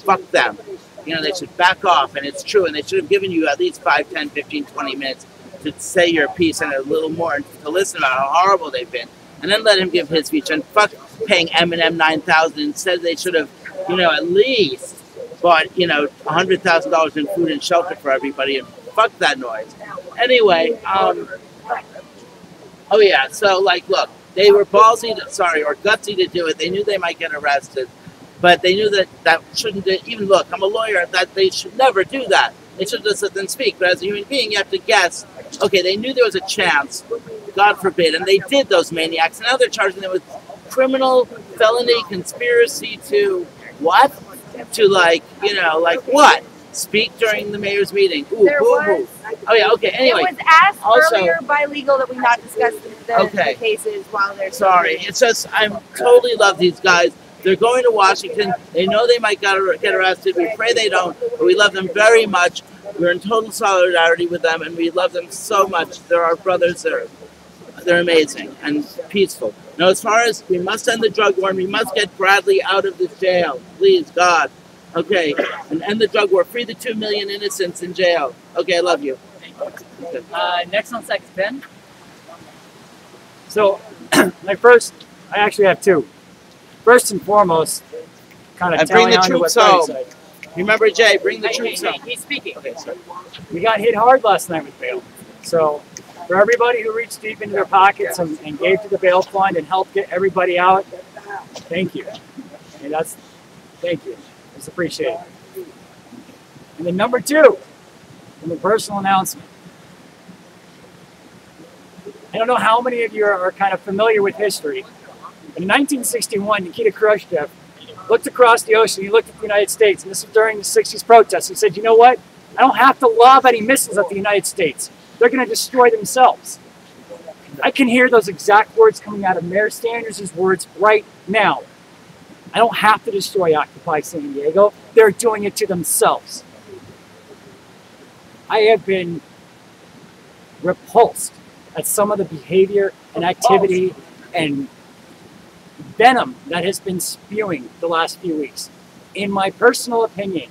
fuck them. You know, they should back off, and it's true, and they should have given you at least 5, 10, 15, 20 minutes to say your piece and a little more to listen about how horrible they've been. And then let him give his speech, and fuck paying Eminem $9,000. Instead, they should have, you know, at least bought, you know, $100,000 in food and shelter for everybody, and fuck that noise. Anyway, oh yeah, so like, look, they were ballsy, or gutsy to do it. They knew they might get arrested, but they knew that that shouldn't, even look, I'm a lawyer, that they should never do that. They should just let them speak, but as a human being, you have to guess, okay, they knew there was a chance, God forbid, and they did, those maniacs, and now they're charging them with criminal, felony, conspiracy to what? To, like, you know, like what? Speak during the mayor's meeting. Ooh, There boo, was- boo. Oh yeah, okay, anyway. It was asked Also- earlier by legal that we not discuss the Okay. cases while they're Sorry, it's just, I totally love these guys. They're going to Washington. They know they might get arrested. We pray they don't, but we love them very much. We're in total solidarity with them, and we love them so much. They're our brothers. They're amazing and peaceful. Now, as far as we must end the drug war, and we must get Bradley out of this jail. Please, God. Okay, and end the drug war. Free the 2 million innocents in jail. Okay, I love you. Next on second, Ben. So, I actually have two. First and foremost, kind of And bring the telling on to what troops home. Freddie said. Remember, Jay, bring the troops home. He's speaking. Okay, sorry. We got hit hard last night with bail. So, for everybody who reached deep into their pockets and gave to the bail fund and helped get everybody out, thank you. And thank you. It's appreciated. And then number two, from a personal announcement. I don't know how many of you are kind of familiar with history. But in 1961, Nikita Khrushchev looked across the ocean, he looked at the United States, and this was during the 60s protests. He said, you know what? I don't have to lob any missiles at the United States. They're going to destroy themselves. I can hear those exact words coming out of Mayor Sanders' words right now. I don't have to destroy Occupy San Diego. They're doing it to themselves. I have been repulsed at some of the behavior and activity and venom that has been spewing the last few weeks. In my personal opinion,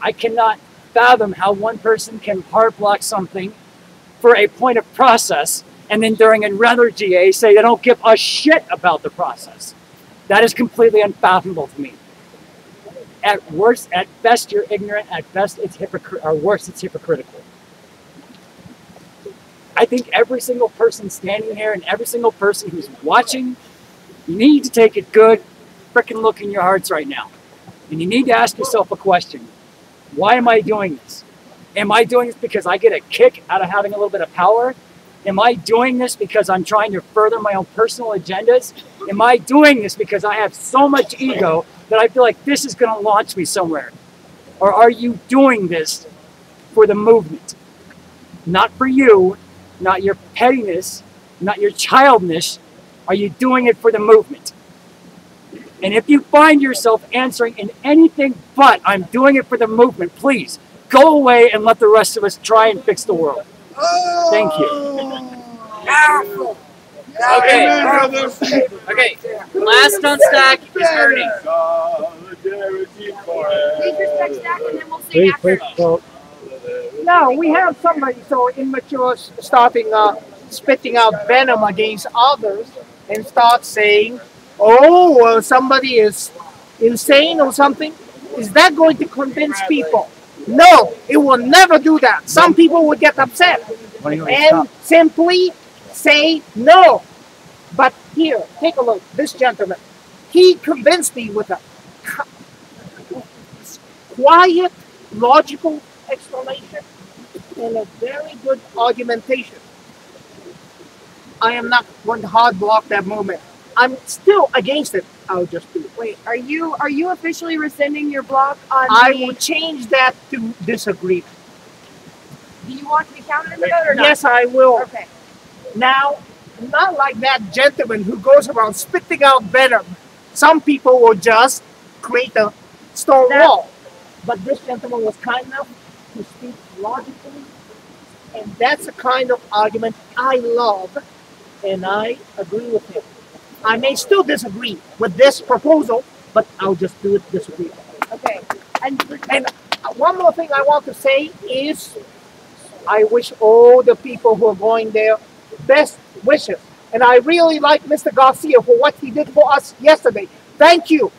I cannot fathom how one person can hard block something for a point of process and then during another GA say they don't give a shit about the process. That is completely unfathomable to me. At worst, at best, you're ignorant. At best, it's or worse, it's hypocritical. I think every single person standing here and every single person who's watching, you need to take a good frickin' look in your hearts right now. And you need to ask yourself a question. Why am I doing this? Am I doing this because I get a kick out of having a little bit of power? Am I doing this because I'm trying to further my own personal agendas? Am I doing this because I have so much ego that I feel like this is going to launch me somewhere? Or are you doing this for the movement? Not for you, not your pettiness, not your childness. Are you doing it for the movement? And if you find yourself answering in anything but I'm doing it for the movement, please go away and let the rest of us try and fix the world. Thank you. Okay. Okay. Last on stack is Ernie. No, we have somebody so immature starting spitting out venom against others and start saying, oh, well, somebody is insane or something. Is that going to convince people? No, it will never do that. Some people will get upset and simply say no. But here, take a look. This gentleman, he convinced me with a quiet, logical explanation and a very good argumentation. I am not going to hard block that movement. I'm still against it. I'll just do it. Wait, are you officially rescinding your block on I will change that to disagree. Do you want to be counted in the vote or not? Yes, I will. Okay. Now, not like that gentleman who goes around spitting out venom. Some people will just create a stone wall. But this gentleman was kind enough to speak logically. And that's the kind of argument I love. And I agree with him. I may still disagree with this proposal, but I'll just do it disagree. Okay. And one more thing I want to say is I wish all the people who are going there best wishes. And I really like Mr. Garcia for what he did for us yesterday. Thank you.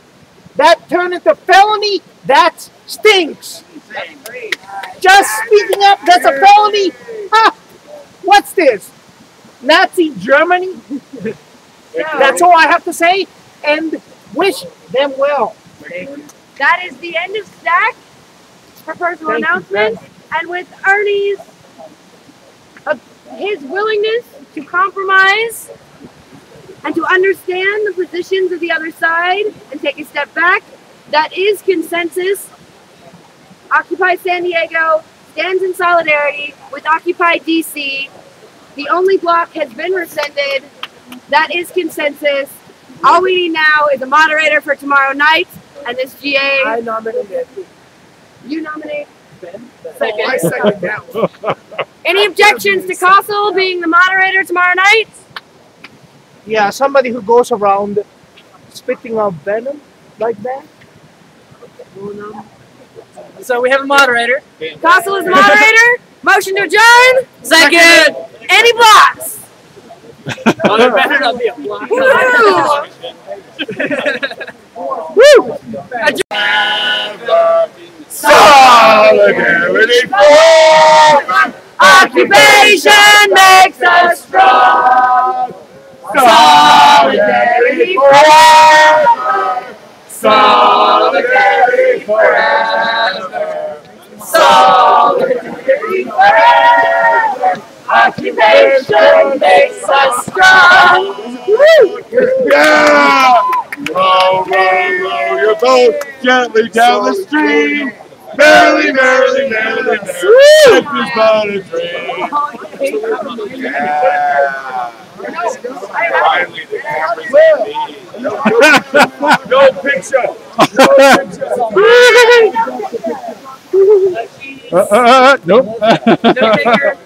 That turned into felony. That stinks. Just speaking up, that's a felony. Ha! What's this? Nazi Germany? That's all I have to say. And wish them well. That is the end of Stack for personal announcements. And with Ernie's his willingness to compromise and to understand the positions of the other side and take a step back, that is consensus. Occupy San Diego stands in solidarity with Occupy DC. The only block has been rescinded. That is consensus. All we need now is a moderator for tomorrow night and this GA. I nominate it. You nominate Ben? Second. I second that. Any objections to Castle being the moderator tomorrow night? Yeah, somebody who goes around spitting out venom like that. So we have a moderator. Castle is the moderator. Motion to adjourn. Second. Any blocks? Oh, there better not be a block. Woo! Solidarity for occupation makes us strong. Solidarity forever. Solidarity forever. Solidarity forever. Occupation makes us strong. Woo! Yeah! Row, row, row your boat gently down the stream. Merrily, merrily, merrily, merrily. Life is but a dream. Yeah. Finally, the camera's no picture. No picture. Nope. No picture.